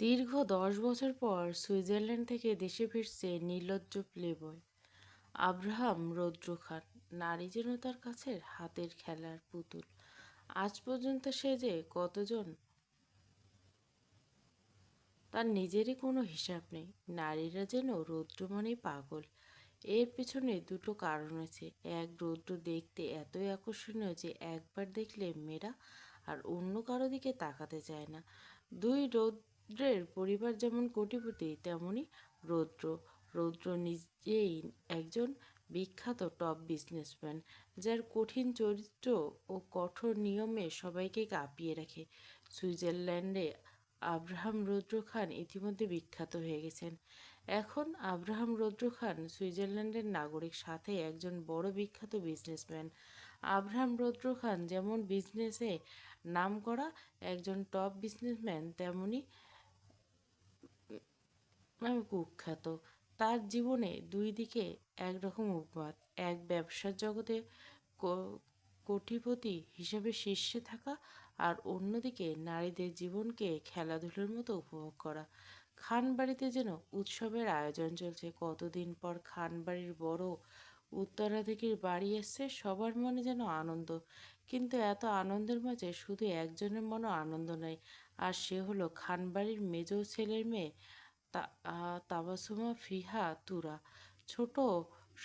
দীর্ঘ ১০ বছর পর সুইজারল্যান্ড থেকে দেশে ফিরছে নির্লজ্জ প্লেবয় আব্রাহাম রৌদ্র খান। নারী যেন তার কাছে হাতের খেলার পুতুল। আজ পর্যন্ত সে যে কতজন, তার নিজেরই কোনো হিসাব নেই। নারীরা যেন রৌদ্র মানেই পাগল। এর পেছনে দুটো কারণ আছে। এক, রৌদ্র দেখতে এতই আকর্ষণীয় যে একবার দেখলে মেয়েরা আর অন্য কারো দিকে তাকাতে চায় না। দুই, রৌদ্রের পরিবার যেমন কোটিপতি তেমনি রৌদ্র। রৌদ্র নিজেই একজন বিখ্যাত টপ বিজনেসম্যান, যার কঠিন চরিত্র ও কঠোর নিয়মে সবাইকে কাঁপিয়ে রাখে। সুইজারল্যান্ডে আব্রাহাম রৌদ্র খান ইতিমধ্যে বিখ্যাত হয়ে গেছেন। এখন আব্রাহাম রৌদ্র খান সুইজারল্যান্ডের নাগরিক, সাথে একজন বড় বিখ্যাত বিজনেসম্যান। আব্রাহাম রৌদ্র খান যেমন বিজনেসে নামকরা একজন টপ বিজনেসম্যান, তেমনি কুখ্যাত। তার জীবনে দুই দিকে একরকম উপমাদ। এক, ব্যবসার জগতে কোটিপতি হিসেবে শীর্ষে থাকা, আর অন্যদিকে নারীদের জীবনকে খেলাধুলোর মতো উপভোগ করা। খান বাড়িতে যেন উৎসবের আয়োজন চলছে। কতদিন পর খান বাড়ির বড় উত্তরাধিকারীর বাড়ি এসছে, সবার মনে যেন আনন্দ। কিন্তু এত আনন্দের মাঝে শুধু একজনের মনে আনন্দ নয়, আর সে হলো খান বাড়ির মেজ ছেলের মেয়ে তাবাসুমা ফিহা তুরা। ছোট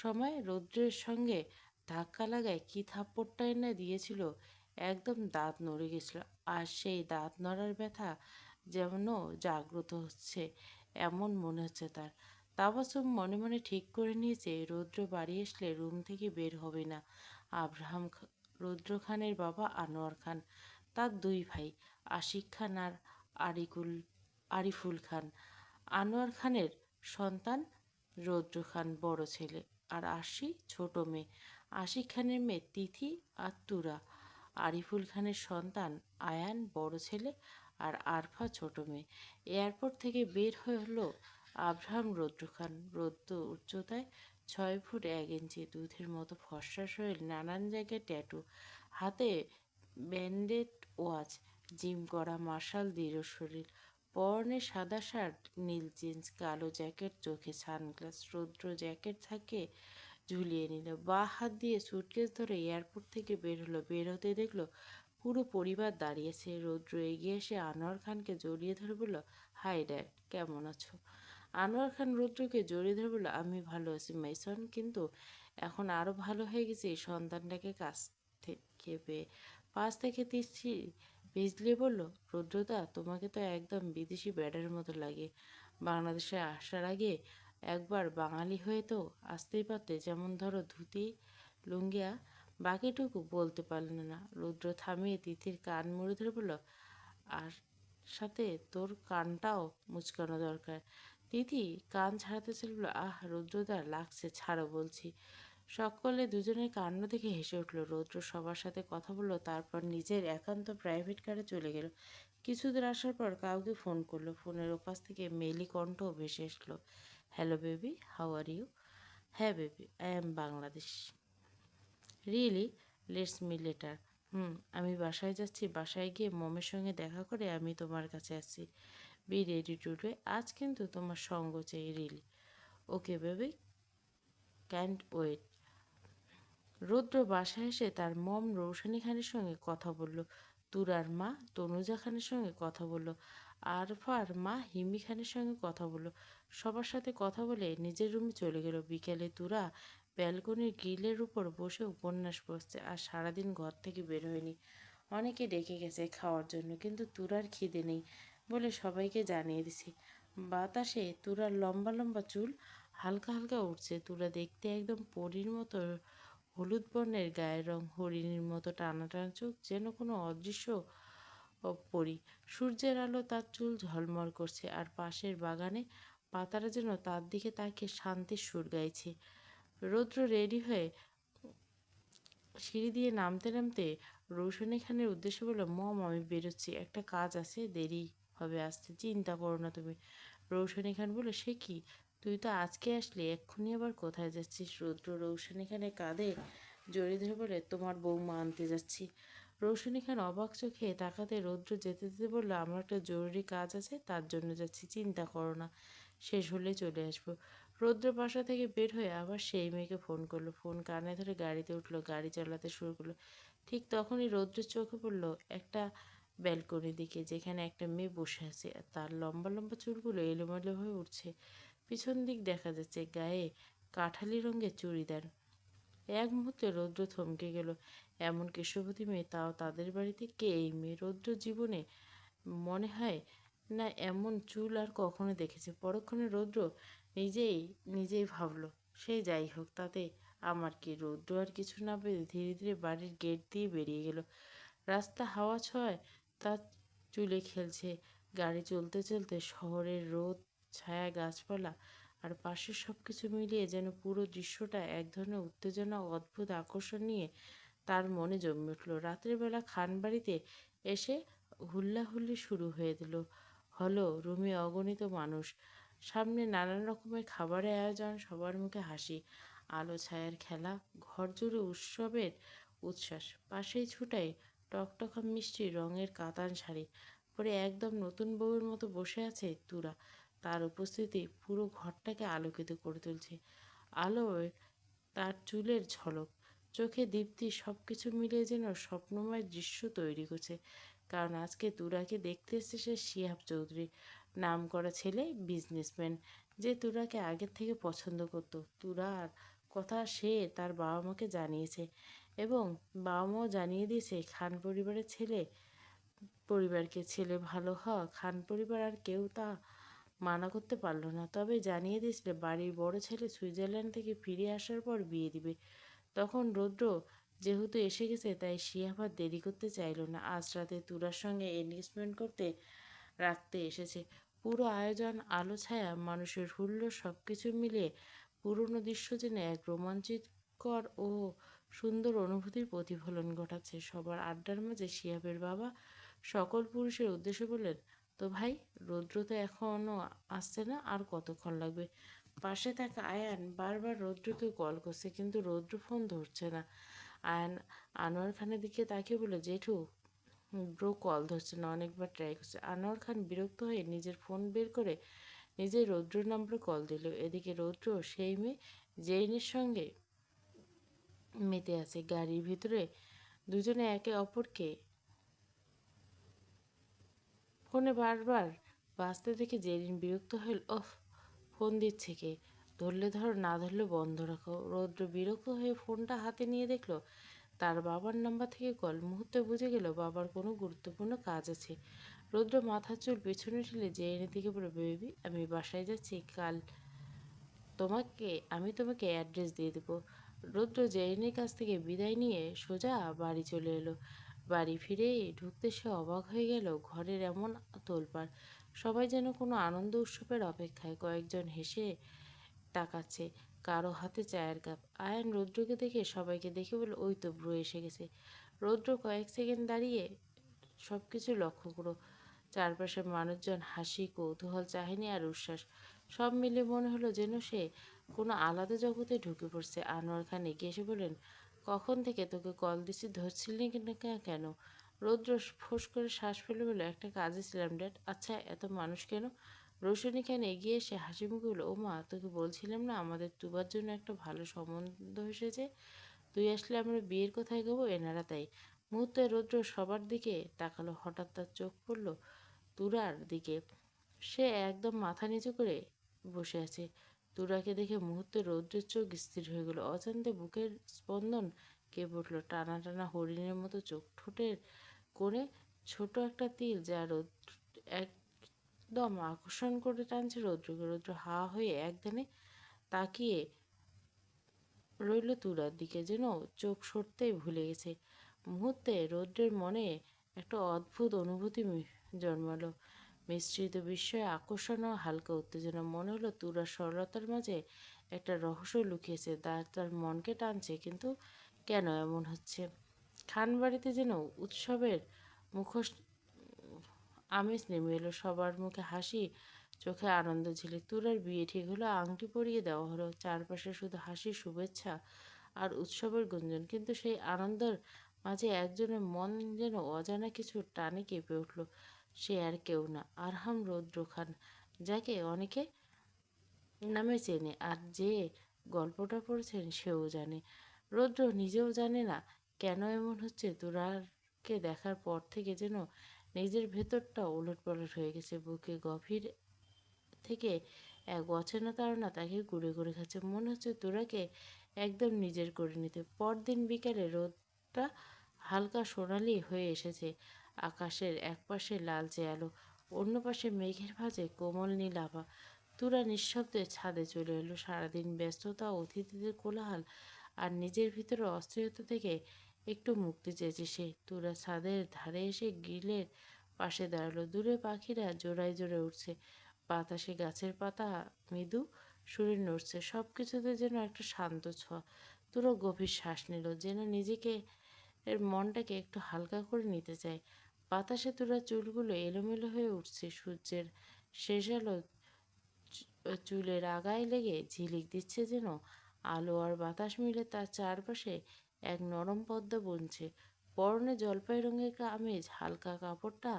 সময় রৌদ্রের সঙ্গে ধাক্কা লাগায় কি থাপ্পড়টাই না দিয়েছিল, একদম দাঁত নড়ে গেছিল। আর সেই দাঁত নড়ার ব্যথা যেন জাগ্রত হচ্ছে, এমন মনে হচ্ছে তার। তাবাসুম মনে মনে ঠিক করে নিয়েছে, রৌদ্র বাড়ি আসলে রুম থেকে বের হবে না। রৌদ্র খানের বাবা আনোয়ার খান, তার দুই ভাই আশিক খান আর আরিকুল আরিফুল খান। আনোয়ার খানের সন্তান রৌদ্র খান বড় ছেলে, আর আশি ছোট মেয়ে। আশিক খানের মেয়ে তিথি আর তুরা। আরিফুল খানের সন্তান আয়ান বড় ছেলে, আর আরফা ছোট মেয়ে। এয়ারপোর্ট থেকে বের হয়ে হলো আব্রাহাম রৌদ্র খান। রৌদ্র উচ্চতায় ৬ ফুট ১ ইঞ্চি, দুধের মতো ফর্সা শরীর, নানান জায়গায় ট্যাটু, হাতে ব্যান্ডেড ওয়াচ, জিম করা মার্শাল দৃঢ় শরীর, পরনে সাদা শার্ট, নীল জিন্স, কালো জ্যাকেট, চোখে সানগ্লাস। রৌদ্র জ্যাকেট থাকে ঝুলিয়ে নিল, বাঁ হাত দিয়ে সুটকেস ধরে এয়ারপোর্ট থেকে বের হলো। বের হতে দেখলো পুরো পরিবার দাঁড়িয়েছে। রৌদ্র এগিয়ে এসে আনোয়ার খানকে জড়িয়ে ধরে বলল, হাই ড্যাড, কেমন আছো? আনোয়ার খান রৌদ্রকে জড়িয়ে ধরে বলল, আমি ভালো আছি মাইসন, কিন্তু এখন আরও ভালো হয়ে গেছি সন্তানটাকে কাছ থেকে পেয়ে। পাশ থেকে তিস্তি ভিজলে বলল, রৌদ্রদা, তোমাকে তো একদম বিদেশি ব্যাডের মতো লাগে। বাংলাদেশে আসার আগে একবার বাঙালি হয়ে তো আসতেই পারতে, যেমন ধরো ধুতি, লুঙ্গিয়া। বাকিটুকু বলতে পারল না। রৌদ্র থামিয়ে তিথির কান মুড়ে ধরে বলল, আর সাথে তোর কানটাও মুচকানো দরকার। তিথি কান ছাড়াতে চলে বলল, আহ রৌদ্রদা, লাগছে, ছাড়ো বলছি। সকলে দুজনের কাণ্ড দেখে হেসে উঠল। রৌদ্র সবার সাথে কথা বলল, তারপর নিজের একান্ত প্রাইভেট কারে চলে গেল। কিছুদূর আসার পর কাউকে ফোন করলো। ফোনের ওপাশ থেকে মেলি কণ্ঠ ভেসে এসলো, hello baby, how are you? হ্যাঁ baby, I am Bangladesh. Really? Let's meet later. আমি বাসায় যাচ্ছি। বাসায় গিয়ে মমের সঙ্গে দেখা করে আমি তোমার কাছে আসছি। Be ready today. আজ কিন্তু তোমার সঙ্গ চাই, really. Okay baby, can't wait. Roudra বাসায় এসে তার মম রৌশানী খানের সঙ্গে কথা বলল, তুরার মা তনুজা খানের সঙ্গে কথা বলল, আরফার মা হিমি খানের সঙ্গে কথা বলল। সবার সাথে কথা বলে নিজের রুমে চলে গেল। বিকেলে তুরা ব্যালকনির গ্রিলের উপর বসে উপন্যাস পড়ছে, আর সারাদিন ঘর থেকে বের হয়নি। অনেকে ডেকে গেছে খাওয়ার জন্য, কিন্তু তুরার খিদে নেই বলে সবাইকে জানিয়ে দিছি। বাতাসে তুরার লম্বা লম্বা চুল হালকা হালকা উঠছে। তুরা দেখতে একদম পরীর মতো, হলুদ বর্ণের গায়ের রং, হরিণীর মতো টানা টানা চোখ, যেন কোনো অদৃশ্য পরী। সূর্যের আলো তার চুল ঝলমল করছে, আর পাশের বাগানে পাতারা যেন তার দিকে তাকিয়ে শান্তির সুর গাইছে। রৌদ্র রেডি হয়ে সিঁড়ি দিয়ে নামতে নামতে রৌশনী খানের উদ্দেশ্যে বলল, মম, আমি বেরোচ্ছি, একটা কাজ আছে, দেরি হবে আসতে। চিন্তা করো না তুমি। রৌশনী খান বলল, সে কি, তুই তো আজকে আসলি, এক্ষুনি আবার কোথায় যাচ্ছিস? রৌদ্র রৌশনী খানের কাঁধে জড়িয়ে ধরে বলে, তোমার বৌমা আনতে যাচ্ছি। রৌশনী খান অবাক চোখে তাকাতে রৌদ্র যেতে যেতে বলল, আমার একটা জরুরি কাজ আছে, তার জন্য যাচ্ছি, চিন্তা করো না, শেষ হলে চলে আসবো। রৌদ্র বাসা থেকে বের হয়ে আবার সেই মেয়েকে ফোন করলো। ফোন কানে ধরে গাড়িতে উঠলো, গাড়ি চালাতে শুরু করলো। ঠিক তখনই রৌদ্রের চোখে পড়লো একটা ব্যালকনির দিকে, যেখানে একটা মেয়ে বসে আছে। আর তার লম্বা লম্বা চুলগুলো এলোমেলো হয়ে উঠছে। পিছন দিক দেখা যাচ্ছে, গায়ে কাঠালি রঙের চুড়িদার। এক মুহূর্তে রৌদ্র থমকে গেল। এমন কেশবতী মেয়ে, তাও তাদের বাড়িতে! কে এই মেয়ে? রৌদ্র জীবনে মনে হয় না এমন চুল আর কখনো দেখেছে। পরক্ষণে রৌদ্র নিজেই নিজেই ভাবল, সে যাই হোক, তাতে আমার কি। রৌদ্র আর কিছু না ভেবে ধীরে ধীরে বাড়ির গেট দিয়ে বেরিয়ে গেল। রাস্তা হাওয়া ছোঁয়ায় তার চুলে খেলছে। গাড়ি চলতে চলতে শহরের রোদ, ছায়া, গাছপালা আর পাশের সব কিছু মিলিয়ে যেন পুরো দৃশ্যটা এক ধরনের উত্তেজনা ও অদ্ভুত আকর্ষণ নিয়ে তার মনে জমে উঠল। রাতের বেলা খানবাড়িতে এসে হুল্লাহুল্লি শুরু হয়ে দিল। হলো রুমে অগণিত মানুষ, সামনে নানান রকমের খাবারের আয়োজন, সবার মুখে হাসি, আলো ছায়ার খেলা, ঘর জুড়ে উৎসবের উচ্ছ্বাস। পাশেই ছুটায় টকটকা মিষ্টি রঙের কাতান শাড়ি পরে একদম নতুন বউয়ের মতো বসে আছে তুরা। তার উপস্থিতি পুরো ঘরটাকে আলোকিত করে তুলছে। আলোয় তার চুলের ঝলক, চোখে দীপ্তি, সব কিছু মিলিয়ে যেন স্বপ্নময় দৃশ্য তৈরি করছে। কারণ আজকে তুরাকে দেখতে এসেছে শিহাব চৌধুরী, নামকরা ছেলে, বিজনেসম্যান, যে তুরাকে আগের থেকে পছন্দ করত। তুরার কথা সে তার বাবা মাকে জানিয়েছে এবং বাবা মাও জানিয়ে দিয়েছে খান পরিবারের পরিবারকে। ছেলে ভালো হওয়া খান পরিবার আর কেউ তা মানা করতে পারল না। তবে জানিয়ে দিয়েছিল বাড়ির বড় ছেলে সুইজারল্যান্ড থেকে ফিরে আসার পর বিয়ে দিবে। তখন রৌদ্র যেহেতু এসে গেছে, তাই শিহাব আর দেরি করতে চাইল না। আজ রাতে তুরার সঙ্গে এনগেজমেন্ট করতে রাখতে এসেছে। পুরো আয়োজন, আলো ছায়া, মানুষের হুল্লোড়, সব কিছু মিলিয়ে পুরনো দৃশ্য যেন এক রোমাঞ্চকর ও সুন্দর অনুভূতির প্রতিফলন ঘটাচ্ছে। সবার আড্ডার মাঝে শিহাবের বাবা সকল পুরুষের উদ্দেশ্যে বললেন, তো ভাই, রৌদ্র তো এখনও আসছে না, আর কতক্ষণ লাগবে? পাশে থাকা আয়ান বারবার রৌদ্রকে কল করছে, কিন্তু রৌদ্র ফোন ধরছে না। আয়ান আনোয়ার খানের দিকে তাকিয়ে বলল, জেঠু, ব্রো কল ধরছে না, অনেকবার ট্রাই করছে। আনোয়ার খান বিরক্ত হয়ে নিজের ফোন বের করে নিজেই রৌদ্র নম্বরে কল দিল। এদিকে রৌদ্র সেই মেয়ে জেইনের সঙ্গে মেতে আছে। গাড়ির ভিতরে দুজনে একে অপরকে ফোনে বারবার বাজতে দেখে জেরিন বিরক্ত হয়ে, ওফ, ফোন দিচ্ছে কে? ধরলে ধরো, না ধরলে বন্ধ রাখো। রৌদ্র বিরক্ত হয়ে ফোনটা হাতে নিয়ে দেখলো তার বাবার নাম্বার থেকে কল। মুহূর্তে বুঝে গেল বাবার কোনো গুরুত্বপূর্ণ কাজ আছে। রৌদ্র মাথার চুল পেছনে ঠেলে জেরিনের দিকে বলে, বেবি, আমি বাসায় যাচ্ছি, কাল আমি তোমাকে অ্যাড্রেস দিয়ে দেবো। রৌদ্র জেরিনের কাছ থেকে বিদায় নিয়ে সোজা বাড়ি চলে এলো। বাড়ি ফিরে ঢুকতে সে অবাক হয়ে গেল। ঘরের এমন তোলপাড়, সবাই যেন কোনো আনন্দ উৎসবের অপেক্ষায়। কয়েকজন হেসে তাকাচ্ছে, কারো হাতে চায়ের কাপ। আয়ান রৌদ্রকে দেখে সবাইকে দেখে বলে, ওই তো ব্রো এসে গেছে। রৌদ্র কয়েক সেকেন্ড দাঁড়িয়ে সব কিছু লক্ষ্য করো। চারপাশে মানুষজন, হাসি, কৌতূহল, চাহনি আর উচ্ছ্বাস, সব মিলে মনে হলো যেন সে কোনো আলাদা জগতে ঢুকে পড়ছে। আনোয়ার খান এগিয়ে এসে বললেন, কখন থেকে তোকে কল দিছি, ধরছিলি না কেন? রৌদ্র ফোঁস করে শ্বাস ফেলে বলে, একটা কাজে ছিলাম ড্যাড। আচ্ছা, এত মানুষ কেন? রৌশনী খান এগিয়ে এসে হাসি মুখে বলল, ও মা, তোকে বলছিলাম না আমাদের তুবার জন্য একটা ভালো সম্বন্ধ এসেছে, তুই আসলে আমরা বিয়ের কথায় গাবো, এনারা তাই। মুহূর্তে রৌদ্র সবার দিকে তাকালো। হঠাৎ তার চোখ পড়ল তুরার দিকে। সে একদম মাথা নিচু করে বসে আছে। তুরাকে দেখে মুহূর্তে রৌদ্রের চোখ স্থির হয়ে গেল। অজান্তে বুকের স্পন্দন কেঁপে উঠল। টানা টানা হরিণের মতো চোখ, ঠোঁটের কোণে ছোট একটা তিল, যা রৌদ্র একদম আকর্ষণ করে টানছে রৌদ্রকে। রৌদ্র হা হয়ে একধানে তাকিয়ে রইল তুরার দিকে, যেন চোখ সরতেই ভুলে গেছে। মুহূর্তে রৌদ্রের মনে একটা অদ্ভুত অনুভূতি জন্মালো, মিশ্রিত বিস্ময়, আকর্ষণ ও হালকা উত্তেজনা। মনে হলো তুরার সরলতার মাঝে একটা রহস্য লুকিয়েছে, তার তার মনকে টানছে। কিন্তু কেন এমন হচ্ছে? খানবাড়িতে যেন উৎসবের মুখোশ আমেজ নেমে এলো। সবার মুখে হাসি, চোখে আনন্দ ঝিলিক। তুরার বিয়ে ঠিক হলো, আংটি পরিয়ে দেওয়া হলো। চারপাশে শুধু হাসি, শুভেচ্ছা আর উৎসবের গুঞ্জন। কিন্তু সেই আনন্দের মাঝে একজনের মন যেন অজানা কিছু টানে কেঁপে উঠল। সে আর কেউ না, আরহাম রৌদ্র খান, যাকে অনেকে নামে চেনে, আর যে গল্পটা পড়েছেন সেও জানে। রৌদ্র নিজেও জানে না কেন এমন হচ্ছে। তুরারকে দেখার পর থেকে যেন নিজের ভেতরটা ওলটপালট হয়ে গেছে। বুকে গভীর থেকে এক অচেনা তাড়না তাকে গুড়ে গুড়ে খাচ্ছে। মনে হচ্ছে তুরাকে একদম নিজের করে নিতে। পরদিন বিকালে রোদটা হালকা সোনালি হয়ে এসেছে। আকাশের একপাশে লালচে আলো, অন্য পাশে মেঘের ভাঁজে কোমল নীল আভা। তুরা নিঃশব্দে ছাদে চলে এলো। সারাদিন ব্যস্ততা, অতিথিদের কোলাহল আর নিজের ভিতরে অস্থিরতা থেকে একটু মুক্তি চেয়েছে সে। তুরা ছাদের ধারে এসে গ্রিলের পাশে দাঁড়ালো। দূরে পাখিরা জোড়ায় জোড়ে উঠছে, বাতাসে গাছের পাতা মৃদু সুরে নড়ছে। সব কিছুতে যেন একটা শান্ত ছোঁয়া। তুরা গভীর শ্বাস নিল, যেন নিজেকে এর মনটাকে একটু হালকা করে নিতে চায়। বাতাসে তুরা চুলগুলো এলোমেলো হয়ে উঠছে। সূর্যের শেষ আলো চুলের আগায় লেগে ঝিলিক দিচ্ছে যেন। আলো আর বাতাস মিলে তার চারপাশে এক নরম পদ্মা বুনছে। পরনে জলপাই রঙের আমেজ, হালকা কাপড়টা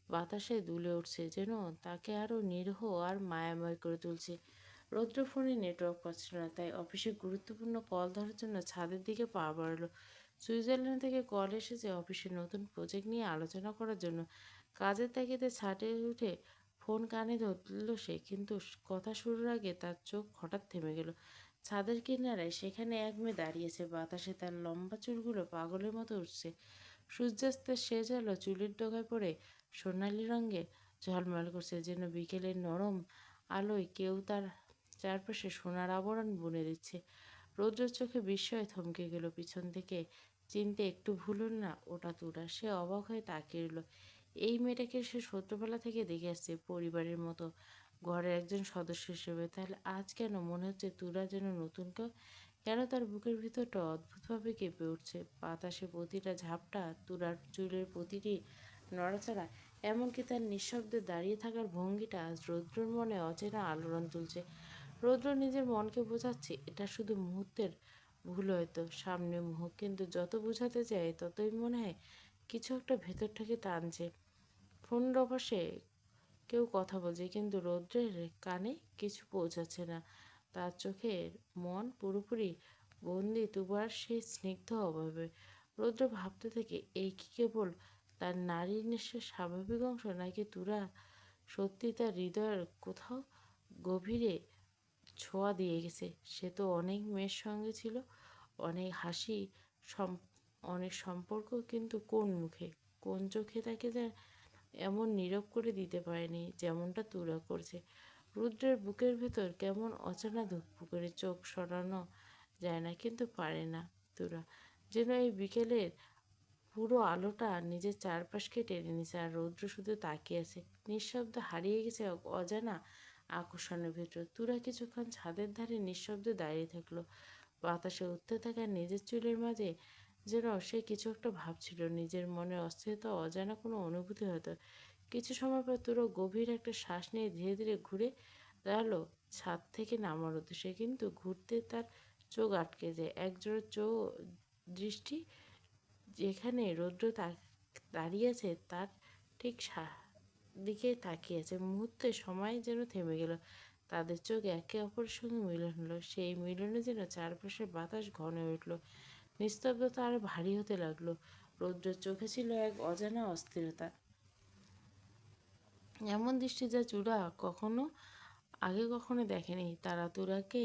বাতাসে দুলে উঠছে, যেন তাকে আরও নিরীহ আর মায়াময় করে তুলছে। রৌদ্র ফোনে নেটওয়ার্ক পাচ্ছিল না, তাই অফিসে গুরুত্বপূর্ণ কল ধরার জন্য ছাদের দিকে পা বাড়ালো। সুইজারল্যান্ড থেকে কল এসেছে অফিসের নতুন প্রজেক্ট নিয়ে আলোচনা করার জন্য। কাজের তাগিদে ছাদে উঠে ফোন কানে ধরল সে, কিন্তু কথা শুরুর আগে তার চোখ হঠাৎ থেমে গেল। ছাদের কিনারায় সেখানে এক মেয়ে দাঁড়িয়েছে, বাতাসে তার লম্বা চুলগুলো পাগলের মতো উঠছে। সূর্যাস্তের শেষ আলো চুলের ডগায় পড়ে সোনালি রঙে ঝলমল করছে, যেন বিকেলের নরম আলোয় কেউ তার চারপাশে সোনার আবরণ বুনে দিচ্ছে। রৌদ্রের চোখে বিস্ময়ে থমকে গেল। পিছন থেকে চিনতে একটু ভুল হল না, ওটা তুরা। সে অবাক হয়ে তাকিয়ে রইল। এই মেয়েটাকে সে ছোটবেলা থেকে দেখে আসছে, পরিবারের মতো, ঘরের একজন সদস্য হিসেবে। তাহলে আজ কেন মনে হচ্ছে তুরা যেন নতুন কেউ? কেন তার বুকের ভিতরটা অদ্ভুতভাবে কেঁপে উঠছে? বাতাসে প্রতিটা ঝাপটা, তুরার চুলের প্রতিটি নড়াচড়া, এমনকি তার নিঃশব্দে দাঁড়িয়ে থাকার ভঙ্গিটা আজ রৌদ্রর মনে অচেনা আলোড়ন তুলছে। রৌদ্র নিজের মনকে বোঝাচ্ছে এটা শুধু মুহূর্তের ভুল, হয়তো সামনে মুখ, কিন্তু যত বোঝাতে চায় ততই মনে হয় কিছু একটা ভেতর থেকে টানছে। ফোনের ওপাশে কেউ কথা বলছে, কিন্তু রৌদ্রের কানে কিছু পৌঁছাচ্ছে না। তার চোখের মন পুরোপুরি বন্দি তুবার সেই স্নিগ্ধ অভাবে। রৌদ্র ভাবতে থাকে, এই কি কেবল তার নারী নেশার স্বাভাবিক অংশ, নাকি তুরা সত্যি তার হৃদয়ের কোথাও গভীরে ছোঁয়া দিয়ে গেছে? সে তো অনেক মেয়ের সঙ্গে ছিল, অনেক হাসি, সম- অনেক সম্পর্ক, কিন্তু কোন মুখে, কোন চোখে তাকে এমন নীরব করে দিতে পারেনি যেমনটা তুরা করছে। রুদ্রের বুকের ভেতর কেমন অচেনা ধুকপুক করে, চোখ সরানো যায় না, কিন্তু পারে না তুরা। যেন এই বিকেলের পুরো আলোটা নিজের চারপাশকে টেনে নিছে, আর রৌদ্র শুধু তাকিয়ে আছে, নিঃশব্দে হারিয়ে গেছে অজানা আকর্ষণের ভেতর। তুরা কিছুক্ষণ ছাদের ধারে নিঃশব্দে দাঁড়িয়ে থাকলো, বাতাসে উঠতে থাকা নিজের চুলের মাঝে যেন সে কিছু একটা ভাবছিল, নিজের মনে অস্থিরতা, অজানা কোনো অনুভূতি হয়তো। কিছু সময় পর তুরা গভীর একটা শ্বাস নিয়ে ধীরে ধীরে ঘুরে দাঁড়ালো ছাদ থেকে নামার উদ্দেশ্যে, কিন্তু ঘুরতে তার চোখ আটকে যায়। একজোড়া দৃষ্টি যেখানে রৌদ্র দাঁড়িয়ে আছে তার ঠিক দিকে তাকিয়ে আছে। মুহূর্তে সময় যেন থেমে গেল। তাদের চোখ একে অপরের সঙ্গে মিলন হলো। সেই মিলনে যেন চারপাশের বাতাস ঘন হয়ে উঠল, নিস্তব্ধতা আরো ভারী হতে লাগলো। রৌদ্রের চোখে ছিল এক অজানা অস্থিরতা, এমন দৃষ্টি যা চূড়া কখনো দেখেনি। তারা তুরাকে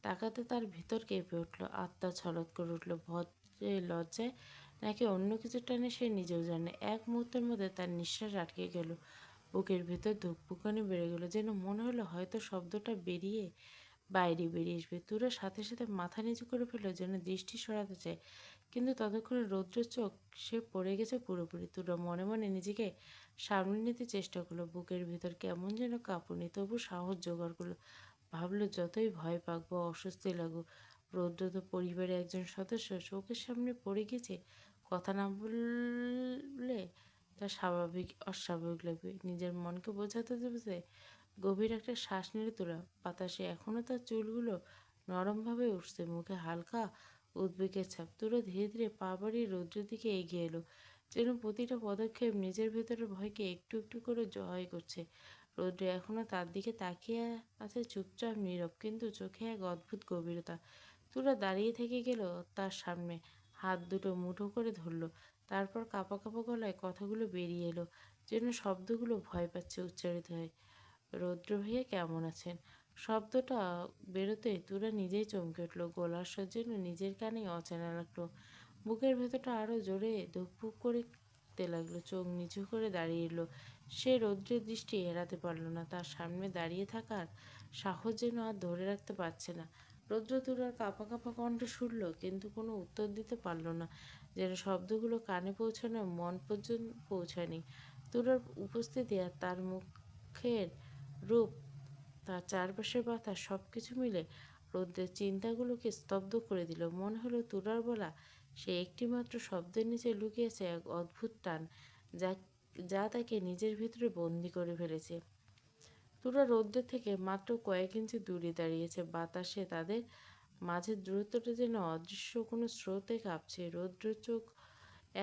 তাকাতে তার ভিতর কেঁপে উঠল, আত্মা ছলৎ করে উঠল, ভদ্রে লজ্জায় নাকি অন্য কিছু টানে সে নিজেও জানে। এক মুহূর্তের মধ্যে তার নিঃশ্বাস আটকে গেল, বুকের ভেতর ধুকপুকানি বেড়ে গেল, যেন মনে হলো হয়তো শব্দটা বাইরে বেরিয়ে আসবে। তুরা সাথে সাথে মাথা নিচু করে ফেললো, যেন দৃষ্টি সরাতে চায়, কিন্তু ততক্ষণে রৌদ্রের চোখ সে পড়ে গেছে পুরোপুরি। তুরা মনে মনে নিজেকে সামনে নিতে চেষ্টা করলো, বুকের ভিতর কেমন যেন কাঁপুনি, তবু সাহস জোগাড় করলো। ভাবলো যতই ভয় পাক বা অস্বস্তি লাগুক, রৌদ্র তো পরিবারের একজন সদস্য, চোখের সামনে পড়ে গেছে, কথা না বললে তা অস্বাভাবিক লাগবে। নিজের মনকে বোঝাতে বোঝাতে গভীর একটা শ্বাস নিলে তোলা। বাতাসে এখনও তার চুলগুলো নরমভাবে উঠছে, মুখে হালকা উদ্বেগের ছাপ। তুরা ধীরে ধীরে পা বাড়িয়ে রৌদ্রের দিকে এগিয়ে এলো, যেন প্রতিটা পদক্ষেপ নিজের ভেতরের ভয়কে একটু একটু করে জয় করছে। রৌদ্র এখনো তার দিকে তাকিয়ে আছে, চুপচাপ নীরব, কিন্তু চোখে এক অদ্ভুত গভীরতা। তুরা দাঁড়িয়ে থেকে গেল তার সামনে, হাত দুটো মুঠো করে ধরলো। তারপর কাঁপা কাঁপা গলায় কথাগুলো বেরিয়ে এলো, যেন শব্দগুলো ভয় পাচ্ছে উচ্চারিত হয়। রৌদ্র ভাইয়া কেমন আছেন? শব্দটা বেরোতে তুরা নিজেই চমকে উঠল। গলার স্বর যেন নিজের কানেই অচেনা লাগলো। বুকের ভেতরটা আরো জোরে ধুকপুক করতে লাগলো। চোখ নিচু করে দাঁড়িয়ে এলো। সে রৌদ্রের দৃষ্টি এড়াতে পারল না। তার সামনে দাঁড়িয়ে থাকার সাহস যেন আর ধরে রাখতে পারছে না। রৌদ্র তুরার কাঁপা কাঁপা কণ্ঠ শুনল, কিন্তু কোনো উত্তর দিতে পারল না। যেন শব্দগুলো কানে পৌঁছানো মন পর্যন্ত পৌঁছায়নি। তুরার উপস্থিতি আর তার মুখের রূপ, তার চারপাশের বাতাস, সব কিছু মিলে রৌদ্রের চিন্তাগুলোকে স্তব্ধ করে দিল। মনে হলো তুরার বলা সে একটিমাত্র শব্দের নিচে লুকিয়েছে এক অদ্ভুত টান, যা যা তাকে নিজের ভিতরে বন্দি করে ফেলেছে। তুরা রৌদ্রের থেকে মাত্র কয়েক ইঞ্চি দূরে দাঁড়িয়েছে। বাতাসে তাদের মাঝের দূরত্বটা যেন অদৃশ্য কোনো স্রোতে কাঁপছে। রৌদ্রের চোখ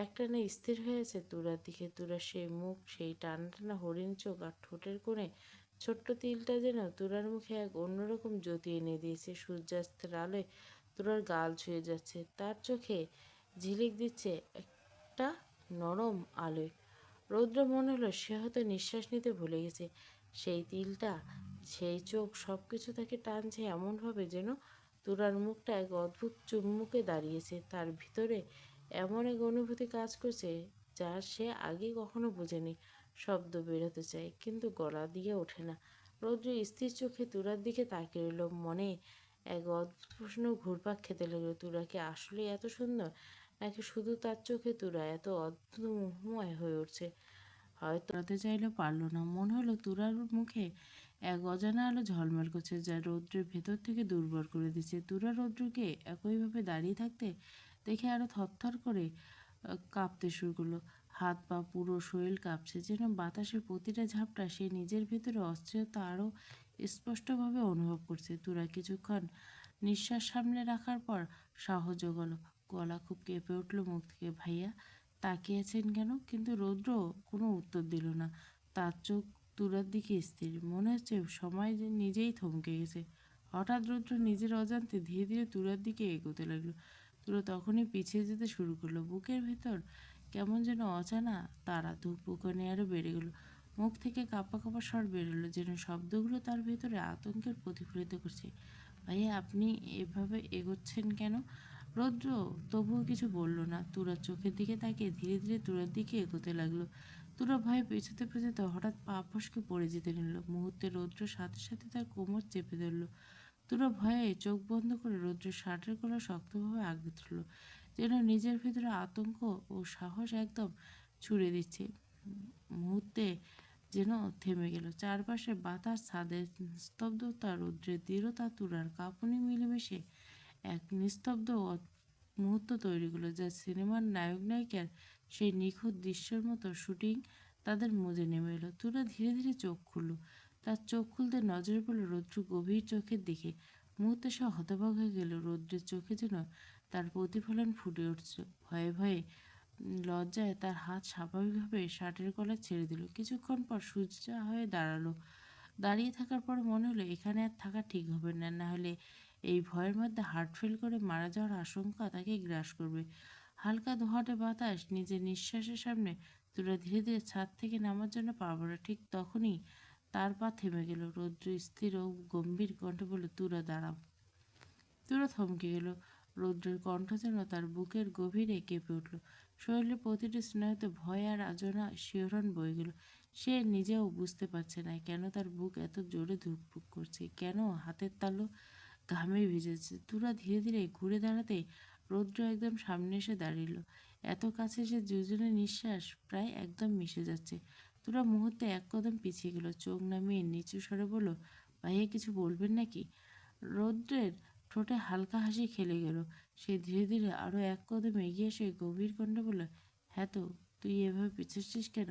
একটানে স্থির হয়ে আছে তুরার দিকে। তুরার সেই মুখ, সেই টানা টানা হরিণ চোখ, আর ঠোঁটের কোণে ছোট্ট তিলটা যেন তুরার মুখে এক অন্যরকম জ্যোতি এনে দিয়েছে। সূর্যাস্তের আলোয় তুরার গাল ছুঁয়ে যাচ্ছে, তার চোখে ঝিলিক দিচ্ছে একটা নরম আলোয়। রৌদ্র মনে হলো সে হয়তো নিঃশ্বাস নিতে ভুলে গেছে। সেই তিলটা, সেই চোখ, সব কিছু তাকে টানছে এমনভাবে যেন তুরার মুখটা এক অদ্ভুত চুম্বুকে দাঁড়িয়েছে। তার ভিতরে এমন এক অনুভূতি কাজ করছে যা সে আগে কখনো বোঝেনি। শব্দ বেরোতে চায়, কিন্তু গলা দিয়ে ওঠে না। রৌদ্র স্থির চোখে তুরার দিকে তাকিয়ে রইল। মনে এক অদ্ভুত প্রশ্ন ঘুরপাক খেতে লাগলো, তুরা কি আসলে এত সুন্দর, নাকি শুধু তার চোখে তুরা এত অদ্ভুত মোহময় হয়ে উঠছে? হয়তো রাতে চাইলেও পারল না। মনে হলো তুরার মুখে এক অজানা আলো ঝলমল করছে, যা রৌদ্রের ভেতর থেকে দুর্বল করে দিচ্ছে। তুরা রৌদ্রকে একইভাবে দাঁড়িয়ে থাকতে দেখে আরো থরথর করে কাঁপতে শুরু করলো। হাত পা, পুরো শরীর কাঁপছে, যেন বাতাসের প্রতিটা ঝাপটা সে নিজের ভেতরে অস্থিরতা আরো স্পষ্টভাবে অনুভব করছে। তুরা কিছুক্ষণ নিঃশ্বাস সামলে রাখার পর সাহস জোগালো। গলা খুব কেঁপে উঠল মুখ থেকে, ভাইয়া তাকিয়েছেন কেন? কিন্তু রৌদ্র কোনো উত্তর দিল না। তার চোখ তুরার দিকে স্থির, মনে হচ্ছে সময় যে নিজেই থমকে গেছে। হঠাৎ রৌদ্র নিজের অজান্তে ধীরে ধীরে তুরার দিকে এগোতে লাগলো। তুরা তখনই পিছিয়ে যেতে শুরু করলো। বুকের ভেতর কেমন যেন অজানা তারা ধুকপুকানি আরো বেড়ে গেল। মুখ থেকে কাঁপা কাঁপা স্বর বেরোলো, যেন শব্দগুলো তার ভেতরে আতঙ্কের প্রতিফলিত করছে। ভাইয়া আপনি এভাবে এগোচ্ছেন কেন? রৌদ্র তবুও কিছু বলল না। তুরার চোখের দিকে তাকিয়ে ধীরে ধীরে তুরার দিকে এগোতে লাগলো। তুরা ভয়ে পেছাতে পেছাতে হঠাৎ পা ফসকে পড়ে যেতে নিল। মুহূর্তে রৌদ্র সাথে সাথে তার কোমর চেপে ধরল। তুরা ভয়ে চোখ বন্ধ করে রৌদ্রের শার্টের গলা শক্তভাবে আগলে ধরল, যেন নিজের ভিতরে আতঙ্ক ও সাহস একদম ছুড়ে দিচ্ছে। মুহূর্তে যেন থেমে গেল। চারপাশে বাতাস, ছাদের স্তব্ধতা, রৌদ্রের দৃঢ়তা, তুরার কাঁপুনি মিলেমিশে এক নিস্তব্ধ মুহূর্ত তৈরি করলো, যা সিনেমার নায়ক নায়িকার সেই নিখুঁত দৃশ্যের মতো শুটিং তাদের মধ্যে নেমে এলো। তুরা ধীরে ধীরে চোখ খুলল। তার চোখ খুলতে নজরে পড়ল রৌদ্র গভীর চোখের দিকে। মুহূর্তে সে হতবাক হয়ে গেল। রৌদ্রের চোখে যেন তার প্রতিফলন ফুটে উঠছে। ভয়ে ভয়ে লজ্জায় তার হাত স্বাভাবিকভাবে শার্টের গলা ছেড়ে দিল। কিছুক্ষণ পর সোজা হয়ে দাঁড়ালো। দাঁড়িয়ে থাকার পর মনে হলো এখানে আর থাকা ঠিক হবে না, না হলে এই ভয়ের মধ্যে হার্ট ফেল করে মারা যাওয়ার আশঙ্কা তাকে গ্রাস করবে। হালকা দোহাটে বাতাস নিজের নিঃশ্বাসের সামনে তুরা ধীরে ধীরে ছাদ থেকে নামার জন্য পা বাড়ালো। ঠিক তখনই তার পা থেমে গেল। রৌদ্র স্থির ও গম্ভীর কণ্ঠে বলল, তুরা দাঁড়াও। তুরা থমকে গেল। রৌদ্রের কণ্ঠ যেন তার বুকের গভীরে কেঁপে উঠল। শরীরের প্রতিটি স্নায়ুতে ভয় আর আজনা শিহরণ বয়ে গেল। সে নিজেও বুঝতে পারছে না কেন তার বুক এত জোরে ধুকপুক করছে, কেন হাতের তালু ঘামে ভিজেছে। তুরা ধীরে ধীরে ঘুরে দাঁড়াতে রৌদ্র একদম সামনে এসে দাঁড়িল। এত কাছে সে দুজনের নিঃশ্বাস প্রায় একদম মিশে যাচ্ছে। তুরা মুহূর্তে এক কদম পিছিয়ে গেল, চোখ নামিয়ে নিচু স্বরে বলল, ভাইয়া কিছু বলবেন নাকি? রৌদ্রের ঠোঁটে হালকা হাসি খেলে গেল। সে ধীরে ধীরে আরো এক কদম এগিয়ে এসে গভীর কণ্ঠে বলল, হ্যাঁ তো তুই এভাবে পিছাচ্ছিস কেন?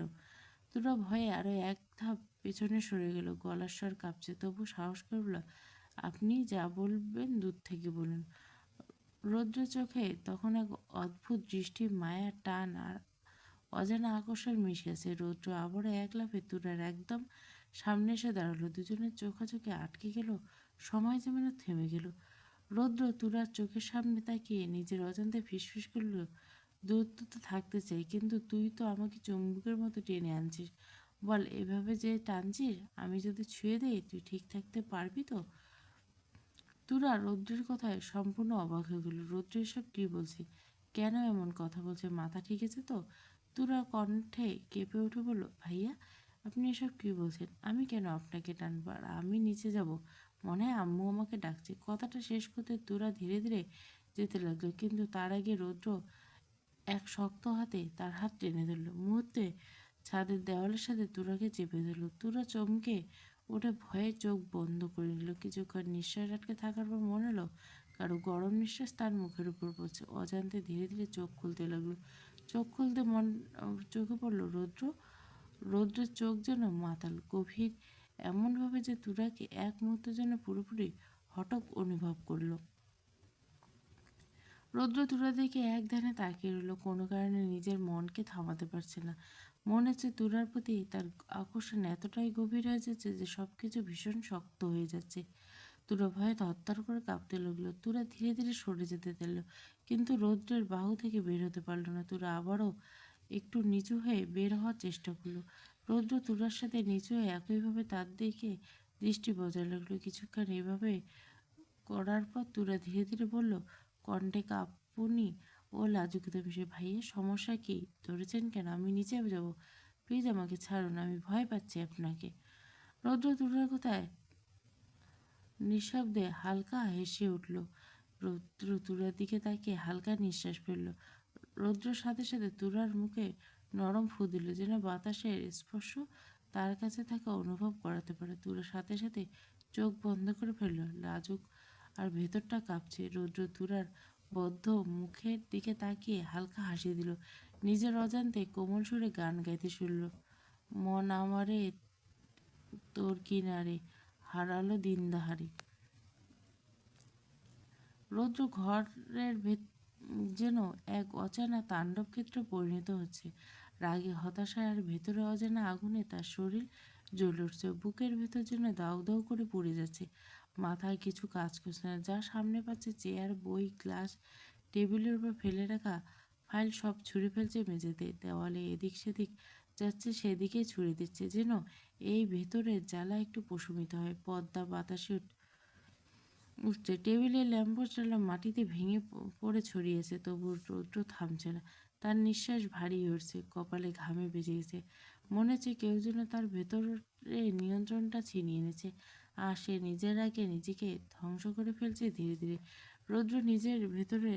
তুরা ভয়ে আরো এক ধাপ পেছনে সরে গেল। গলার স্বর কাঁপছে, তবু সাহস করে বলল, আপনি যা বলবেন দূর থেকে বলুন। রৌদ্র চোখে তখন এক অদ্ভুত দৃষ্টি, মায়া, টান আর অজানা আকর্ষণ মিশিয়েছে। রৌদ্র আবারও এক লাফে তুরার একদম সামনে এসে দাঁড়ালো। দুজনের চোখাচোখে আটকে গেল। সময় যেন থেমে গেল। রৌদ্র তুরার চোখের সামনে তাকিয়ে নিজের অজান্তে ফিসফিস করল, দূরত্ব তো থাকতে চাই, কিন্তু তুই তো আমাকে চুম্বকের মতো টেনে আনছিস। বল, এভাবে যে টানছিস, আমি যদি ছুঁয়ে দেই তুই ঠিক থাকতে পারবি তো? তুরা রৌদ্রের কথায় সম্পূর্ণ অবাক হয়ে গেল। রৌদ্র এসব কী বলছে? কেন এমন কথা বলছে? মাথা ঠিক আছে তো? তুরা কণ্ঠে কেঁপে উঠে বলল, ভাইয়া, আপনি এসব কী বলছেন? আমি কেন আপনাকে টানবো? আর আমি নিচে যাব? মনে হয় আম্মু আমাকে ডাকছে। কথাটা শেষ করতে তুরা ধীরে ধীরে যেতে লাগলো, কিন্তু তার আগে রৌদ্র এক শক্ত হাতে তার হাত টেনে ধরল। মুহূর্তে ছাদের দেওয়ালের সাথে তুরাকে চেপে ধরল। তুরা চমকে ওটা ভয়ে চোখ বন্ধ করে নিল। কিছুক্ষণ নিঃশ্বাস আটকে থাকার পর মনে হলো কারো গরম নিঃশ্বাস তার মুখের উপর পড়ছে। অজান্তে ধীরে ধীরে চোখ খুলতে লাগলো। চোখ খুলতে চোখে পড়লো রৌদ্র। রৌদ্রের চোখ যেন মাতাল, গভীর, এমনভাবে যে তুরাকে এক মুহূর্তের জন্য পুরোপুরি হঠাৎ অনুভব করলো। রৌদ্র তুরার দিকে এক ধ্যানে তাকিয়ে রইল। কোনো কারণে নিজের মনকে থামাতে পারছে না। মনে হচ্ছে তুরার প্রতি তার আকর্ষণ এতটাই গভীর হয়ে যাচ্ছে যে সবকিছু ভীষণ শক্ত হয়ে যাচ্ছে। তুরা ভয়ে থরথর করে কাঁপতে লাগলো। তুরা ধীরে ধীরে সরে যেতে দিল, কিন্তু রৌদ্রের বাহু থেকে বের হতে পারল না। তুরা আবারও একটু নিচু হয়ে বের হওয়ার চেষ্টা করলো। রৌদ্র তুরার সাথে নিচু হয়ে একইভাবে তার দিকে দৃষ্টি বজায় রাখলো। কিছুক্ষণ এভাবে করার পর তুরা ধীরে ধীরে বলল, কণ্ঠে কাঁপুনি ও লাজুকতা মিশে, ভাইয়া, সমস্যা কি? ধরেছেন কেন? আমি নিচে যাব? প্লিজ আমাকে ছাড়ুন, আমি ভয় পাচ্ছি আপনাকে। রৌদ্র তুরার কথায় নিঃশব্দে হালকা হেসে উঠল। রৌদ্র তুরার দিকে তাকিয়ে হালকা নিঃশ্বাস ফেলল। রৌদ্রের সাথে সাথে তুরার মুখে নরম ফু দিল, যেন বাতাসের স্পর্শ তার কাছে থাকা অনুভব করাতে পারে। তুরার সাথে সাথে চোখ বন্ধ করে ফেলল, লাজুক আর ভেতরটা কাঁপছে। রৌদ্র তুরার বদ্ধ মুখের দিকে তাকিয়ে হালকা হাসি দিল। নিজের অজান্তে কোমল সুরে গান গাইতে শুরল, মন আমারে তোর কিনারে হারালো দিনদাহারি। রৌদ্র ঘরের যেন এক অজানা তাণ্ডব ক্ষেত্রে পরিণত হচ্ছে। রাগে, হতাশায় আর ভেতরে অজানা আগুনে তার শরীর জ্বলে উঠছে। বুকের ভেতর যেন দাউ দাউ করে পুড়ে যাচ্ছে। মাথায় কিছু কাজ করছে না। যা সামনে পাচ্ছে, চেয়ার, বই, গ্লাস, টেবিলের উপর ফেলে রাখা ফাইল সব ছুঁড়ে ফেলছে মেঝেতে, দেওয়ালে, এদিক সেদিক যাচ্ছে, সেদিকেই ছুঁড়ে দিচ্ছে, যেন এই ভেতরের জ্বালা একটু প্রশমিত হয়। পর্দা বাতাসে উঠছে, টেবিলের ল্যাম্পোস্টটা মাটিতে ভেঙে পড়ে ছড়িয়েছে, তবু রৌদ্র থামছে না। তার নিঃশ্বাস ভারী হচ্ছে, কপালে ঘামে ভেজে গেছে। মনে হচ্ছে কেউ যেন তার ভেতরে নিয়ন্ত্রণটা ছিনিয়ে এনেছে, আর সে নিজের আগে নিজেকে ধ্বংস করে ফেলছে ধীরে ধীরে। রৌদ্র নিজের ভেতরে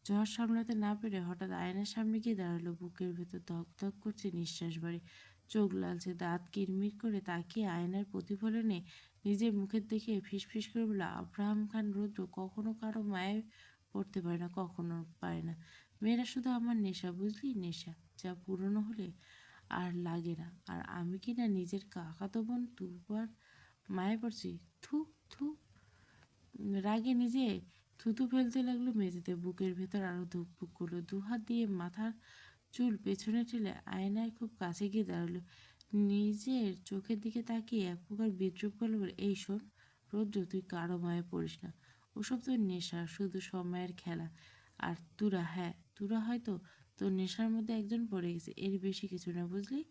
ঝড় সামলাতে না পেরে হঠাৎ আয়নার সামনে গিয়ে দাঁড়ালো। বুকের ভেতর ধক ধক করছে, নিঃশ্বাস বাড়ে, চোখ লালছে, দাঁত কিরমির করে তাকিয়ে আয়নার প্রতিফলনে নিজের মুখের দিকে ফিসফিস করে বলল, আব্রাহাম খান রৌদ্র কখনো কারো মায়ে পড়তে পারে না, কখনো পারে না। মেয়েরা শুধু আমার নেশা, বুঝলি, নেশা, যা পুরনো হলে আর লাগে না। আর আমি কি না নিজের কাকাতো বোন দুবার মায়ে পড়ছি? থু থু। রাগে নিজে থুতু ফেলতে লাগলো মেঝেতে। বুকের ভেতর আরো ধুকপুক করলো। দুহাত দিয়ে মাথার চুল পেছনে ঠেলে আয়নায় খুব কাছে গিয়ে দাঁড়ালো। নিজের চোখের দিকে তাকিয়ে এক প্রকার বিদ্রুপ করলো, বলে, এই শোন রৌদ্র, তুই কারো মায়ে পড়িস না। ওসব তোর নেশা, শুধু সময়ের খেলা। আর তুরা, হ্যাঁ, তুরা হয়তো তোর নেশার মধ্যে একজন পড়ে গেছে, এর বেশি কিছু না, বুঝলি,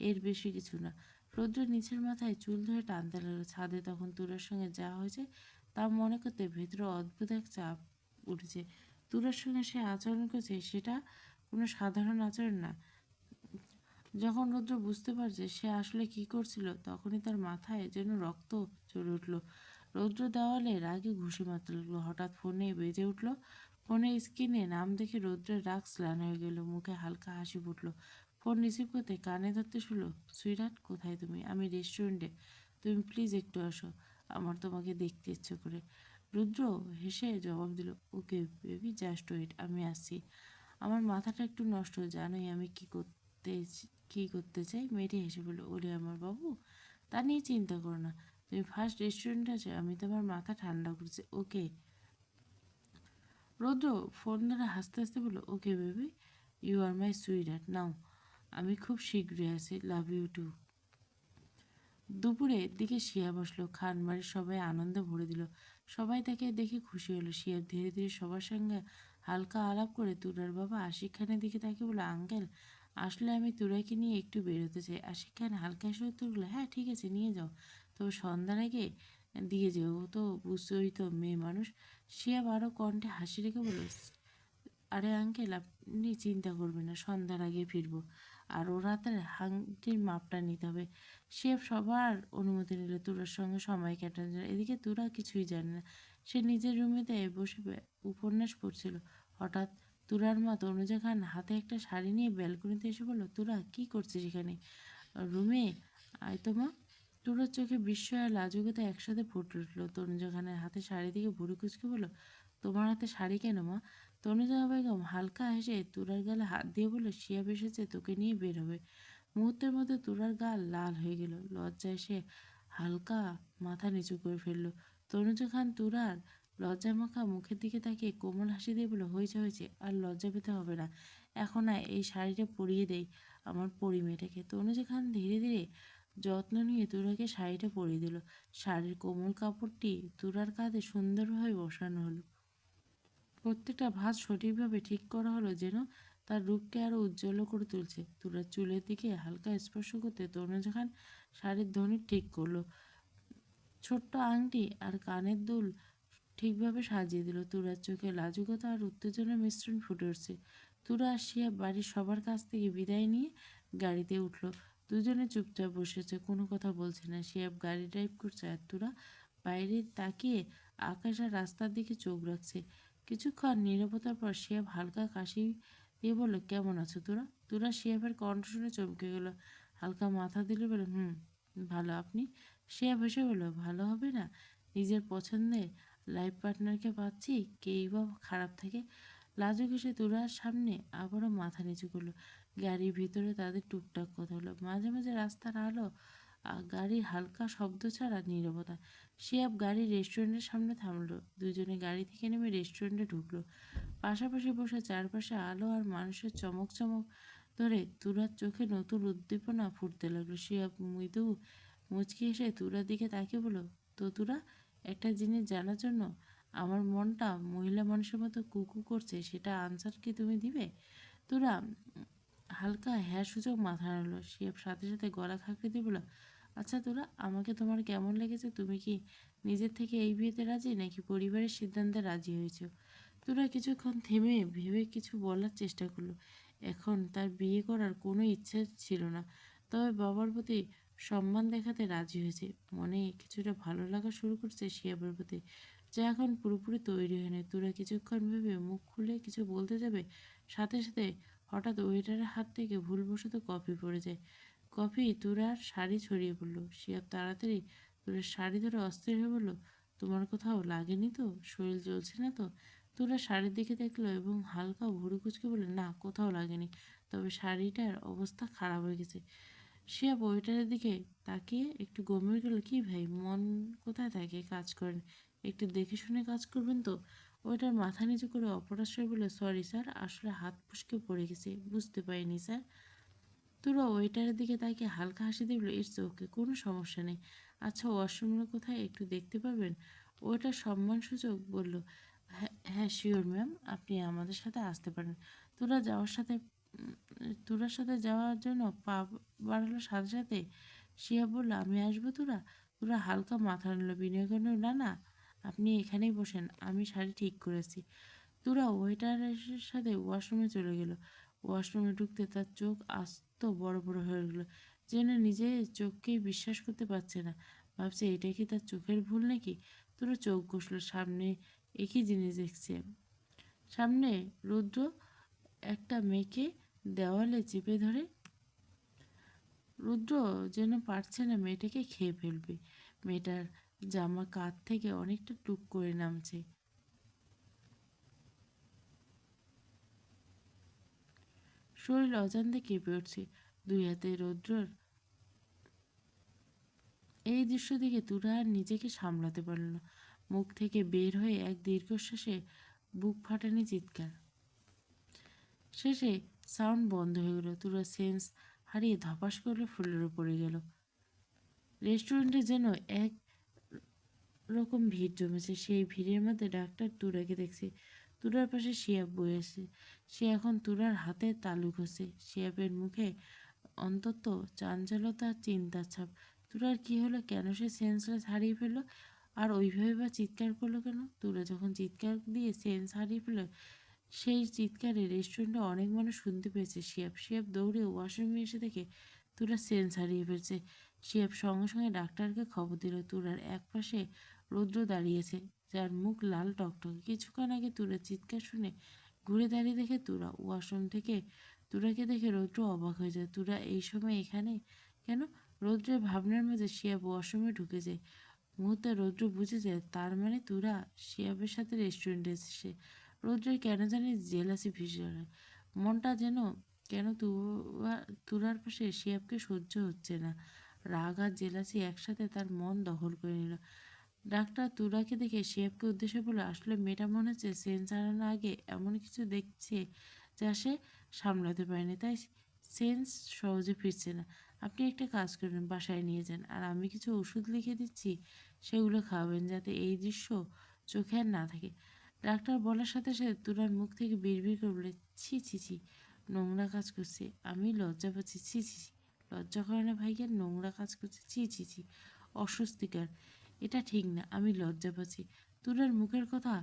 এর বেশি কিছু না। রৌদ্র নিচের মাথায় চুল ধরে টানতে লাগলো। ছাদে তখন তুরার সঙ্গে যা হয়েছে তা মনে করতে ভেতরে অদ্ভুত এক চাপ উঠেছে। তুরার সঙ্গে সে আচরণ করছে, সেটা কোনো সাধারণ আচরণ না। যখন রৌদ্র বুঝতে পারছে সে আসলে কি করছিল, তখনই তার মাথায় যেন রক্ত চড়ে উঠল। রৌদ্র দেওয়ালে রাগে ঘুষি মারতে লাগলো। হঠাৎ ফোনে বেজে উঠল। ফোনের স্ক্রিনে নাম দেখে রৌদ্রের রাগ স্নান হয়ে গেল, মুখে হালকা হাসি ফুটল। ফোন রিসিভ করতে কানে ধরতে শুনল, সুইটহার্ট, কোথায় তুমি? আমি রেস্টুরেন্টে, তুমি প্লিজ একটু আসো, আমার তোমাকে দেখতে ইচ্ছে করে। রুদ্র হেসে জবাব দিল, ওকে বেবি, জাস্ট ওয়েট, আমি আসছি। আমার মাথাটা একটু নষ্ট, জানোই আমি কি করতে চাই। মেয়েটি হেসে বলল, ওরে আমার বাবু, তা নিয়ে চিন্তা করো না, তুমি ফার্স্ট রেস্টুরেন্টে আছো, আমি তোমার মাথা ঠান্ডা করছি, ওকে। রৌদ্র ফোন ধরে হাসতে হাসতে বলল, okay baby, you are my sweetheart, now আমি খুব শীঘ্রই আছি, লাভ ইউ টু। দুপুরের দিকে শিয়া বসলো। খানবাড়ির সবাই আনন্দে ভরে দিল। সবাই তাকে দেখে খুশি হলো। শিয়া ধীরে ধীরে সবার সঙ্গে হালকা আলাপ করে তুরার বাবা আশিক খানের দিকে তাকে বলে, আঙ্কেল আসলে আমি তুরাকে নিয়ে একটু বেরোতে চাই। আশিক খান হালকা এসে উত্তর করলো, হ্যাঁ ঠিক আছে নিয়ে যাও, তবে সন্ধ্যার আগে দিয়ে যেও, ও তো বুঝতেই তো মেয়ে মানুষ। শিয়া বারো কণ্ঠে হাসি রেখে বলল, আরে আঙ্কেল আপনি চিন্তা করবেন না, সন্ধ্যার আগে ফিরবো। আর ও রাতের হাঙ্গটির মাপটা নিতে হবে। শেফ সবার অনুমতি নিল তুরার সঙ্গে সময় কাটানোর জন্য। এদিকে তুরা কিছুই জানে না। সে নিজের রুমেতে বসে উপন্যাস পড়ছিল। হঠাৎ তুরার মা তনুজা খান হাতে একটা শাড়ি নিয়ে ব্যালকনিতে এসে বলল, তুরা কি করছিস এখানে? রুমে আয় তো মা। তুরার চোখে বিস্ময় আর লাজুকতা একসাথে ফুটে উঠলো। তনুজা খানের হাতে শাড়ি দিকে ভুরু কুচকে বলল, তোমার হাতে শাড়ি কেন মা? তনুজা বেগম হালকা হেসে তুরার গালে হাত দিয়ে বলল, শিয়া এসেছে তোকে নিয়ে বের হবে। মুহূর্তের মধ্যে তুরার গাল লাল হয়ে গেল। লজ্জায় সে হালকা মাথা নিচু করে ফেলল। তনুজা খান তুরার লজ্জামাখা মুখের দিকে তাকিয়ে কোমল হাসি দিয়ে বলল, হয়েছে হয়েছে, আর লজ্জা পেতে হবে না। এখন না এই শাড়িটা পরিয়ে দেই আমার পরি মেয়েটাকে। তনুজা খান ধীরে ধীরে যত্ন নিয়ে তুরাকে শাড়িটা পরিয়ে দিল। শাড়ির কোমল কাপড়টি তুরার কাঁধে সুন্দরভাবে বসানো হলো। প্রত্যেকটা ভাঁজ সঠিকভাবে ঠিক করা হলো, যেন তার রূপকে আরো উজ্জ্বল করে তুলছে। তুরার চুলের দিকে হালকা স্পর্শ করতে তনুজা খান শাড়ির ধনুক ঠিক করলো। ছোট্ট আংটি আর কানের দুল ঠিকভাবে সাজিয়ে দিল। তুরার চোখে লাজুকতা আর উত্তেজনার মিশ্রণ ফুটে উঠছে। তুরা আসিয়া বাড়ির সবার কাছ থেকে বিদায় নিয়ে গাড়িতে উঠল। দুজনে চুপচাপ বসেছে, কোনো কথা বলছে না। শিয়াব গাড়ি ড্রাইভ করছে আর তুরা বাইরে তাকিয়ে আকাশ আর রাস্তার দিকে চোখ রাখছে। কিছুক্ষণ নীরবতার পর শিয়াব হালকা কাশি দিয়ে বলল, কেমন আছো তোরা? তুরা শিয়াবের কণ্ঠ শুনে চমকে গেল। হালকা মাথা দিলে বলে, ভালো, আপনি? শিয়াব হেসে বলল, ভালো হবে না? নিজের পছন্দের লাইফ পার্টনারকে পাচ্ছি, কেই বা খারাপ থাকে? লাজুক এসে তুরার সামনে আবারও মাথা নিচু করলো। গাড়ির ভিতরে তাদের টুকটাক কথা হলো। মাঝে মাঝে রাস্তার আলো গাড়ির হালকা শব্দ ছাড়া নীরবতা। শিয়াব গাড়ি রেস্টুরেন্টের সামনে থামলো। দুজনে গাড়ি থেকে নেমে রেস্টুরেন্টে ঢুকলো। পাশাপাশি বসে চারপাশে আলো আর মানুষের চমক চমক ধরে তুরার চোখে নতুন উদ্দীপনা ফুটতে লাগলো। শিয়াব মৃদু মুচকি এসে তুরার দিকে তাকিয়ে বলল, তো তুরা, একটা জিনিস জানার জন্য আমার মনটা মহিলা মানুষের মতো কুকু করছে, সেটা আনসার কি তুমি দিবে? তোরা হালকা হ্যাঁ সূচক মাথা নাড়ল। শিয়াব সাথে সাথে গলা খাঁকড়ে দিয়ে বলল, আচ্ছা তোরা, আমাকে তোমার কেমন লেগেছে? তুমি কি নিজের থেকে এই বিয়েতে রাজি, নাকি পরিবারের সিদ্ধান্তে রাজি হয়েছে? তোরা কিছুক্ষণ থেমে ভেবে কিছু বলার চেষ্টা করলো। এখন তার বিয়ে করার কোনো ইচ্ছে ছিল না, তবে বাবার প্রতি সম্মান দেখাতে রাজি হয়েছে। মনে কিছুটা ভালো লাগা শুরু করছে শিয়াবের প্রতি, যা এখন পুরোপুরি তৈরি হয়নি। তোরা কিছুক্ষণ ভেবে মুখ খুলে কিছু বলতে যাবে, সাথে সাথে হঠাৎ ওয়েটারের হাত থেকে ভুলবশত কফি পড়ে যায়। কফি তুরার শাড়ি ছড়িয়ে পড়লো। শিয়াব তাড়াতাড়ি তুরার শাড়ি ধরে অস্থির হয়ে বলল, তোমার কোথাও লাগেনি তো? শরীর জ্বলছে না তো? তুরা শাড়ির দিকে দেখলো এবং হালকা ভুরু কুচকে বলল, না কোথাও লাগেনি, তবে শাড়িটার অবস্থা খারাপ হয়ে গেছে। শিয়াব ওয়েটারের দিকে তাকিয়ে একটু গম্ভীর গেল, কি ভাই, মন কোথায় থাকে, কাজ করেন, একটু দেখে শুনে কাজ করবেন তো? ওইটার মাথা নিচু করে অপরাশ্রয় বলে, সরি স্যার, আসলে হাত ফসকে পড়ে গেছে, বুঝতে পারিনি স্যার। তুরা ওয়েটারের দিকে তাকিয়ে হালকা হাসি দিয়ে বলল, ইটস ওকে, কোনো সমস্যা নেই। আচ্ছা ওয়াশরুমগুলো কোথায়, একটু দেখতে পারবেন? ওয়েটার সম্মানসূচক বলল, হ্যাঁ হ্যাঁ শিওর ম্যাম, আপনি আমাদের সাথে আসতে পারেন। তোরা যাওয়ার সাথে তোরার সাথে যাওয়ার জন্য পা বাড়ানোর সাথে সাথে শিয়া বলল, আমি আসবো তোরা? তোরা হালকা মাথা নাড়ল, বিনয় করল, না না, আপনি এখানেই বসেন, আমি শাড়ি ঠিক করেছি। তোরা ওয়েটারের সাথে ওয়াশরুমে চলে গেল। ওয়াশরুমে ঢুকতে তার চোখ আস্ত বড় বড় হয়ে গেল, যেন নিজের চোখকেই বিশ্বাস করতে পারছে না। ভাবছে এটা কি তার চোখের ভুল নাকি? তোরা চোখ ঘষল, সামনে একই জিনিস দেখছে। সামনে রুদ্র একটা মেয়েকে দেওয়ালে চেপে ধরে, রুদ্র যেন পারছে না মেয়েটাকে খেয়ে ফেলবে। মেয়েটার জামা কাঁধ থেকে অনেকটা টুক করে নামছে। শরীর অজান্তে কেঁপে উঠছে। দুই হাতে রৌদ্রর এই দৃশ্য দেখে তুরা আর নিজেকে সামলাতে পারল না। মুখ থেকে বের হয়ে এক দীর্ঘশ্বাসে বুক ফাটানি চিৎকার। শেষে সাউন্ড বন্ধ হয়ে গেল। তুরা সেন্স হারিয়ে ধপাস করে ফ্লোরে পড়ে গেল। রেস্টুরেন্টে যেন এক রকম ভিড় জমেছে। সেই ভিড়ের মধ্যে ডাক্তার তুরাকে দেখছে। তুরার পাশে শিয়াব বয়ে আছে। সে এখন তুরার হাতে তালু ঘষে। শিয়াবের মুখে অন্তত চাঞ্চল্যতা আর চিন্তার ছাপ। তুরার কি হলো? কেন সে সেন্সলেস হারিয়ে ফেললো? আর ওইভাবে বা চিৎকার করলো কেন? তুরা যখন চিৎকার দিয়ে সেন্স হারিয়ে ফেললো, সেই চিৎকারে রেস্টুরেন্টে অনেক মানুষ শুনতে পেয়েছে। শিয়াব দৌড়ে ওয়াশরুমে এসে দেখে তুরা সেন্স হারিয়ে ফেলছে। শিয়াব সঙ্গে সঙ্গে ডাক্তারকে খবর দিল। তুরার এক পাশে রৌদ্র দাঁড়িয়েছে, যার মুখ লাল টকটকে। কিছুক্ষণ আগে তুরার চিৎকার শুনে ঘুরে দাঁড়িয়ে দেখে তুরা ওয়াশরুম থেকে। তুরাকে দেখে রৌদ্র অবাক হয়ে যায়। তুরা এই সময় এখানে কেন? রৌদ্রের ভাবনার মাঝে শিয়াব ওয়াশরুমে ঢুকেছে। মুহূর্তে রৌদ্র বুঝে যায়, তার মানে তুরা শিয়াবের সাথে রেস্টুরেন্টে এসেছে। রৌদ্রের কেন জানি জেলাসি ভীষণ হয়। মনটা যেন কেন তুরার পাশে শিয়াবকে সহ্য হচ্ছে না। রাগ আর জেলাসি একসাথে তার মন দখল করে নিল। ডাক্তার তুরাকে দেখে শিয়াবকে উদ্দেশ্যে বলে, আসলে মেয়েটা মনে হচ্ছে সেন্স হারানোর আগে এমন কিছু দেখছে যা সে সামলাতে পারেনি, তাই সেন্স সহজে ফিরছে না। আপনি একটা কাজ করবেন, বাসায় নিয়ে যান, আর আমি কিছু ওষুধ লিখে দিচ্ছি, সেগুলো খাওয়াবেন, যাতে এই দৃশ্য চোখে আর না থাকে। ডাক্তার বলার সাথে সাথে তুরার মুখ থেকে বিড়বিড় করে বলে, ছি ছি ছি, নোংরা কাজ করছে, আমি লজ্জা পাচ্ছি, ছি ছি ছি, লজ্জা করে না ভাইয়া? নোংরা কাজ করছে, ছি ছি ছি, অস্বস্তিকর, এটা ঠিক না, আমি লজ্জা পাচ্ছি। তুরার মুখের কথা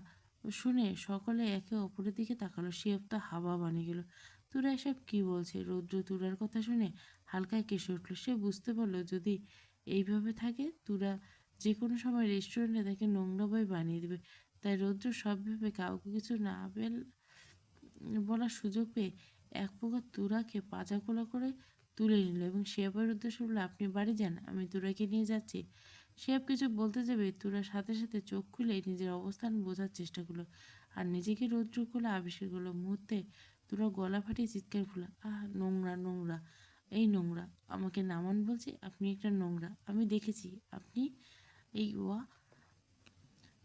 শুনে সকলে একে অপরের দিকে তাকালো। শিয়াব তো হাওয়া বানিয়ে গেল। তুরা এসব কি বলছে? রৌদ্র তুরার কথা শুনে হালকা কেসে উঠল। সে বুঝতে পারলো, যদি এইভাবে থাকে তুরা যে কোনো সময় রেস্টুরেন্টে তাকে নোংরা বই বানিয়ে দেবে। তাই রৌদ্র সব ভেবে কাউকে কিছু না বলার সুযোগ পেয়ে এক প্রকার তুরাকে পাজাকোলা করে তুলে নিল এবং শিয়াবের উদ্দেশ্যে বলল, আপনি বাড়ি যান, আমি তুরাকে নিয়ে যাচ্ছি। শিয়াব কিছু বলতে যাবে, তুরার সাথে সাথে চোখ খুলে নিজের অবস্থান বোঝার চেষ্টা করলো আর নিজেকে রৌদ্র কোলে আবিষ্কার করলো। মুহূর্তে তুরা গলা ফাটিয়ে চিৎকার করলো, আহ, নোংরা, নোংরা, এই নোংরা, আমাকে নামান বলছি, আপনি একটা নোংরা, আমি দেখেছি আপনি এই ওয়া।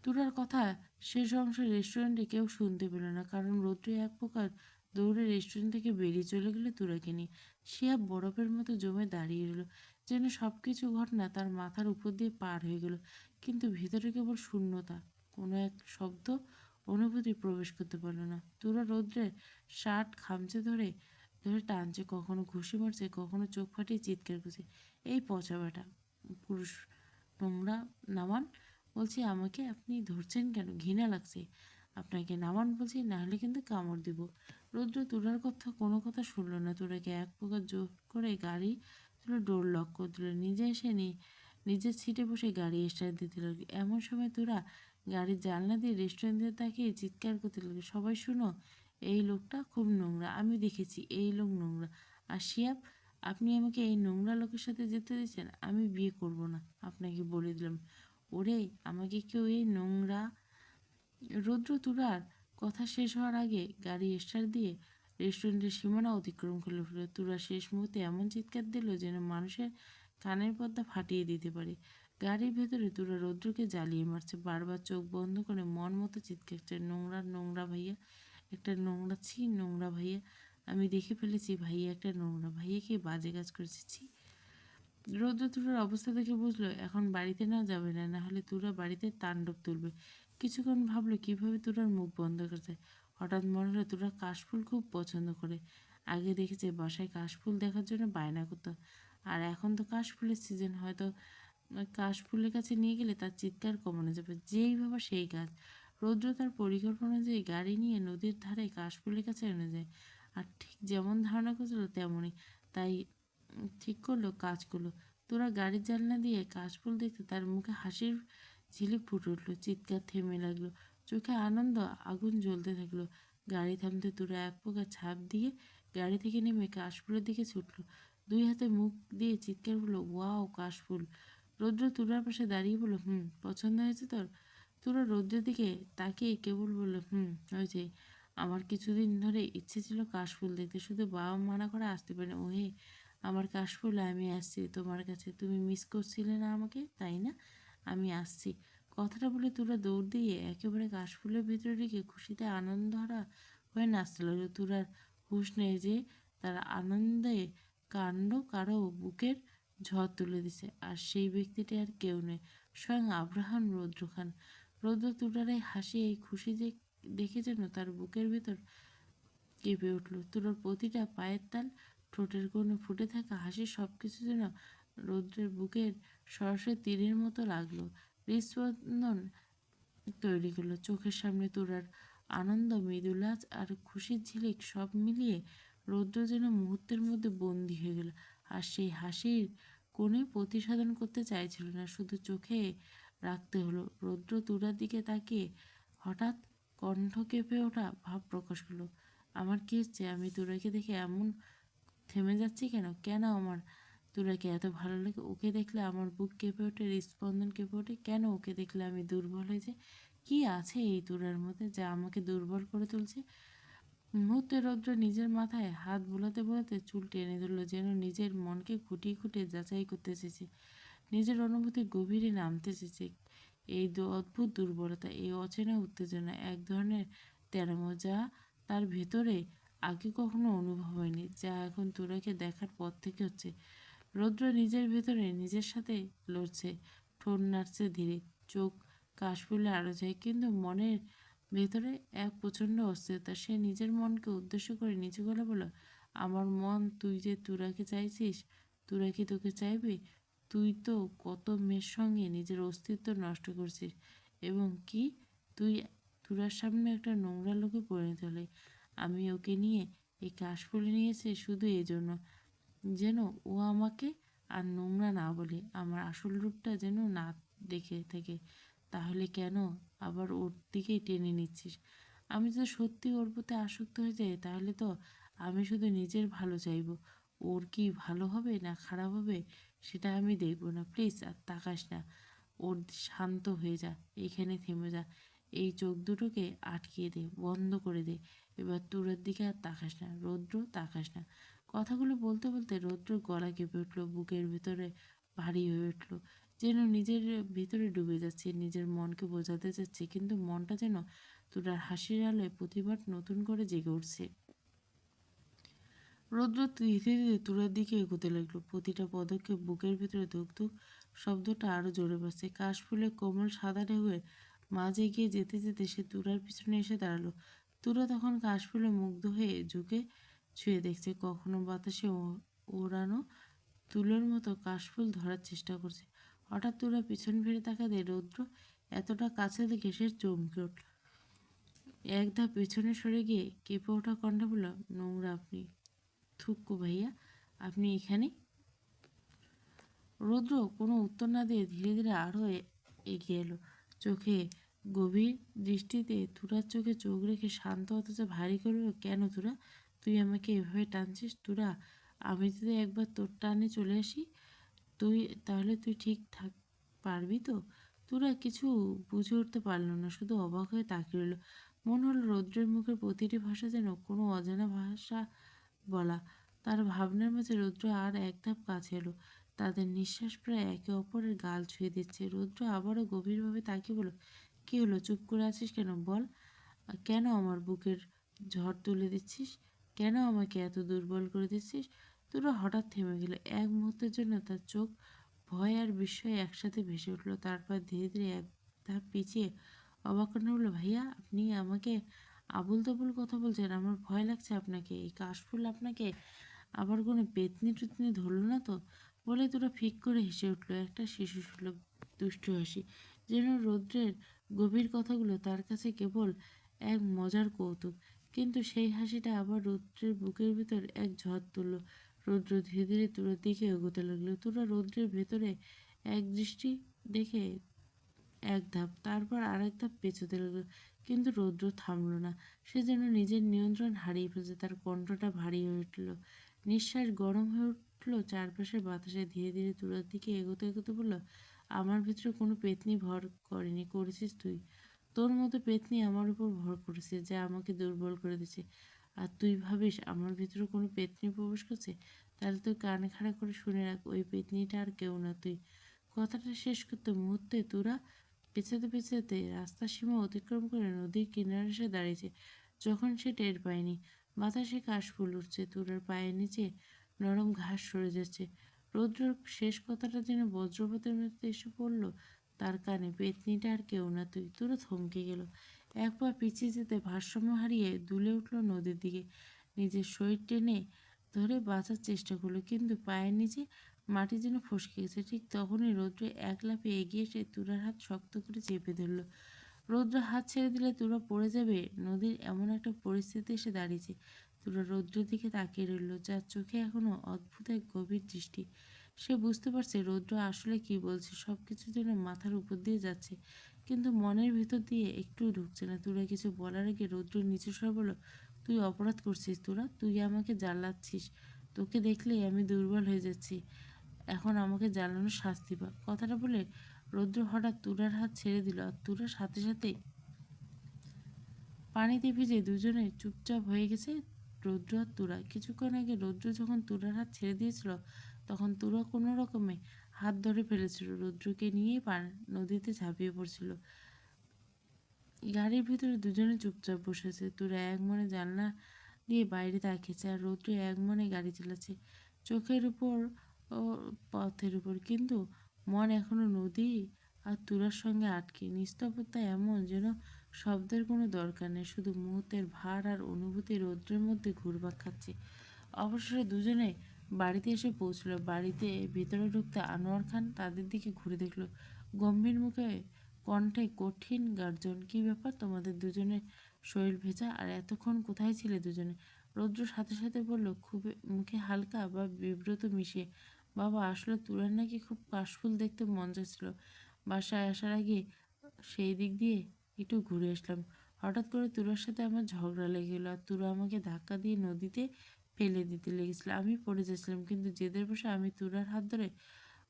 তুরার কথা শেষ অংশ রেস্টুরেন্টে কেউ শুনতে পেল না, কারণ রৌদ্র এক প্রকার দৌড়ে রেস্টুরেন্ট থেকে বেরিয়ে চলে গেলে তুরাকে নিয়ে। শিয়া বরফের মতো জমে দাঁড়িয়ে রইল, যেন সব কিছু ঘটনা তার মাথার উপর দিয়ে পার হয়ে গেল, কিন্তু ভিতরে কেবল শূন্যতা। কোনো এক শব্দ অনুভূতি প্রবেশ করতে পারল না। তুরা রৌদ্রের শার্ট খামচে ধরে ধরে টানছে, কখনো ঘুষি মারছে, কখনো চোখ ফাটিয়ে চিৎকার করছে, এই পচা বেটা পুরুষ, নোংরা, নামান বলছি, আমাকে আপনি ধরছেন কেন? ঘৃণা লাগছে, আপনাকে নামান বলছি, নাহলে কিন্তু কামড় দিব। রৌদ্র তুরার কথা কোনো কথা শুনলো না। তুরাকে এক প্রকার জোর করে গাড়ি তুলে ডোর লক করে দিল। নিজে এসে নিজের সিটে বসে গাড়ি স্টার্ট দিতে লাগলো। এমন সময় তুরা গাড়ির জানলা দিয়ে রেস্টুরেন্টে তাকিয়ে চিৎকার করতে লাগলো, সবাই শুনো, এই লোকটা খুব নোংরা, আমি দেখেছি, এই লোক নোংরা। আর শিয়াব, আপনি আমাকে এই নোংরা লোকের সাথে যেতে দিচ্ছেন? আমি বিয়ে করব না, আপনাকে বলে দিলাম। ওরে, আমাকে কেউ এই নোংরা। রৌদ্র তুরার কথা শেষ হওয়ার আগে গাড়ি স্টার্ট দিয়ে রেস্টুরেন্টের সীমানা অতিক্রম করে ফেলল। তুরা শেষ মুহূর্তে এমন চিৎকার দিল যেন মানুষের কানের পর্দা ফাটিয়ে দিতে পারে। গাড়ির ভেতরে তুরা রৌদ্রকে জ্বালিয়ে মারছে, বারবার চোখ বন্ধ করে মন মতো চিৎকার করছে, নোংরা, নোংরা ভাইয়া, একটা নোংরা, ছি, নোংরা ভাইয়া, আমি দেখে ফেলেছি ভাইয়া একটা নোংরা, ভাইয়া কি বাজে কাজ করেছে, ছি। রৌদ্র তুরার অবস্থা দেখে বুঝলো এখন বাড়িতে না যাবে না, না হলে তুরা বাড়িতে তাণ্ডব তুলবে। কিছুক্ষণ ভাবলো কিভাবে তুরার মুখ বন্ধ করতে। হঠাৎ মনে হলো তুরা কাশফুল খুব পছন্দ করে। আগে দেখেছে বাসায় কাশফুল দেখার জন্য বায়না করতো, আর এখন তো কাশফুলের সিজন, হয়তো কাশফুলের কাছে নিয়ে গেলে তার চিৎকার কমানো যাবে। যেই ভাবা সেই কাজ। রৌদ্র তার পরিকল্পনা অনুযায়ী গাড়ি নিয়ে নদীর ধারে কাশফুলের কাছে এনে যায়, আর ঠিক যেমন ধারণা করছিল তেমনই, তাই ঠিক করলো, কাজ করলো। তোরা গাড়ির জানলা দিয়ে কাশফুল দেখতে তার মুখে হাসির ঝিলিক ফুটে উঠলো, চিৎকার থেমে লাগলো, চোখে আনন্দ আগুন জ্বলতে থাকলো। গাড়ি থামতে তোরা এক প্রকার ছাপ দিয়ে গাড়ি থেকে নেমে কাশফুলের দিকে ছুটলো, দুই হাতে মুখ দিয়ে চিৎকার করলো, ওয়াও, কাশফুল। রৌদ্র তুরার পাশে দাঁড়িয়ে বলল, পছন্দ হয়েছে তোর? তুরা রৌদ্রের দিকে তাকিয়ে কেবল বলল, হয়েছে, আমার কিছুদিন ধরে ইচ্ছে ছিল কাশফুল দেখতে, শুধু বাবা মানা করে আসতে পারে। ওহে আমার কাশফুল, আমি আসছি তোমার কাছে, তুমি মিস করছিলে না আমাকে, তাই না? আমি আসছি, কথাটা বলে তুরা দৌড় দিয়ে একেবারে কাশফুলের ভিতরে ঢুকে খুশিতে আনন্দহারা হয়ে নাচতে লাগলো। তুরার হুঁশ নেই যে তার আনন্দে কাণ্ড কারো বুকের ঝড় তুলে দিছে। আর সেই ব্যক্তিটি আর কেউ নেই, স্বয়ং আব্রাহাম রৌদ্র খান। রৌদ্র তুরার এই হাসি, এই খুশি যে দেখে যেন তার বুকের ভিতর কেঁপে উঠল। তুরার প্রতিটা পায়ের তাল, ঠোঁটের কোণে ফুটে থাকা হাসি সবকিছু যেন রৌদ্রের বুকের সরাসরি তীরের মতো লাগলো। হৃদস্পন্দন তৈরি করলো। চোখের সামনে তোরার আনন্দ, মৃদুলাজ আর খুশির ঝিলিক সব মিলিয়ে রৌদ্র যেন মুহূর্তের মধ্যে বন্দী হয়ে গেল। আর সেই হাসির কোণে প্রতিসাধন করতে চাইছিল না, শুধু চোখে রাখতে হলো। রৌদ্র তুরার দিকে তাকিয়ে হঠাৎ কণ্ঠ কেঁপে ওঠা ভাব প্রকাশ করলো। আমার কি হচ্ছে? আমি তোরাকে দেখে এমন থেমে যাচ্ছি কেন? কেন আমার তোরাকে এত ভালো লাগে? ওকে দেখলে আমার বুক কেঁপে ওঠে, হৃদস্পন্দন কেঁপে ওঠে। কেন ওকে দেখলে আমি দুর্বল হয়ে যাই? কি আছে এই তোরার মধ্যে যা আমাকে দুর্বল করে তুলছে? মুহূর্তে রৌদ্র নিজের মাথায় হাত বোলাতে বোলাতে চুল টেনে ধরলো, যেন নিজের মনকে খুঁটিয়ে খুঁটিয়ে যাচাই করতে চেয়েছে, নিজের অনুভূতি গভীরে নামতে চেয়েছে। এই অদ্ভুত দুর্বলতা, এই অচেনা উত্তেজনা, এক ধরনের তেরামো যা তার ভেতরে আগে কখনো অনুভব হয়নি, যা এখন তোরাকে দেখার পর থেকে হচ্ছে। রৌদ্র নিজের ভেতরে নিজের সাথে লড়ছে, ঠোঁট নাড়ছে ধীরে, চোখ কাশফুলে আরো যায়, কিন্তু মনের ভেতরে এক প্রচণ্ড অস্থিরতা। সে নিজের মনকে উদ্দেশ্য করে নিচু গলা বলল, আমার মন, তুই যে তুরাকে চাইছিস, তুরা কি তোকে চাইবে? তুই তো কত মেয়ের সঙ্গে নিজের অস্তিত্ব নষ্ট করছিস, এবং কি তুই তুরার সামনে একটা নোংরা লোকে পরিণত হলে। আমি ওকে নিয়ে এই কাশফুলে নিয়েছি শুধু এজন্য যেন ও আমাকে আর নোংরা না বলে, আমার আসল রূপটা যেন না দেখে থেকে। তাহলে কেন আবার ওর দিকেই টেনে নিচ্ছিস? আমি যদি সত্যি ওর প্রতি আসক্ত হয়ে যাই, তাহলে তো আমি শুধু নিজের ভালো চাইবো। ওর কি ভালো হবে না খারাপ হবে সেটা আমি দেখবো না। প্লিজ আর তাকাস না। ওর শান্ত হয়ে যা, এখানে থেমে যা, এই চোখ দুটোকে আটকিয়ে দে, বন্ধ করে দে। এবার তোর দিকে আর তাকাস না, রৌদ্র, তাকাস না। কথাগুলো বলতে বলতে রৌদ্র গলা কেঁপে উঠল, বুকের ভেতরে ভারী হয়ে উঠল, যেন নিজের ভিতরে ডুবে যাচ্ছে, নিজের মনকে বোঝাতে চাচ্ছে, কিন্তু মনটা যেন তুরার হাসির আলোয় প্রতিবার নতুন করে জেগে উঠছে। রৌদ্র ধীরে ধীরে তুরার দিকে এগোতে লাগলো, প্রতিটা পদক্ষেপ বুকের ভিতরে ধুক ধুক শব্দটা আরো জোরে বাড়ছে। কাশফুলে কোমল সাদা ঢেউয়ের মাঝে গিয়ে যেতে যেতে সে তুরার পিছনে এসে দাঁড়ালো। তুরা তখন কাশফুলে মুগ্ধ হয়ে ঝুঁকে ছুঁয়ে দেখছে, কখনো বাতাসে ওড়ানো তুলোর মতো কাশফুল ধরার চেষ্টা করছে। হঠাৎ তুরা পিছন ফিরে তাকাতে রৌদ্র এতটা কাছে দেখে সে চমকে উঠল। এক ধাপ পেছনে সরে গিয়ে কেঁপে ওঠা কণ্ঠে বলল, নোংরা আপনি, থুক্কু ভাইয়া, আপনি এখানে? রৌদ্র কোনো উত্তর না দিয়ে ধীরে ধীরে আরও এগিয়ে এলো, চোখে গভীর দৃষ্টিতে তুরার চোখে চোখ রেখে শান্ত অথচ ভারী করবে, কেন তুরা, তুই আমাকে এভাবে টানছিস? তুরা, আমি যদি একবার তোর টানে চলে আসি, তুই তাহলে তুই ঠিক থাক পারবি তো? তুরা কিছু বুঝে উঠতে পারল না, শুধু অবাক হয়ে তাকিয়ে রইল। মনে হলো রৌদ্রের মুখের প্রতিটি ভাষা যেন কোনো অজানা ভাষা বলা। তার ভাবনার মাঝে রৌদ্র আর এক ধাপ কাছে এলো, তাদের নিঃশ্বাস প্রায় একে অপরের গাল ছুঁয়ে দিচ্ছে। রৌদ্র আবারও গভীরভাবে তাকিয়ে বলল, কী হলো, চুপ করে আছিস কেন? বল, কেন আমার বুকের ঝড় তুলে দিচ্ছিস? কেন আমাকে এত দুর্বল করে দিচ্ছিস? তোরা হঠাৎ থেমে গেল। এক মুহূর্তের জন্য তার চোখ ভয় আর বিস্ময় একসাথে ভেসে উঠল, তারপর ধীরে ধীরে এক ধাপ পিছিয়ে অবাক কান্না বলল, ভাইয়া, আপনি আমাকে আবুল তাবুল কথা বলছেন? আমার ভয় লাগছে আপনাকে, এই কাশফুল আপনাকে আবার কোনো পেতনি টুতনি ধরলো না তো? বলে তোরা ফিক করে হেসে উঠল, একটা শিশু সুলভ দুষ্টু হাসি, যেন রৌদ্রের গভীর কথাগুলো তার কাছে কেবল এক মজার কৌতুক। কিন্তু সেই হাসিটা আবার রৌদ্রের বুকের ভিতর এক ঝড় তুলল। রৌদ্র ধীরে ধীরে তুরার দিকে এগোতে লাগলো। তুরা রৌদ্রের ভেতরে এক দৃষ্টি দেখে এক ধাপ, তারপর আরেক ধাপ পেছোতে লাগলো, কিন্তু রৌদ্র থামলো না। সে যেন নিজের নিয়ন্ত্রণ হারিয়ে ফেলছে, তার কণ্ঠটা ভারী হয়ে উঠল, নিঃশ্বাস গরম হয়ে উঠল চারপাশের বাতাসে। ধীরে ধীরে তুরার দিকে এগোতে এগোতে বলল, আমার ভিতরে কোনো পেতনি ভর করেনি, করেছিস তুই। তোর মতো পেতনি আমার উপর ভর করেছে, যা আমাকে দুর্বল করে দিচ্ছে। আর তুই ভাবিস আমার ভিতরে কোনো পেতনি প্রবেশ করছে? তাহলে তুই কান খাড়া করে শুনে রাখ, ওই পেতনিটা আর কেউ না তুই। কথাটা শেষ করতে মুহূর্তে তুরা পেছাতে পেছাতে রাস্তার সীমা অতিক্রম করে নদীর কিনারে এসে দাঁড়িয়েছে। যখন সে টের পায়নি, বাতাসে কাশফুল উঠছে, তুরার পায়ের নিচে নরম ঘাস সরে যাচ্ছে। রৌদ্রের শেষ কথাটা যেন বজ্রপাতের মতো এসে পড়ল তার কানে। পেতনিটা আর কেউ না তুই। তুরা থমকে গেল। এক পা পিছিয়ে যেতে ভারসাম্য হারিয়ে দুলে উঠল নদীর দিকে। নিজের শরীর টেনে ধরে বাঁচার চেষ্টা করলো, কিন্তু পায়ের নিচে মাটি যেন ফসকে গেছে। ঠিক তখনই রৌদ্র এক লাফে এগিয়ে এসে তুরার হাত শক্ত করে চেপে ধরল। রৌদ্র হাত ছেড়ে দিলে তুরা পড়ে যাবে নদীর এমন একটা পরিস্থিতি এসে দাঁড়িয়েছে। তুরা রৌদ্রের দিকে তাকিয়ে রইল, যার চোখে এখনো অদ্ভুত এক গভীর দৃষ্টি। সে বুঝতে পারছে রৌদ্র আসলে কি বলছে। সবকিছু যেন মাথার উপর দিয়ে যাচ্ছে, কিন্তু মনের ভিতর দিয়ে একটু ঢুকছে না। তুরা কিছু বলার আগে রৌদ্র নিচু স্বরে বলল, তুই অপরাধ করছিস তুরা, তুই আমাকে জ্বালাচ্ছিস। তোকে দেখলেই আমি দুর্বল হয়ে যাচ্ছি। এখন আমাকে জ্বালানোর শাস্তি পা। কথাটা বলে রৌদ্র হঠাৎ তুরার হাত ছেড়ে দিল, আর তুরার সাথে সাথে পানিতে ভিজে দুজনে চুপচাপ হয়ে গেছে রৌদ্র আর তুরা। কিছুক্ষণ আগে রৌদ্র যখন তুরার হাত ছেড়ে দিয়েছিল, তখন তুরা কোনো রকমে হাত ধরে ফেলেছিল, রৌদ্রকে নিয়েই নদীতে ঝাঁপিয়ে পড়ছিল। গাড়ির ভিতরে দুজনে চুপচাপ বসেছে। তুরা এক মনে জানলা দিয়ে বাইরে তাকিয়েছে, আর রৌদ্র এক মনে গাড়ি চালাচ্ছে, চোখের উপর ও পথের উপর। কিন্তু মন এখনো নদী আর তুরার সঙ্গে আটকে। নিস্তব্ধতা এমন যেন শব্দের কোনো দরকার নেই, শুধু মুহূর্তের ভার আর অনুভূতি রৌদ্রের মধ্যে ঘুরপাক খাচ্ছে। অবশেষে দুজনে বাড়িতে এসে পৌঁছলো। বাড়িতে ভিতরে ঢুকতে আনোয়ার খান তাদের দিকে ঘুরে দেখলো, গম্ভীর মুখে কণ্ঠে কঠিন গর্জন। কি ব্যাপার তোমাদের দুজনের শরীর ভেজা, আর এতক্ষণ কোথায় ছিলে দুজনে? রৌদ্র সাথে সাথে বলল, খুব মুখে হালকা বা বিব্রত মিশিয়ে, বাবা আসলে তুরার নাকি খুব কাশফুল দেখতে মন যাচ্ছিল। বাসায় আসার আগে সেই দিক দিয়ে একটু ঘুরে আসলাম। হঠাৎ করে তুরার সাথে আমার ঝগড়া লেগে গেলো, আর তুরা আমাকে ধাক্কা দিয়ে নদীতে ফেলে দিতে লেগেছিল। আমি পড়ে যাচ্ছিলাম, কিন্তু জেদের বসে আমি তুরার হাত ধরে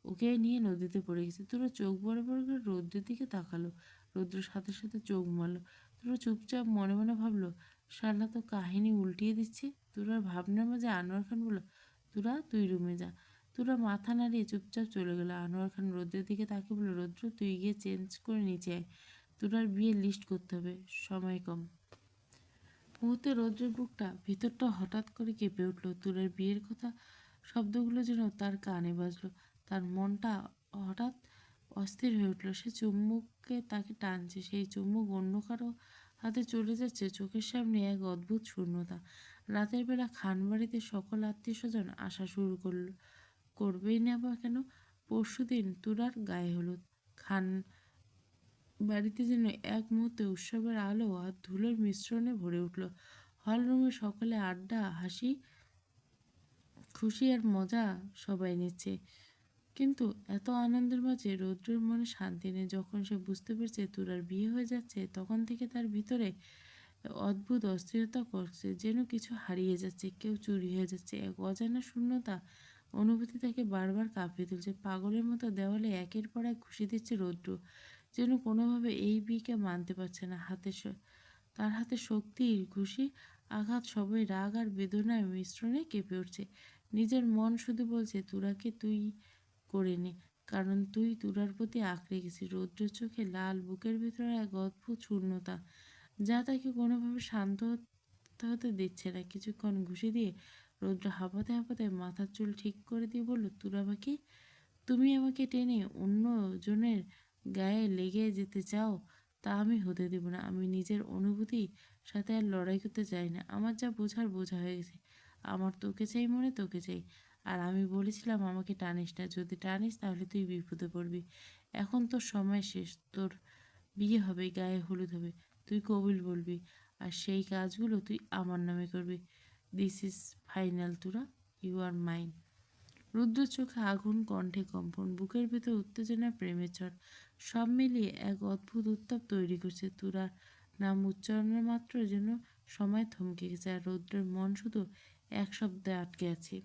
ওকে নিয়ে নদীতে পড়ে গেছে। তুরা চোখ বড় বড় করে রৌদ্রের দিকে তাকালো। রৌদ্রের সাথে সাথে চোখ মারলো। তুরা চুপচাপ মনে মনে ভাবলো, শালা তো কাহিনী উল্টিয়ে দিচ্ছে। তুরার ভাবনার মাঝে আনোয়ার খান বলল, তুরা তুই রুমে যা। তুরা মাথা নাড়িয়ে চুপচাপ চলে গেল। আনোয়ার খান রৌদ্রের দিকে তাকিয়ে বলল, রৌদ্র তুই গিয়ে চেঞ্জ করে নিচে আয়, তুরার বিয়ের লিস্ট করতে হবে, সময় কম। মুহূর্তে রৌদ্রের বুকটা ভিতরটা হঠাৎ করে কেঁপে উঠল। তুরার বিয়ের কথা শব্দগুলো যেন তার কানে বাজলো। তার মনটা হঠাৎ অস্থির হয়ে উঠল। সে চুম্বককে তাকে টানছে, সেই চুম্বক অন্য কারো হাতে চলে যাচ্ছে। চোখের সামনে এক অদ্ভুত শূন্যতা। রাতের বেলা খানবাড়িতে সকল আত্মীয় স্বজন আসা শুরু করবেই না বা কেন? পরশুদিন তুরার গায়ে হলুদ। খান বাড়িতে যেন এক মুহূর্তে উৎসবের আলো আর ধুলোর মিশ্রণে ভরে উঠল। হলরুমে সকলে আড্ডা, হাসি খুশি আর মজা সবাই নিচ্ছে। কিন্তু এত আনন্দের মাঝে রৌদ্রের মনে শান্তি নেই। যখন সে বুঝতে পেরেছে তুরার বিয়ে হয়ে যাচ্ছে, তখন থেকে তার ভিতরে অদ্ভুত অস্থিরতা করছে, যেন কিছু হারিয়ে যাচ্ছে, কেউ চুরি হয়ে যাচ্ছে। এক অজানা শূন্যতা অনুভূতি তাকে বারবার কাঁপিয়ে তুলছে। পাগলের মতো দেওয়ালে একের পর এক ঘুষি দিচ্ছে রৌদ্র, যেন কোনোভাবে এই বিয়েকে মানতে পারছে না। তার হাতে শক্তির ঘুষি আঘাত সবাই রাগ আর বেদনার মিশ্রণে কেঁপে উঠছে। নিজের মন শুধু বলছে, তুরাকে তুই করে নে, কারণ তুই তুরার প্রতি আঁকড়ে গেছিস। রৌদ্রের চোখে লাল, বুকের ভিতরে এক অদ্ভুত শূন্যতা, যা তাকে কোনোভাবে শান্ত হতে দিচ্ছে না। কিছুক্ষণ ঘুষি দিয়ে রৌদ্র হাঁপাতে হাঁপাতে মাথার চুল ঠিক করে দিয়ে বলল, তুরা বাকি, তুমি আমাকে টেনে অন্য জনের গায়ে লেগে যেতে চাও, তা আমি হতে দেব না। আমি নিজের অনুভূতির সাথে আর লড়াই করতে চাই না। আমার যা বোঝার বোঝা হয়ে গেছে। আমার তোকে চাই মনে তোকে চাই। আর আমি বলেছিলাম আমাকে টানিস না, যদি টানিস তাহলে তুই বিপদে পড়বি। এখন তোর সময় শেষ, তোর বিয়ে হবে, গায়ে হলুদ হবে, তুই কবুল বলবি, আর সেই কাজগুলো তুই আমার নামে করবি। This is final Tura, you are mine. Rudra চোখে আগুন, কণ্ঠে কম্পন, বুকের ভেতর উত্তেজনা, প্রেমের ঝড়, সব মিলিয়ে এক অদ্ভুত উত্তাপ তৈরি করছে। তুরার নাম উচ্চারণের মাত্র যেন সময় থমকে গেছে, আর রৌদ্রের মন শুধু এক শব্দে আটকে আছে।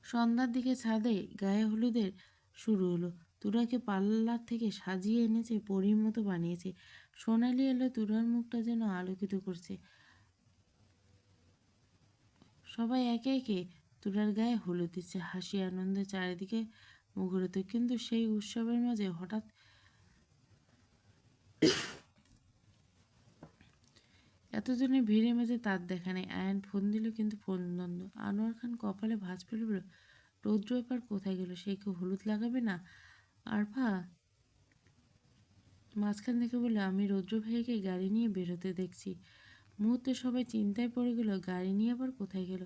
সন্ধ্যার দিকে ছাদে গায়ে হলুদের শুরু হলো। তুরাকে পার্লার থেকে সাজিয়ে এনেছে, পরীর মতো বানিয়েছে। সোনালি এলো তুরার মুখটা যেন আলোকিত করছে। সবাই একে একে তুরার গায়ে হলুদ দিচ্ছে, হাসি আনন্দে চারিদিকে মুখরিত। কিন্তু সেই উৎসবের মাঝে হঠাৎ এতজনের ভিড়ের মাঝে তার দেখা নেই। আয়ান ফোন দিল কিন্তু ফোন বন্ধ। আনোয়ার খান কপালে ভাঁজ ফেলে বলল, রৌদ্র এবার কোথায় গেল? সে কি হলুদ লাগাবে না? আরফা মাঝখান থেকে বলল, আমি রৌদ্র ভাইকে গাড়ি নিয়ে বেরোতে দেখছি। মুহূর্তে সবাই চিন্তায় পড়ে গেল, গাড়ি নিয়ে আবার কোথায় গেল?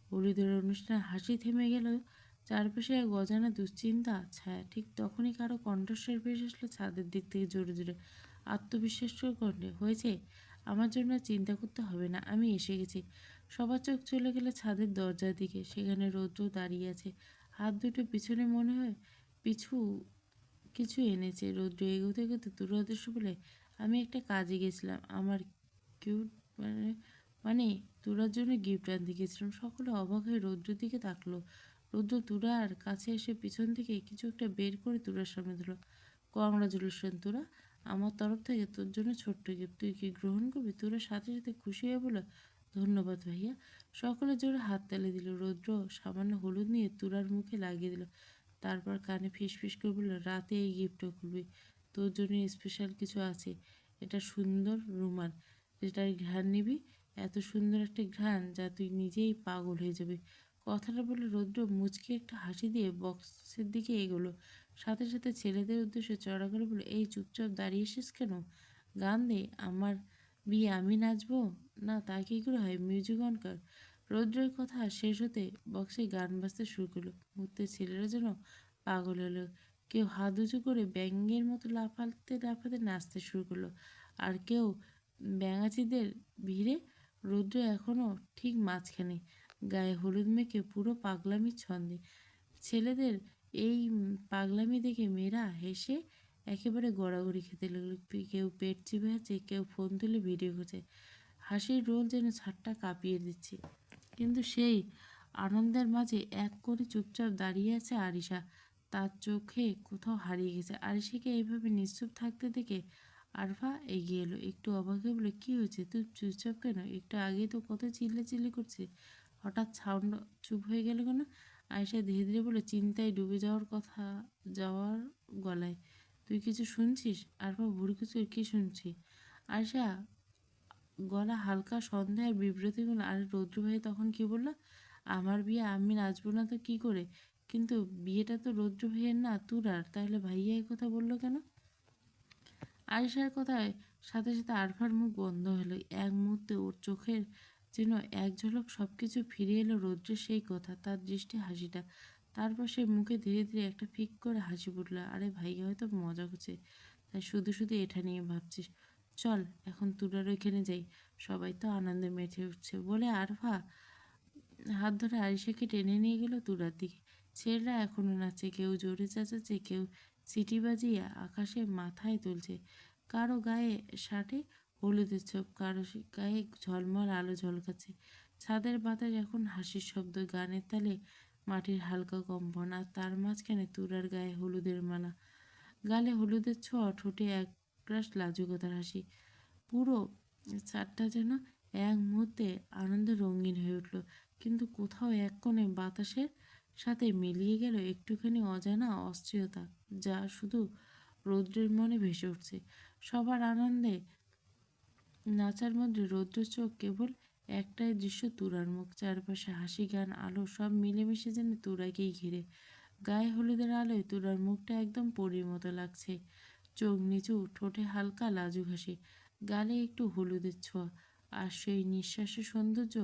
হলুদের অনুষ্ঠানে হাসি থেমে গেল, চারপাশে এক অজানা দুশ্চিন্তা ছায়া। ঠিক তখনই কারো কণ্ঠস্বর ভেসে আসলো ছাদের দিক থেকে জোরে জোরে, আত্মবিশ্বাস কণ্ঠে, হয়েছে, আমার জন্য আর চিন্তা করতে হবে না, আমি এসে গেছি। সবার চোখ চলে গেল ছাদের দরজার দিকে। সেখানে রৌদ্র দাঁড়িয়ে আছে, হাত দুটো পিছনে, মনে হয় পিছু কিছু এনেছে। রৌদ্র এগোতে এগোতে দুরদৃশ্য বলে, আমি একটা কাজে গেছিলাম, আমার কিউট মানে মানে তুরার জন্য গিফট আনতে গেছিলাম। সকলে অবাক হয়ে রৌদ্রের দিকে তাকলো। রৌদ্র তুরার কাছে এসে পিছন থেকে কিছু একটা বের করে তুরার সামনে দিল। কংগ্রাচুলেশন তুরা, আমার তরফ থেকে তোর জন্য ছোট্ট গিফট, তুই কি গ্রহণ করবি? তুরার সাথে সাথে খুশি হয়ে বলল, ধন্যবাদ ভাইয়া। সকলে জোরে হাততালি দিল। রৌদ্র সামান্য হলুদ নিয়ে তুরার মুখে লাগিয়ে দিল, তারপর কানে ফিসফিস করে বলল, রাতে এই গিফটটা খুলবি, তোর জন্য স্পেশাল কিছু আছে। এটা সুন্দর রুমাল, যেটার ঘ্রাণ নিবি, এত সুন্দর একটা ঘ্রাণ যা তুই নিজেই পাগল হয়ে যাবি। কথাটা বলে রৌদ্র মুচকি একটা হাসি দিয়ে বক্সের দিকে এগোলো। সাথে সাথে ছেলেদের উদ্দেশ্যে চড়া করে বলল, এই চুপচাপ দাঁড়িয়েছিস কেন? গান দে, আমার বিয়ে আমি নাচবো না তা কি করে হয়? মিউজিক অন কর। রৌদ্রের কথা শেষ হতে বক্সে গান বাজতে শুরু করলো। মুহূর্তে ছেলেরা যেন পাগল হলো। কেউ হাত উঁচু করে ব্যাঙের মতো লাফাতে লাফাতে নাচতে শুরু করলো, আর কেউ ব্যাঙাচিদের ভিড়ে। রৌদ্র এখনও ঠিক মাঝখানে, গায়ে হলুদ মেখে পুরো পাগলামির ছন্দে। ছেলেদের এই পাগলামি দেখে মেয়েরা হেসে একেবারে গড়াগড়ি খেতে লাগলো। কেউ পেট চিপে আছে, কেউ ফোন তুলে ভিডিও করছে। হাসির রোল যেন ছাদটা কাঁপিয়ে দিচ্ছে। কিন্তু সেই আনন্দের মাঝে এক করে চুপচাপ দাঁড়িয়ে আছে আরিশা। তার চোখে কোথাও হারিয়ে গেছে। আরিশাকে এইভাবে নিশ্চুপ থাকতে দেখে আরফা এগিয়ে এলো। একটু অবাক হয়ে বলে, কি হয়েছে, তুই চুপচাপ কেন? একটু আগে তো কত চিল্লাচিল্লি করছে, হঠাৎ সাউন্ড চুপ হয়ে গেল কেন? আয়েশা ধীরে ধীরে বলে, চিন্তায় ডুবে যাওয়ার কথা, যাওয়ার গলায়। তুই কিছু শুনছিস? আরফা ভুরু কুচকে, কি শুনছি? আয়েশা গলা হালকা সন্দেহ আর বিব্রতি গুলো। আর রৌদ্র ভাই তখন কি বললো, আমার বিয়ে আমি নাচবো না তো কি করে? কিন্তু বিয়েটা তো রৌদ্র ভাইয়ের না, তুরার, তাহলে ভাইয়া এই কথা বললো কেন? আয়েশার কথায় সাথে সাথে আরফার মুখ বন্ধ হলো। এক মুহূর্তে ওর চোখের যেন এক ঝলক সব কিছু ফিরে এলো রৌদ্রের সেই কথা, তার দৃষ্টি, হাসিটা। তারপর সে মুখে ধীরে ধীরে একটা ফিক করে হাসি ফুটলো। আরে ভাইয়া হয়তো মজা করছে, তাই শুধু শুধু এটা নিয়ে ভাবছিস। চল এখন তুরার ওইখানে যাই, সবাই তো আনন্দে মেতে উঠছে। বলে আরফা হাত ধরে আরিশাকে টেনে নিয়ে গেল তুরার দিকে। ছেলেরা এখনো নাচছে, কেউ জোরে চেঁচাচ্ছে, কেউ সিটি বাজিয়ে আকাশে মাথায় তুলছে। কারো গায়ে শার্টে হলুদের ছোপ, কারো গায়ে ঝলমল আলো ঝলকাচ্ছে। ছাদের বাতাস এখন হাসির শব্দ, গানের তালে মাটির হালকা কম্পন, আর তার মাঝখানে তুরার গায়ে হলুদের মালা, গালে হলুদের ছোঁয়া, ঠোঁটে একরাশ লাজুকতার হাসি। পুরো ছাদটা যেন এক মুহূর্তে আনন্দে রঙিন হয়ে উঠল। কিন্তু কোথাও এক কোণে বাতাসের সাথে মিলিয়ে গেল একটুখানি অজানা অস্থিরতা, যা শুধু রৌদ্রের মনে ভেসে উঠছে। সবার আনন্দে নাচার মধ্যে রৌদ্রের চোখ কেবল একটাই দৃশ্য, তুরার মুখ। চারপাশে হাসি, গান, আলো সব মিলেমিশে যেন তুরাকেই ঘিরে। গায়ে হলুদের আলোয় তুরার মুখটা একদম পরীর মতো লাগছে। চোখ নিচু, ঠোঁটে হালকা লাজুক হাসি, গালে একটু হলুদের ছোঁয়া, আর সেই নিঃশ্বাসের সৌন্দর্য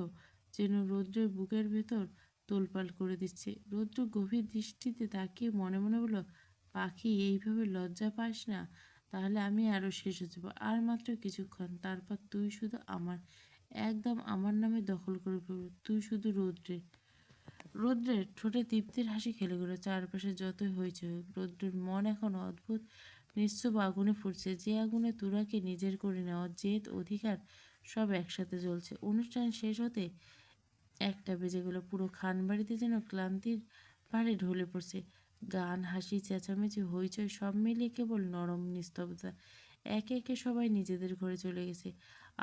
যেন রৌদ্রের বুকের ভেতর তোলপাল করে দিচ্ছে। রৌদ্র গভীর দৃষ্টিতে তাকিয়ে মনে মনে বলল, পাখি এইভাবে লজ্জা পাস না, তাহলে আমি আরও শেষ হয়ে যাবো। আর মাত্র কিছুক্ষণ, তারপর তুই শুধু আমার, একদম আমার নামে দখল করে ফেলবি, তুই শুধু রৌদ্রে। রৌদ্রের ঠোঁটে তৃপ্তির হাসি খেলে গেল। চারপাশে যতই হয়েছে হোক, রৌদ্রের মন এখন অদ্ভুত নিশ্চুপ আগুনে ফুটছে, যে আগুনে তুরাকে নিজের করে নেওয়ার জেদ, অধিকার সব একসাথে জ্বলছে। অনুষ্ঠান শেষ হতে একটা বেজে গেল। পুরো খানবাড়িতে যেন ক্লান্তির ভারে ঢলে পড়ছে। গান, হাসি, চেঁচামেচি, হইচই সব মিলিয়ে কেবল নরম নিস্তব্ধতা। একে একে সবাই নিজেদের ঘরে চলে গেছে।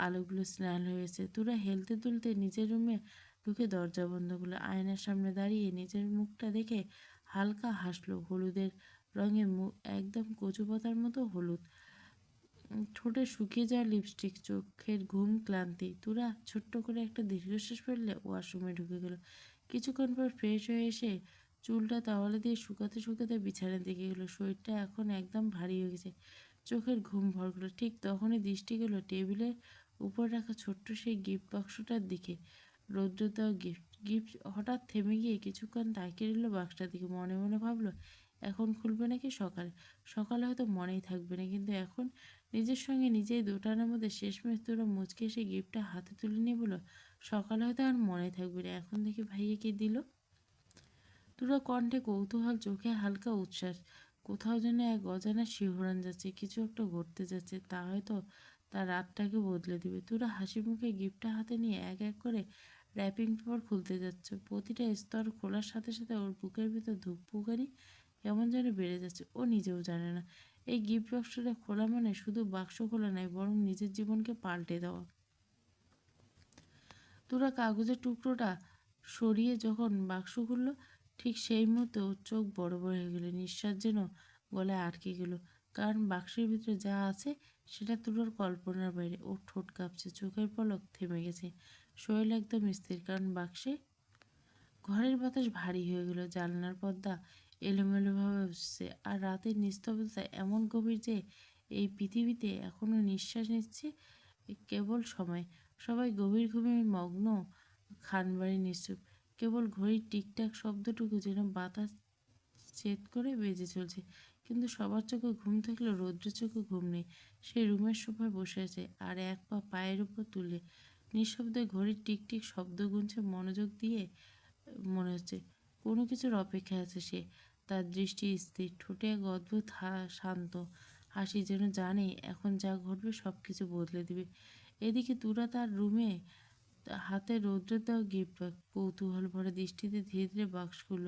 আলোগুলো স্নান হয়েছে। তোরা হেলতে দুলতে নিজের রুমে ঢুকে দরজা বন্ধ করলো। আয়নার সামনে দাঁড়িয়ে নিজের মুখটা দেখে হালকা হাসলো। হলুদের রঙে মুখ একদম কচু পাতার মতো হলুদ, ঠোঁটে শুকিয়ে যাওয়া লিপস্টিক, চোখের ঘুম, ক্লান্তি। তুরা ছোট্ট করে একটা দীর্ঘশ্বাস ফেললে ওয়াশরুমে ঢুকে গেল। কিছুক্ষণ পর ফ্রেশ হয়ে এসে চুলটা তাওয়ালে দিয়ে শুকাতে শুকাতে বিছানার দিকে গেলো। শরীরটা এখন একদম ভারী হয়ে গেছে। চোখের ঘুম ভর গেল। ঠিক তখনই দৃষ্টি গেল টেবিলের উপর রাখা ছোট্ট সেই গিফট বাক্সটার দিকে। রৌদ্র দেওয়া গিফট। গিফট হঠাৎ থেমে গিয়ে কিছুক্ষণ তাকিয়ে রইল বাক্সটার দিকে। মনে মনে ভাবলো, এখন খুলবে নাকি সকালে? সকালে হয়তো মনেই থাকবে না, কিন্তু এখন নিজের সঙ্গে নিজেই দোটানার মধ্যে শেষমেশ তোরা মুচকে এসে গিফটটা হাতে তুলে নিয়ে বলল, সকালে হয়তো আর মনে থাকবে না, এখন দেখি ভাইয়া কি দিল। তোরা কণ্ঠে কৌতূহল, চোখে হালকা উচ্ছ্বাস। কোথাও যেন এক অজানা শিহরণ যাচ্ছে, কিছু একটা ঘটতে যাচ্ছে, তা হয়তো তার রাতটাকে বদলে দিবে। তোরা হাসি মুখে গিফটটা হাতে নিয়ে এক এক করে র্যাপিং পেপার খুলতে যাচ্ছে। প্রতিটা স্তর খোলার সাথে সাথে ওর বুকের ভিতর ধুকপুকানি কেমন যেন বেড়ে যাচ্ছে, ও নিজেও জানে না। এই গিফট বক্সটা খোলা মানে শুধু বাক্স খোলা নয়, বরং নিজের জীবনকে পাল্টে দেওয়া। তোরা কাগজের টুকরোটা সরিয়ে যখন বাক্স খুলল, ঠিক সেই মুহূর্তে ওর চোখ বড় বড় হয়ে গেল, নিঃশ্বাস যেন গলায় আটকে গেল। কারণ বাক্সের ভিতরে যা আছে সেটা তুলোর কল্পনার বাইরে। ওর ঠোঁট কাঁপছে, চোখের পলক থেমে গেছে, শরীর একদম স্থির। কারণ বাক্সে ঘরের বাতাস ভারী হয়ে গেল, জানলার পর্দা এলোমেলোভাবে উঠছে, আর রাতের নিস্তব্ধতা এমন গভীর যে এই পৃথিবীতে এখনো নিঃশ্বাস নিচ্ছে কেবল সময়। সবাই গভীর ঘুমে মগ্ন। খানবাড়ি নিশ্চুপ, কেবল ঘড়ির টিকটাক শব্দটুকু যেন বাতাস ছেদ করে বেজে চলছে। কিন্তু সবার চোখে ঘুম থাকলেও রৌদ্রের চোখে ঘুম নেই। সে রুমের সোফায় বসে আছে, আর এক পা পায়ের উপর তুলে নিঃশব্দে ঘড়ির টিকটিক শব্দ গুনছে। মনোযোগ দিয়ে মনে হচ্ছে কোনো কিছুর অপেক্ষায় আছে সে। তার দৃষ্টি স্থির, ঠোঁটে এক অদ্ভুত শান্ত হাসি, যেন জানে এখন যা ঘটবে সব কিছু বদলে দিবে। এদিকে তুরা তার রুমে হাতে রৌদ্রের দেওয়া গিফট ব্যাগ, কৌতূহল ভরা দৃষ্টিতে ধীরে ধীরে বাক্স খুলল।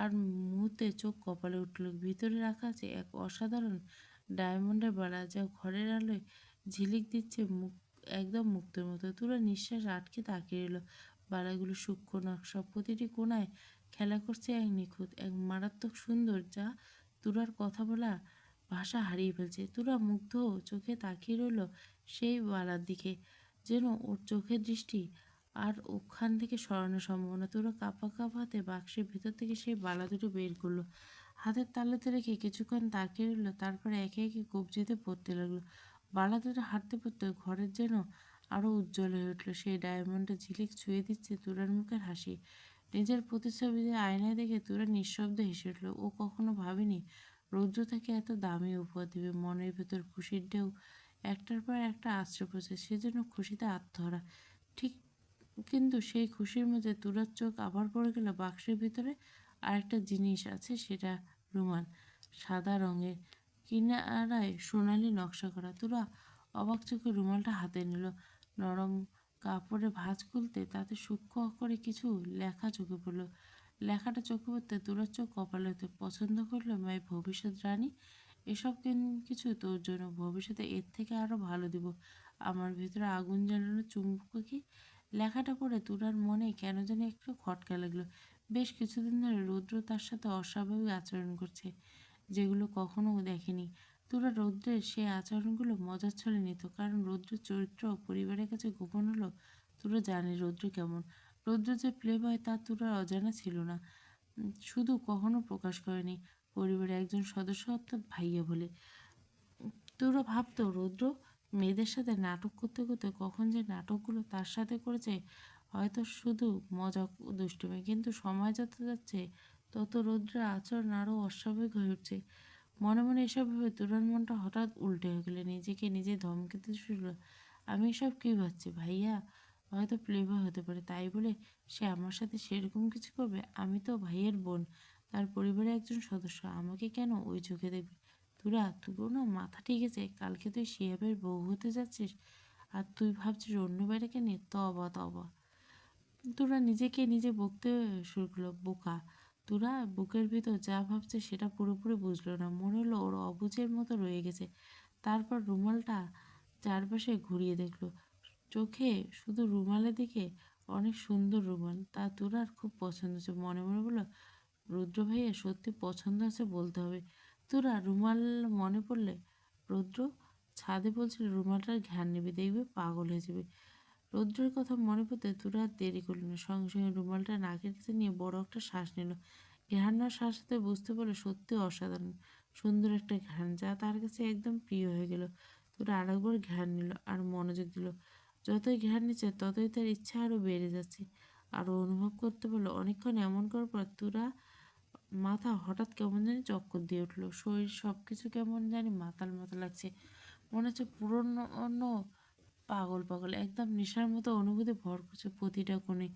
আর মুহূর্তে চোখ কপালে উঠল। ভিতরে রাখা আছে এক অসাধারণ ডায়মন্ডের বালা, যা ঘরের আলোয় ঝিলিক দিচ্ছে একদম মুক্তোর মতো। তুরা নিঃশ্বাস আটকে তাকিয়ে রইল। বালাগুলো সূক্ষ্ম নকশা, প্রতিটি কোণায় খেলা করছে এক নিখুঁত, এক মারাত্মক সুন্দর, যা তুরার কথা বলা ভাষা হারিয়ে ফেলছে। তুরা মুগ্ধ চোখে তাকিয়ে রইল সেই বালার দিকে, যেন ওর চোখের দৃষ্টি আর ওখান থেকে সরানো সম্ভব না। তুরা কাঁপা কাঁপা হাতে বাক্সের ভেতর থেকে সেই বালা দুটো বের করলো, হাতের তালুতে রেখে কিছুক্ষণ তাকিয়ে রইল, তারপরে একে একে কবজিতে পড়তে লাগলো। বালা দুটো হাঁটতে পড়তে ঘরের যেন আরও উজ্জ্বল হয়ে উঠল। সেই ডায়মন্ডের ঝিলিক ছুঁয়ে দিচ্ছে তুরার মুখের হাসি। নিজের প্রতিচ্ছবিতে আয়নায় দেখে তুরা নিঃশব্দে হেসে উঠল। ও কখনো ভাবেনি রৌদ্র তাকে এত দামি উপহার দেবে। মনের ভেতর খুশির ঢেউ একটার পর একটা আছড়ে পড়ছে, সেজন্য খুশিতে আত্মহারা। ঠিক, কিন্তু সেই খুশির মধ্যে তুরার চোখ আবার পড়ে গেল বাক্সের ভিতরে আরেকটা জিনিস আছে, সেটা রুমাল, সাদা রঙের, কিনারায় সোনালি নকশা করা। তুরা অবাক চোখে রুমালটা হাতে নিল। নরম কাপড়ে ভাঁজ খুলতে তাতে সূক্ষ্ম অক্ষরে কিছু লেখা চোখে পড়ল। লেখাটা চোখে পড়তে তুরার চোখ কপালে হতে। পছন্দ করলো মাই ভবিষ্যৎ রানী, এসব কিছু তোর জন্য, ভবিষ্যতে এর থেকে আরো ভালো দিব। আমার ভেতরে আগুন জ্বালানো চুম্বক পাখি। লেখাটা পড়ে তুরার মনে কেন জানি একটু খটকা লাগলো। বেশ কিছুদিন ধরে রৌদ্র তার সাথে অস্বাভাবিক আচরণ করছে, যেগুলো কখনো দেখেনি। তুরা রৌদ্রের সেই আচরণগুলো মজার ছলে নিত, কারণ রৌদ্রের চরিত্র পরিবারের কাছে গোপন হলো। তুরা জানে রৌদ্র কেমন। রৌদ্র যে প্লে বয় তা তুরার অজানা ছিল না। শুধু কখনো প্রকাশ করেনি পরিবারের একজন সদস্য, অর্থাৎ ভাইয়া বলে। তুরা ভাবতো রৌদ্র মেয়েদের সাথে নাটক করতে করতে কখন যে নাটকগুলো তার সাথে করেছে, হয়তো শুধু মজা ও দুষ্টুমি। কিন্তু সময় যত যাচ্ছে তত রৌদ্রের আচরণ আরও অস্বাভাবিক হয়ে উঠছে। মনে মনে এসব ভেবে তুরার মনটা হঠাৎ উল্টে হয়ে গেলে নিজেকে নিজে ধমকাতে শুরু করলো। আমি এসব কী ভাবছি? ভাইয়া হয়তো প্লেবয় হতে পারে, তাই বলে সে আমার সাথে সেরকম কিছু করবে? আমি তো ভাইয়ের বোন, তার পরিবারের একজন সদস্য, আমাকে কেন ওই চোখে দেখবে? তুরা, তোর না মাথা ঠিক আছে? কালকে তুই শিহাবের বউ হতে যাচ্ছিস, আর তুই ভাবছিস অন্য বাইরেকে নিয়ে? তবা তবা। তোরা নিজেকে নিজে বকতে শুরু করলো। বোকা! তোরা বুকের ভিতর যা ভাবছে সেটা পুরোপুরি বুঝলো না, মনে হলো ওর অবুঝের মতো রয়ে গেছে। তারপর রুমালটা চারপাশে ঘুরিয়ে দেখলো, চোখে শুধু রুমালের দিকে। অনেক সুন্দর রুমাল, তা তোরার খুব পছন্দ হচ্ছে। মনে মনে বললো, রুদ্র ভাইয়া সত্যি পছন্দ আছে বলতে হবে। তোরা রুমাল মনে পড়লে, রৌদ্র ছাদে বলছিল রুমালটার ঘ্রাণ নেবে, দেখবে পাগল হয়ে যাবে। রৌদ্রের কথা মনে পড়তে তোরা আর দেরি করল না, সঙ্গে সঙ্গে রুমালটা নাকের কাছে নিয়ে বড় একটা শ্বাস নিল। ঘ্রাণ নেওয়ার সাথে সাথে বুঝতে পারলো সত্যি অসাধারণ সুন্দর একটা ঘ্রাণ, যা তার কাছে একদম প্রিয় হয়ে গেল। তোরা আরেকবার ঘ্রাণ নিল আর মনোযোগ দিল। যতই ঘ্রাণ নিচ্ছে ততই তার ইচ্ছা আরো বেড়ে যাচ্ছে। আরো অনুভব করতে পারলো অনেকক্ষণ এমন করার পর তোরা মাথা হঠাৎ কেমন জানি চক্কর দিয়ে উঠলো, শরীর সবকিছু কেমন জানি মাতাল মাতাল লাগছে, মনে হচ্ছে পুরনো অন্য পাগল পাগল একদম নেশার মতো অনুভূতি ভর করছে প্রতিটা কোণে।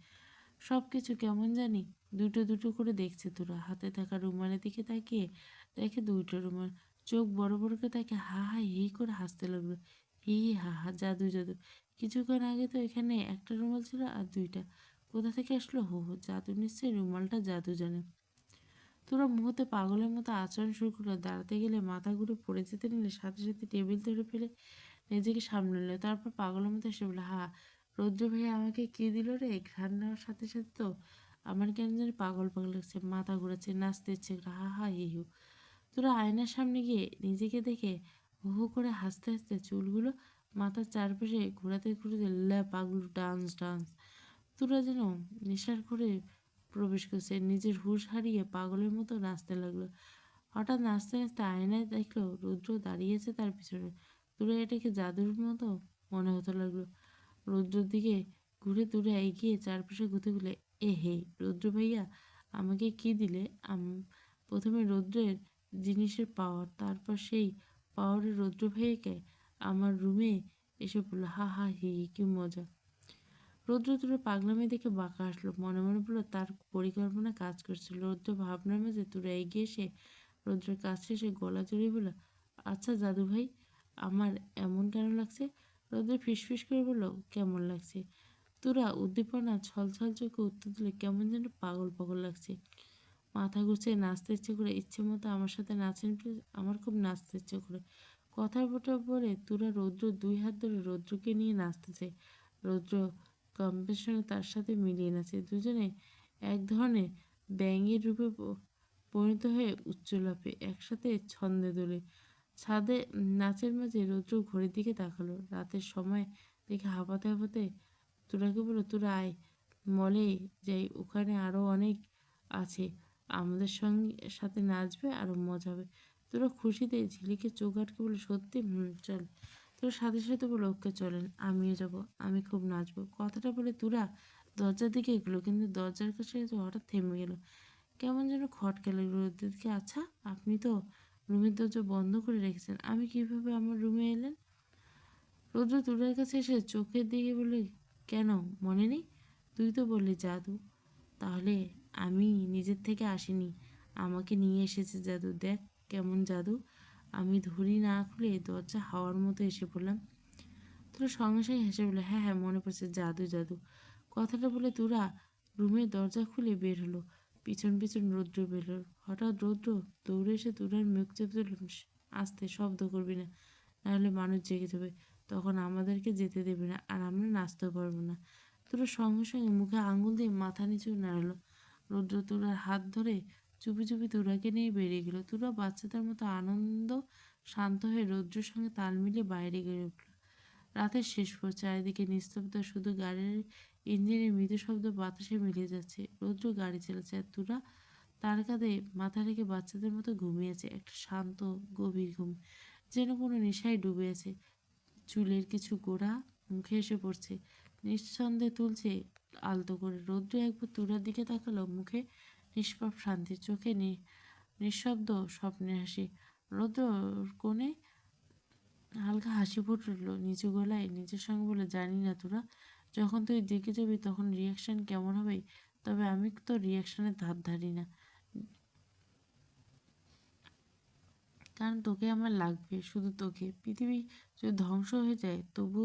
সব কিছু কেমন জানি দুটো দুটো করে দেখছে। তোরা হাতে থাকা রুমালের দিকে তাকিয়ে দেখে দুইটা রুমাল, চোখ বড় বড় করে তাকে হা হা হি করে হাসতে লাগলো। হি হি হা হা, জাদু জাদু। কিছুক্ষণ আগে তো এখানে একটা রুমাল ছিল আর দুইটা, কোথা থেকে আসলো? হো হো, জাদু, নিশ্চয়ই রুমালটা জাদু জানে। তোরা মুহূর্তে পাগলের মতো আচরণ শুরু করলো, দাঁড়াতে গেলে মাথা ঘুরে পড়ে যেতে নিলে সাথে সাথে টেবিল ধরে ফেলে নিজেকে সামলে নিল। তারপর পাগলের মতো এসে বলল, হা, রৌদ্র ভাইয়া আমাকে কি দিল রে? ঘ্রাণ নেওয়ার সাথে সাথে তো আমার কেন জানি পাগল পাগল লাগছে, মাথা ঘুরাচ্ছে, নাচতে ইচ্ছে করে, হা হা হি হু। তোরা আয়নার সামনে গিয়ে নিজেকে দেখে হু হু করে হাসতে হাসতে চুলগুলো মাথার চারপাশে ঘোরাতে ঘুরাতে লা পাগলু ডান্স ডান্স। তোরা যেন নেশার ঘরে প্রবেশ করছে, নিজের হুঁশ হারিয়ে পাগলের মতো নাচতে লাগলো। হঠাৎ নাচতে নাচতে আয়নায় দেখলো রুদ্র দাঁড়িয়েছে তার পিছনে। দূরে এটাকে জাদুর মতো মনে হতে লাগলো। রৌদ্রের দিকে ঘুরে দূরে এগিয়ে চারপাশে ঘুরতে ঘুরলে, এ হে রৌদ্র ভাইয়া, আমাকে কি দিলে? প্রথমে রৌদ্রের জিনিসের পাওয়ার, তারপর সেই পাওয়ারের রৌদ্র ভাইয়াকে আমার রুমে এসে পড়লো, হা হা হি হি, কি মজা। রৌদ্র তুরে পাগলামি দেখে বাঁকা আসলো, মনে মনে বললো তার পরিকল্পনা কাজ করছিল। রৌদ্র ভাবনার মাঝে তুরে এগিয়ে এসে রৌদ্রের কাছে এসে গলা জড়িয়ে বলল, আচ্ছা জাদু ভাই, আমার এমন কেন লাগছে? রৌদ্র ফিসফিস করে বলল, কেমন লাগছে? তোরা উদ্দীপনা ছলছল চোখে উত্তর দিলে, কেমন যেন পাগল পাগল লাগছে, মাথা গুছিয়ে নাচতে ইচ্ছে করে, ইচ্ছে মতো আমার সাথে নাচেন প্লিজ, আমার খুব নাচতে ইচ্ছে করে। কথা বটা বলে তোরা রৌদ্র দুই হাত ধরে রৌদ্রকে নিয়ে নাচতে চায়। রৌদ্র কম্পিটিশনে তার সাথে মিলিয়ে নাচে, দুজনে এক ধরনের ব্যাঙের রূপে পরিণত হয়ে উচ্চ লাফে একসাথে ছন্দে দোলে। ছাদে নাচের মাঝে রৌদ্র ঘড়ির দিকে তাকালো, রাতের সময় দেখে হাঁপাতে হাঁপাতে তোরাকে বললো, তোরা আয়, মলে যাই, ওখানে আরো অনেক আছে, আমাদের সঙ্গে সাথে নাচবে, আরো মজা হবে। তোরা খুশিতে ঝিলিকে চোখ আটকে বলে, সত্যি? চল। তোর সাথে সাথে বলে, ওকে চলেন, আমিও যাব, আমি খুব নাচবো। কথাটা বলে তোরা দরজার দিকে এগুলো, কিন্তু দরজার কাছে এসে হঠাৎ থেমে গেল, কেমন যেন খটকা লাগলো রোদ্দুরকে। আচ্ছা, আপনি তো রুমের দরজা বন্ধ করে রেখেছেন, আমি কিভাবে আমার রুমে এলেন? রৌদ্র তুলার কাছে এসে চোখের দিকে বলে, কেন মনে নেই? তুই তো বললি জাদু। তাহলে আমি নিজের থেকে আসিনি, আমাকে নিয়ে এসেছে জাদু। দেখ কেমন জাদু। আমি ধরি না খুলে দরজা হাওয়ার মতো এসে পড়লাম। তোরা সঙ্গে সঙ্গে হেসে বলে, হ্যাঁ হ্যাঁ মনে পড়ছে, জাদু জাদু। কথাটা বলে তোরা রুমের দরজা খুলে বের হলো, পিছন পিছন রৌদ্র বের হলো। হঠাৎ রৌদ্র দৌড়ে এসে তোরার মুখ চেপে ধরল, আস্তে, শব্দ করবি না, নাহলে মানুষ জেগে যাবে, তখন আমাদেরকে যেতে দেবে না আর আমরা নাচতেও পারবো না। তোরা সঙ্গে সঙ্গে মুখে আঙুল দিয়ে মাথা নিচু নাড়লো। রৌদ্র তোরার হাত ধরে চুপি চুপি তোরাকে নিয়ে বেরিয়ে গেল। তোরা বাচ্চাদের মতো আনন্দ শান্ত হয়ে রৌদ্রের সঙ্গে তাল মিলিয়ে বাইরে গড়ে উঠল। রাতের শেষ পর চারিদিকে নিস্তব্ধ, শুধু গাড়ির ইঞ্জিনের মৃদু শব্দ বাতাসে মিলিয়ে যাচ্ছে। রৌদ্র গাড়ি চালাচ্ছে আর তোরা তার কাঁধে মাথা রেখে বাচ্চাদের মতো ঘুমিয়েছে, একটা শান্ত গভীর ঘুম, যেন কোনো নেশায় ডুবে আছে। চুলের কিছু গোড়া মুখে এসে পড়ছে, নিঃসন্দেহে তুলছে আলতো করে। রৌদ্র একবার তুরার দিকে তাকালো, মুখে নিষ্পাপ শান্তি, চোখে নিঃশব্দ স্বপ্নের হাসি। রৌদ্র কোণে হালকা হাসি ফুটল নিচু গলায়, নিজের সঙ্গে বলে, জানি না তোরা, যখন তুই দিকে যাবি তখন রিয়াকশন কেমন হবে, তবে আমি তো রিয়াকশনের ধার ধারি না, কারণ তোকে আমার লাগবে, শুধু তোকে। পৃথিবী যদি ধ্বংস হয়ে যায় তবু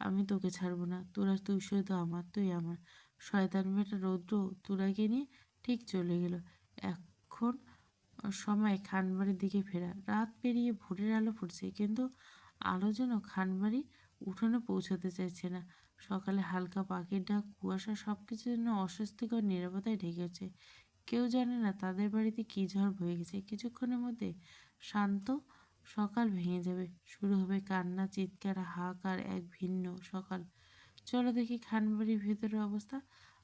আমি তোকে ছাড়বো না। তোরা, তুই শুধু আমার, তুই আমার। শয়তান বেটা রৌদ্র তোরাকে নিয়ে ঠিক চলে গেল। এখন সময় খানবাড়ির দিকে ফেরা। রাত পেরিয়ে ভোরের আলো ফুটছে, কিন্তু আলো যেন খানবাড়ি উঠোনে পৌঁছাতে চাইছে না। সকালে হালকা পাখির ডাক, কুয়াশা, সব কিছু যেন অস্বস্তিকর নীরবতায় ঢেকেছে। কেউ জানে না তাদের বাড়িতে কী ঝড় বয়ে গেছে। কিছুক্ষণের মধ্যে শান্ত সকাল ভেঙে যাবে, শুরু হবে কান্না, চিৎকার, হাহাকার, এক ভিন্ন সকাল। চলো দেখি খানবাড়ির ভেতরের অবস্থা।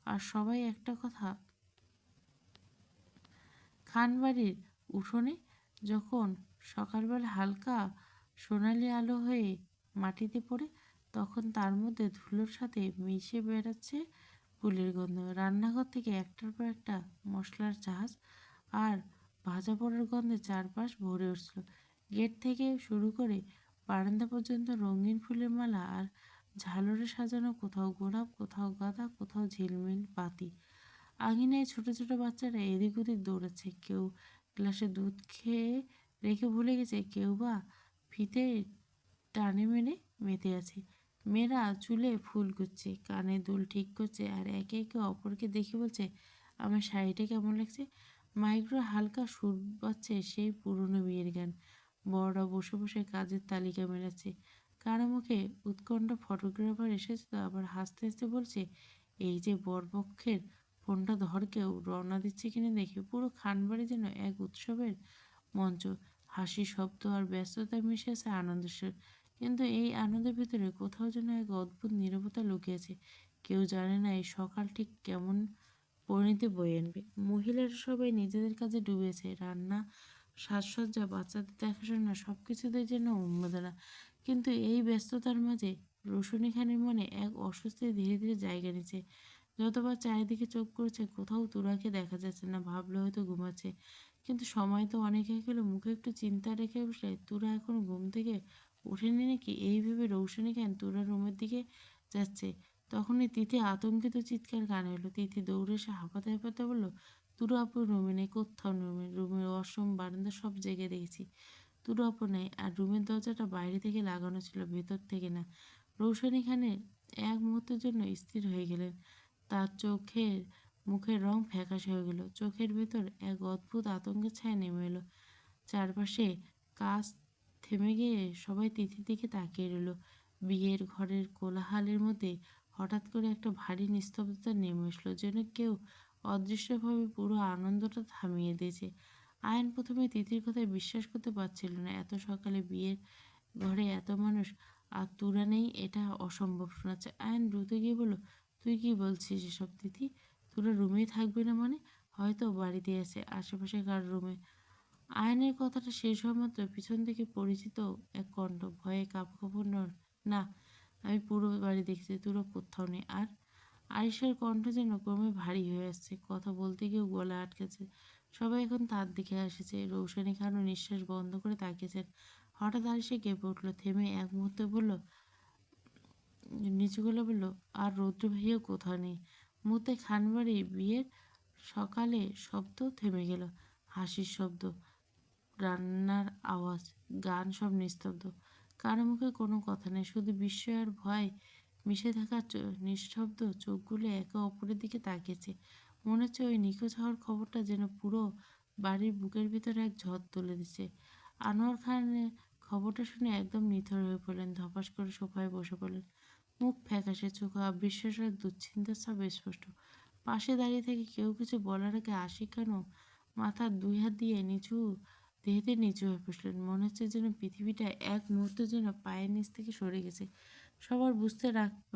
আর সবাই একটা কথা, খানবাড়ির উঠোনে যখন সকালবেলা হালকা সোনালি আলো হয়ে মাটিতে পড়ে, তখন তার মধ্যে ধুলোর সাথে মিশে বেড়াচ্ছে ফুলের গন্ধ। রান্নাঘর থেকে একটার পর একটা মশলার জাহাজ আর ভাজা পোড়ার গন্ধে চারপাশ ভরে উঠছিল। গেট থেকে শুরু করে বারান্দা পর্যন্ত রঙিন ফুলের মালা আর ঝালরে সাজানো, কোথাও গোলাপ, কোথাও গাঁদা, কোথাও ঝিলমিল বাতি। আঙিনায় ছোট ছোট বাচ্চারা এদিক ওদিক দৌড়াচ্ছে, কেউ গ্লাসে দুধ খেয়ে রেখে ভুলে গেছে, কেউ বা ফিতে টানে মেরে মেতে আছে। মেয়েরা চুলে ফুল গুচ্ছে, কানে দুল ঠিক করছে, আর একে একে অপরকে দেখে বলছে, আমার শাড়িটা কেমন লাগছে। মাইক্রো হালকা সুর বাজছে সেই পুরনো বিয়ের গান। বড়রা বসে বসে কাজের তালিকা মেলাচ্ছে। কারো মুখে উৎকণ্ঠ, ফটোগ্রাফার এসেছে তো, আবার হাসতে হাসতে বলছে, এই যে বরপক্ষের ফোনটা ধর, কেউ রওনা দিচ্ছে কিনা দেখে। পুরো খানবাড়ি যেন এক উৎসবের মঞ্চ। হাসি, শব্দ আর ব্যস্ততায় মিশে আছে আনন্দের সুর। কিন্তু এই আনন্দের ভিতরে কোথাও যেন এক অদ্ভুত নীরবতা লুকিয়েছে। কেউ জানে না এই সকাল ঠিক কেমন পরিণতি বয়ে আনবে। মহিলারা সবাই নিজেদের কাজে ডুবেছে, রান্না, সাজসজ্জা, বাচ্চাদের দেখাশোনা, সব কিছুতেই যেন উন্মাদনা। কিন্তু এই ব্যস্ততার মাঝে রোশনি খানের মনে এক অস্বস্তি ধীরে ধীরে জায়গা নিচ্ছে। যতবার চারিদিকে চোখ করেছে, কোথাও তুরাকে দেখা যাচ্ছে না। ভাবলে হয়তো ঘুমাচ্ছে, কিন্তু সময় তো অনেক হয়ে গেল। মুখে একটু চিন্তা রেখে বসলে, তুরা এখন ঘুম থেকে ওঠেনি নাকি, এই ভেবে রৌশনী খান তুরার রুমের দিকে যাচ্ছে। তখনই তিথি আতঙ্কিত চিৎকার কানে এলো। তিথি দৌড়ে এসে হাঁপাতে হাঁপাতে বলল, তুরা আপু রুমে নেই, কোথাও রুমে, রুমের ওয়াশরুম, বারান্দা সব জায়গায় দেখেছি, তুরা আপু নেই। আর রুমের দরজাটা বাইরে থেকে লাগানো ছিল, ভেতর থেকে না। রৌশনী খানের এক মুহূর্তের জন্য স্থির হয়ে গেলেন। তার মুখের রং ফ্যাকাশে হয়ে গেল, চোখের ভেতর এক অদ্ভুত আতঙ্কের ছায়া নেমে এলো। চারপাশে কাজ থেমে গিয়ে সবাই তিথির দিকে তাকিয়ে রইল। বিয়ের ঘরের কোলাহলের মধ্যে হঠাৎ করে একটা ভারী নিস্তব্ধতা নেমে আসলো, যেন কেউ অদৃশ্যভাবে পুরো আনন্দটা থামিয়ে দিয়েছে। আয়ন প্রথমে তিথির কথায় বিশ্বাস করতে পারছিল না। এত সকালে বিয়ের ঘরে এত মানুষ, আর তুরা নেই, এটা অসম্ভব শোনাচ্ছে। আয়ন দ্রুত গিয়ে বলল, তুই কি বলছিস এসব তিথি? তোরা রুমেই থাকবে না মানে? হয়তো বাড়িতে আছে, আশেপাশে কার রুমে। আয়নের কথাটা শেষ হওয়া মাত্র পিছন থেকে পরিচিত এক কণ্ঠ ভয়ে কাঁপকাঁপন, না, আমি পুরো বাড়ি দেখেছি, তোরা কোথাও নেই। আর আরিশার কণ্ঠ যেন ক্রমে ভারী হয়ে আসছে, কথা বলতে গিয়েও গলা আটকেছে। সবাই এখন তার দিকে এসেছে। রৌশনী খানও নিঃশ্বাস বন্ধ করে তাকিয়েছেন। হঠাৎ আরিশা কেঁপে উঠল, থেমে এক মুহূর্তে বলল, নিচু গলা বলল, আর রৌদ্র ভাইয়াও কোথাও নেই। মুহূর্তে খানবাড়ি বিয়ের সকালে শব্দ থেমে গেল। হাসির শব্দ, রান্নার আওয়াজ, গান, সব নিস্তব্ধ। কারো মুখে কোনো কথা নেই, শুধু বিস্ময় আর ভয় মিশে থাকা নিঃশব্দ চোখগুলো একে অপরের দিকে তাকিয়েছে। মনে হচ্ছে ওই নিখোঁজ হওয়ার খবরটা যেন পুরো বাড়ির বুকের ভিতরে এক ঝড় তুলে দিচ্ছে। আনোয়ার খানের খবরটা শুনে একদম নিথর হয়ে পড়লেন, ধপাস করে সোফায় বসে পড়লেন। মুখ ফ্যাকাশে, চোখ অবিশ্বাস আর দুশ্চিন্তার ছাপ স্পষ্ট। পাশে দাঁড়িয়ে থেকে কেউ কিছু বলার আগে আশিক খানও মাথার দুই হাত দিয়ে দেহেতে নিচু হয়ে বসলেন। মনে হচ্ছে যেন পৃথিবীটা এক মুহূর্তের জন্য পায়ের নিচ থেকে সরে গেছে। সবার বুঝতে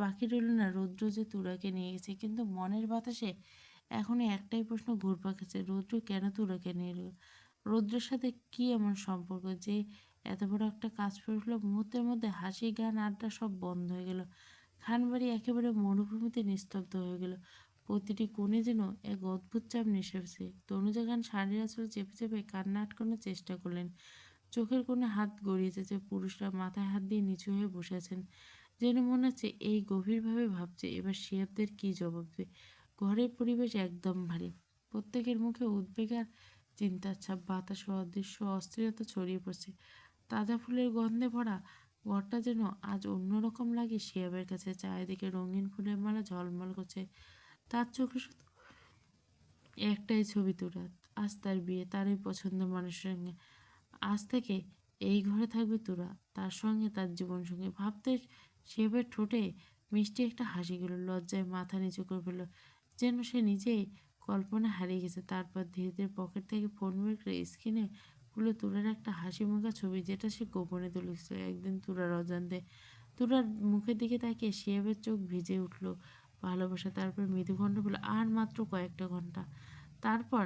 বাকি রইল না রৌদ্র যে তুরাকে নিয়ে গেছে, কিন্তু মনের বাতাসে এখনই একটাই প্রশ্ন ঘুরপাক খাচ্ছে, রৌদ্র কেন তুরাকে নিয়ে এলো? রৌদ্রের সাথে কি এমন সম্পর্ক যে এত বড় একটা কাজ করে ফেলল? মুহূর্তের মধ্যে হাসি, গান, আড্ডা সব বন্ধ হয়ে গেল। খানবাড়ি একেবারে মরুভূমিতে নিস্তব্ধ হয়ে গেল। প্রতিটি কোণে যেন এক অদ্ভুত চাপ নেমেছে। তনুজা খান শাড়ির আঁচলে চেপে চেপে কান্না আটকানোর চেষ্টা করলেন। চোখের কোণে হাত গড়িয়ে যাচ্ছে। পুরুষরা মাথায় হাত দিয়ে নিচু হয়ে বসে আছেন, যেন মনে হচ্ছে এই গভীরভাবে ভাবছে এবার শিয়াবদের কি জবাব দেবে। ঘরের পরিবেশ একদম ভারী, প্রত্যেকের মুখে উদ্বেগ আর চিন্তার ছাপ। বাতাসে অদৃশ্য অস্থিরতা ছড়িয়ে পড়ছে। তাজা ফুলের গন্ধে ভরা ঘরটা যেন আজ অন্যরকম লাগে শিয়াবের কাছে। চারিদিকে রঙিন ফুলের মালা ঝলমল করছে। তার চোখে শুধু একটাই ছবি, তুরাত। আজ তার বিয়ে, তারই পছন্দের মানুষের সঙ্গে। আজ থেকে এই ঘরে থাকবে তোরা, তার সঙ্গে তার জীবনসঙ্গী। ভাবতে শিবের ঠোঁটে মিষ্টি একটা হাসি গেল, লজ্জায় মাথা নিচু করে ফেলল, যেন সে নিজেই কল্পনা হারিয়ে গেছে। তারপর ধীরে ধীরে পকেট থেকে ফোন বের করে স্ক্রিনে খুলে তুরার একটা হাসি মাখা ছবি, যেটা সে গোপনে তুলেছিল একদিন তুরার অজান্তে। তুরার মুখের দিকে তাকিয়ে শিহাবের চোখ ভিজে উঠল ভালোবাসা। তারপর মৃদু কণ্ঠ বলল, আর মাত্র কয়েকটা ঘন্টা, তারপর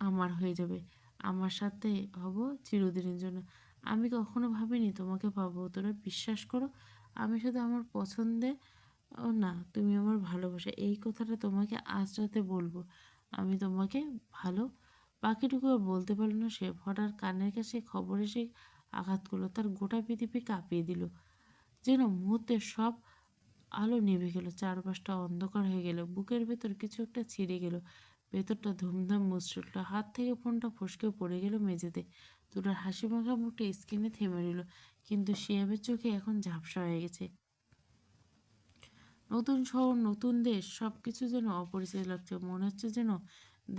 আমার হয়ে যাবে। আমার সাথে হব চিরদিনের জন্য। আমি কখনো ভাবিনি তোমাকে পাবো, তোরা বিশ্বাস করো। আমি শুধু আমার পছন্দে ও না, তুমি আমার ভালোবাসা, এই কথাটা তোমাকে আজ রাতে বলবো। আমি তোমাকে ভালো। বাকিটুকু আর বলতে পারল না সে। হঠাৎ কানের কাছে খবর এসে আঘাত করলো, তার গোটা পৃথিবী কাঁপিয়ে দিল। যেন মুহূর্তে সব আলো নিভে গেল, চারপাশটা অন্ধকার হয়ে গেল। বুকের ভেতর কিছু একটা ছিঁড়ে গেল, ভেতরটা ধুমধাম মুচড়ে উঠল। হাত থেকে ফোনটা ফসকে পড়ে গেল মেঝেতে। দুটার হাসি মাখা মুখটা স্ক্রিনে থেমে রইল, কিন্তু শিয়াবের চোখে এখন ঝাপসা হয়ে গেছে। নতুন শহর, নতুন দেশ, সব কিছু যেন অপরিচিত লাগছে। মনে হচ্ছে যেন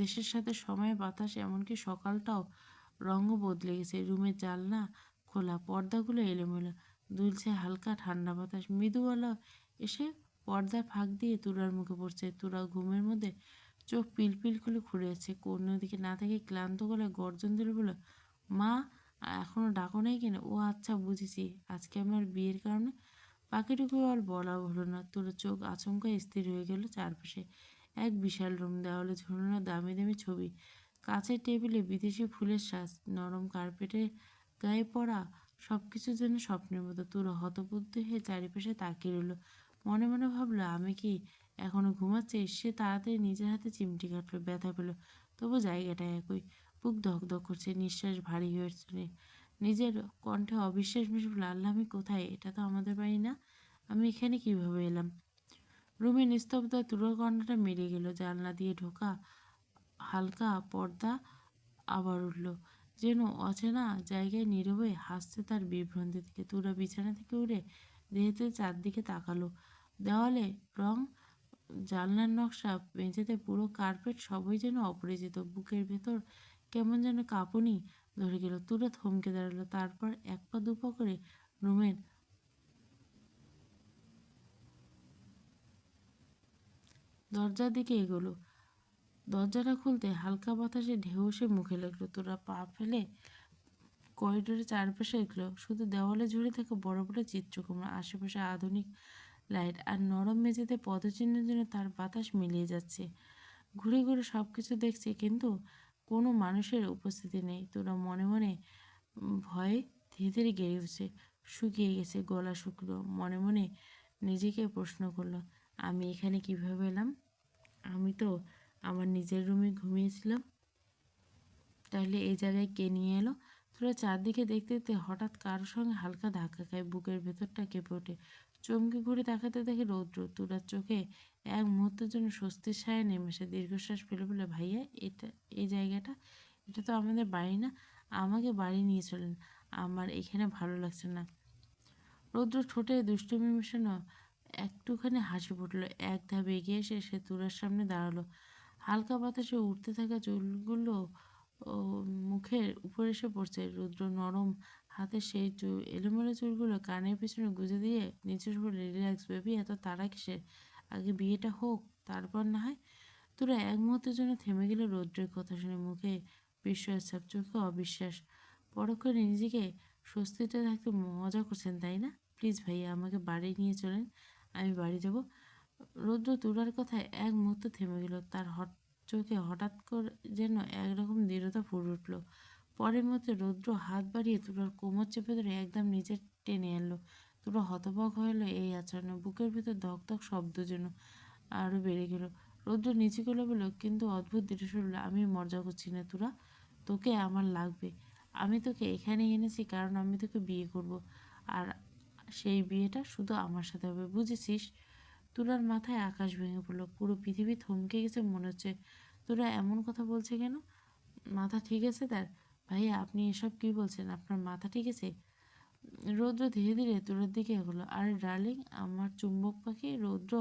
দেশের সাথে সময়, বাতাস, এমনকি সকালটাও রঙও বদলে গেছে। রুমের জানলা খোলা, পর্দাগুলো এলোমেলো, দুলছে হালকা ঠান্ডা বাতাস। মৃদুওয়ালা এসে পর্দার ফাঁক দিয়ে তুরার মুখে পড়ছে। তুরা ঘুমের মধ্যে চোখ পিলপিল করে খুলে আছে। কোনো দিকে না থেকে ক্লান্ত গলায় গর্জন দিল, বলে, মা, এখনো ডাকো নাই কেন? ও আচ্ছা, বুঝেছি, আজকে আমার বিয়ের কারণে। বাকিটুকু আর বলা হলো না। তোর চোখ আচমকা স্থির হয়ে গেল। চারপাশে এক বিশাল রুম, দেওয়ালে ঝুলানো দামি দামি ছবি, কাছের টেবিলে বিদেশি ফুলের সাজ, নরম কার্পেটে গায়ে পড়া, সবকিছু যেন স্বপ্নের মতো। তোর হতবুদ্ধি হয়ে চারিপাশে তাকিয়ে রইল। মনে মনে ভাবলো, আমি কি এখনো ঘুমাচ্ছি? সে তাড়াতাড়ি নিজের হাতে চিমটি কাটলো, ব্যথা পেল, তবু জায়গাটা একই। বুক ধকধক করছে, নিঃশ্বাস ভারী হয়েছে। নিজের কণ্ঠে অবিশ্বাস মিশে বলল, আল্লাহ, আমি কোথায়? এটা তো আমাদের বাড়ি না। আমি এখানে কিভাবে এলাম? রুমের নিস্তব্ধতায় তুলোর কণ্ঠটা মেরে গেল। জানলা দিয়ে ঢোকা হালকা পর্দা আবার উঠল, যেন অচেনা জায়গায় নীরবে হাসছে তার বিভ্রান্তি থেকে। তুরা বিছানা থেকে উঠে ধীরে চারদিকে তাকালো। দেওয়ালে রং, জানলার নকশা, মেঝেতে পুরো কার্পেট, সবই যেন অপরিচিত। বুকের ভেতর কেমন যেন কাঁপুনি ধরে গেল। তুরা থমকে দাঁড়ালো, তারপর এক পা দুপা করে রুমের দরজার দিকে এগোলো। দরজাটা খুলতে হালকা বাতাসে ঢেউ এসে মুখে লাগলো। তোরা পা ফেলে করিডোরে চারপাশে দেখলো শুধু দেওয়ালে ঝুলে থাকা বড় বড় চিত্রকর্ম। আশেপাশে আধুনিক লাইট আর নরম মেঝেতে পদচিহ্নের জন্য তার বাতাস মিলিয়ে যাচ্ছে। ঘুরে ঘুরে সব কিছু দেখছে, কিন্তু কোনো মানুষের উপস্থিতি নেই। তোরা মনে মনে ভয়ে ধীরে ধীরে গেড়ে উঠছে, শুকিয়ে গেছে গলা শুকনো। মনে মনে নিজেকে প্রশ্ন করলো, আমি এখানে কিভাবে এলাম? আমি তো আমার নিজের রুমে ঘুমিয়েছিলাম, তাহলে এই জায়গায় কে নিয়ে এলো? তোরা চারদিকে দেখতে দেখতে হঠাৎ কারোর সঙ্গে হালকা ধাক্কা খায়। বুকের ভেতরটা কেঁপে ওঠে। চমকে ঘুরে তাকাতে দেখে রৌদ্র। তোরার চোখে এক মুহূর্তের জন্য স্বস্তির ছায়া নেমে আসে। দীর্ঘশ্বাস ফেলে বলে, ভাইয়া, এই জায়গাটা, এটা তো আমাদের বাড়ি না। আমাকে বাড়ি নিয়ে চলেন, আমার এখানে ভালো লাগছে না। রৌদ্র ঠোঁটে দুষ্টুমি মেশানো একটুখানি হাসি ফুটলো। এক ধাপ এগিয়ে এসে সে তুরার সামনে দাঁড়ালো। হালকা বাতাসে উঠতে থাকা চুলগুলো ও মুখের উপর এসে পড়ছে। রুদ্র নরম হাতে সেই এলোমেলো চুলগুলো কানের পেছনে গুঁজে দিয়ে নিচের বলে, রিল্যাক্স বেবি, এত তাড়া কিসের? আগে বিয়েটা হোক, তারপর না হয়। তোরা এক মুহূর্তের জন্য থেমে গেল। রৌদ্রের কথা শুনে মুখে বিস্ময়ের ছাপ, চোখে অবিশ্বাস। পরক্ষণে নিজেকে স্বস্তিতে থাকতে মজা করছেন, তাই না? প্লিজ ভাইয়া, আমাকে বাড়ি নিয়ে চলেন, আমি বাড়ি যাব। রৌদ্র তুলার কথায় এক মুহূর্ত থেমে গেল। তার চোখে হঠাৎ করে যেন একরকম দৃঢ়তা ফুটে উঠল। পরের মধ্যে রৌদ্র হাত বাড়িয়ে তুলার কোমর চেপে ধরে একদম নিচে টেনে আনলো। তুলা হতবাক হলো এই আচরণে। বুকের ভিতর ধক ধক শব্দ যেন আরও বেড়ে গেল। রৌদ্র নিচে গেলো বলল, কিন্তু অদ্ভুত দৃঢ় শুনল, আমি মজা করছি না তুরা, তোকে আমার লাগবে। আমি তোকে এখানে এনেছি কারণ আমি তোকে বিয়ে করব, আর সেই বিয়েটা শুধু আমার সাথে হবে, বুঝেছিস? তুরার মাথায় আকাশ ভেঙে পড়লো। পুরো পৃথিবী থমকে গেছে মনে হচ্ছে। তোরা এমন কথা বলছে কেন? মাথা ঠিক আছে তার? ভাইয়া, আপনি এসব কি বলছেন? আপনার মাথা ঠিক আছে? রৌদ্র ধীরে ধীরে তুরার দিকে এগোলো। আরে ডার্লিং, আমার চুম্বক পাখি। রৌদ্র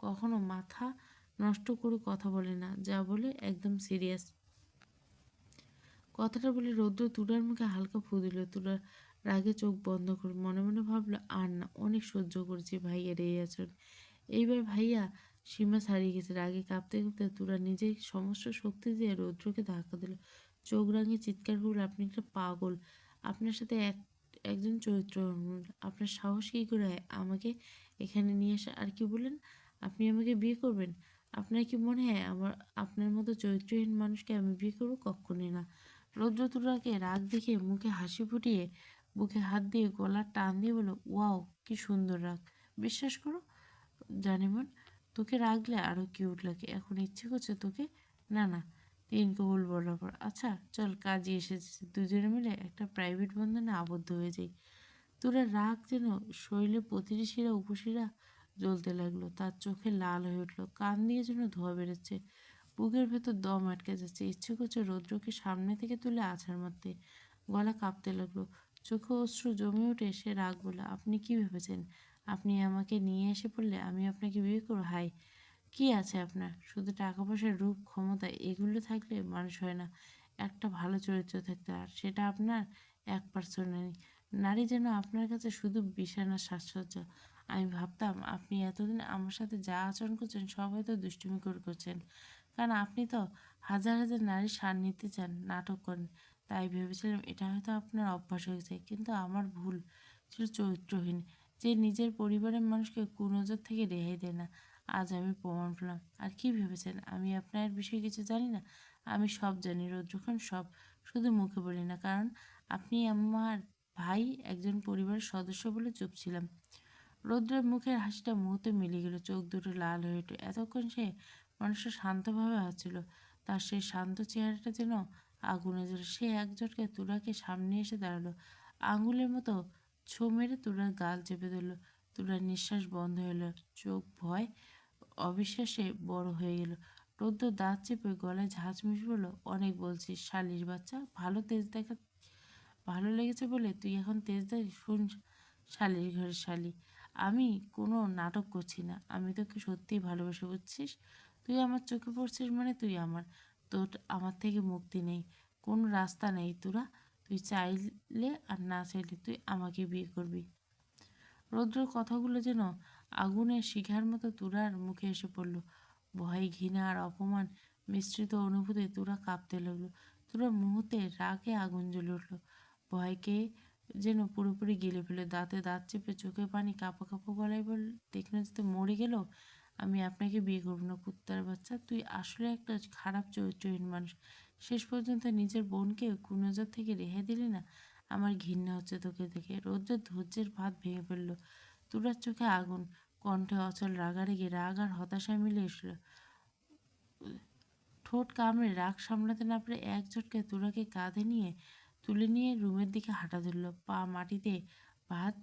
কখনো মাথা নষ্ট করে কথা বলে না, যা বলে একদম সিরিয়াস। কথাটা বলে রৌদ্র তুরার মুখে হালকা ফু দিল। তুরার রাগে চোখ বন্ধ করে মনে মনে ভাবলো, আর না, অনেক সহ্য করেছি ভাইয়ের এই আচরণ। এইবার ভাইয়া সীমা ছাড়িয়ে গেছে। রাগে কাঁপতে কাঁপতে তুরা নিজের সমস্ত শক্তি দিয়ে রৌদ্রকে ধাক্কা দিল। চোখ রাঙিয়ে চিৎকার করল, আপনি একটা পাগল। আপনার সাথে একজন চরিত্রহীন। আপনার সাহস কী করে হয় আমাকে এখানে নিয়ে আসা? আর কি বললেন? আপনি আমাকে বিয়ে করবেন? আপনার কি মনে হয় আপনার মতো চরিত্রহীন মানুষকে আমি বিয়ে করবো? কক্ষণই না। রৌদ্রতুরাকে রাগ দেখে মুখে হাসি ফুটিয়ে বুকে হাত দিয়ে গলার টান দিয়ে বলল, ওয়াও, কি সুন্দর রাগ! বিশ্বাস করো জানেমান, তোকে রাখলে আরো কিউট লাগে। এখন ইচ্ছে করছে তোকে। না না, তিন কবুল বলার পর আচ্ছা চল, কাজই এসেছে, দুজনে মিলে একটা প্রাইভেট বন্ধনে আবদ্ধ হয়ে যাই। তোরা রাগ যেন শরীরে প্রতিটি শিরা উপশিরা জ্বলতে লাগলো। তার চোখে লাল হয়ে উঠলো, কান দিয়ে যেন ধোয়া বেরোচ্ছে, বুকের ভেতর দম আটকে যাচ্ছে। ইচ্ছে করছে রৌদ্রকে সামনে থেকে তুলে আছাড় মারতে। গলা কাঁপতে লাগলো, চোখে অশ্রু জমে উঠে সে রাগ বলল, আপনি কি ভেবেছেন আপনি আমাকে নিয়ে এসে পড়লে আমি আপনাকে বিয়ে করবো? হাই, কি আছে আপনার? শুধু টাকা পয়সা, রূপ, ক্ষমতা এগুলো থাকলে মানুষ হয় না। একটা ভালো চরিত্র থাকতে, আর সেটা আপনার 1% নেই। নারী যেন আপনার কাছে শুধু বিছানার সাজসজ্জা। আমি ভাবতাম আপনি এতদিন আমার সাথে যা আচরণ করছেন সব হয়তো দুষ্টুমি করে করছেন, কারণ আপনি তো হাজার হাজার নারীর সার নিতে চান, নাটক করেন। তাই ভেবেছিলাম এটা হয়তো আপনার অভ্যাস হয়ে গেছে, কিন্তু আমার ভুল ছিল চরিত্রহীন, যে নিজের পরিবারের মানুষকে কুনজর থেকে রেহাই দেয় না। আজ আমি প্রমাণ পেলাম। আর কি ভেবেছেন আমি আপনার বিষয়ে কিছু জানি না? আমি সব জানি রৌদ্রখান, সব। শুধু মুখে বলি না, কারণ আপনি আমার ভাই, একজন পরিবারের সদস্য বলে চুপ ছিলাম। রৌদ্রের মুখের হাসিটা মুহূর্তে মিলে গেল, চোখ দুটো লাল হয়ে উঠে। এতক্ষণ সে মানুষটা শান্তভাবে হাসছিল, তার সেই শান্ত চেহারাটা যেন আগুনে জ্বল। সে এক ঝটকায় তুরাকে সামনে এসে দাঁড়ালো, আঙুলের মতো ছো মেরে তুরার গাল চেপে ধরলো। তুরার নিঃশ্বাস বন্ধ হলো, চোখ ভয় অবিশ্বাসে বড় হয়ে গেল। রৌদ্র দাঁত চেপে গলায় ঝাঁঝ মিশে বলল, অনেক বলছিস শালির বাচ্চা, ভালো লেগেছে বলে তুই এখন তেজ দেখিস? শুন শালির ঘরের শালি, আমি কোনো নাটক করছি না, আমি তোকে সত্যিই ভালোবেসে, বুঝছিস? তুই আমার চোখে পড়ছিস মানে তুই আমার। তোর আমার থেকে মুক্তি নেই, কোনো রাস্তা নেই তোরা। তুই চাইলে আর না চাইলে তুই আমাকে বিয়ে করবি। রৌদ্রর কথাগুলো যেন আগুনের শিখার মতো তুরার মুখে এসে পড়ল। ভয়, ঘৃণা আর অপমান মিশ্রিত অনুভূতি তুরা কাঁপতে লাগলো। তুরার মুহূর্তে রাগে আগুন জ্বলে উঠল, ভয়কে যেন পুরোপুরি গিলে ফেলে। দাঁতে দাঁত চেপে চোখে পানি কাঁপা কাঁপা গলায় বল, দেখলে যেতে মরে গেল, আমি আপনাকে বিয়ে করবো না। কুত্তার বাচ্চা, তুই আসলে একটা খারাপ চরিত্রহীন মানুষ। শেষ পর্যন্ত নিজের বোনকে কুনজর থেকে রেহাই দিলি না। আমার ঘৃণা হচ্ছে তোকে দেখে। রৌদ্রের ধৈর্যের বাঁধ ভেঙে ফেলল। তুরার চোখে আগুন, কণ্ঠে অচল রাগারাগি, রাগ আর হতাশা মিলে এসল। ঠোঁট কামড়ে রাগ সামলাতে না পেরে এক ঝটকায় তুরাকে কাঁধে নিয়ে তুলে নিয়ে রুমের দিকে হাঁটা ধরল। পা মাটিতে ভাঁজ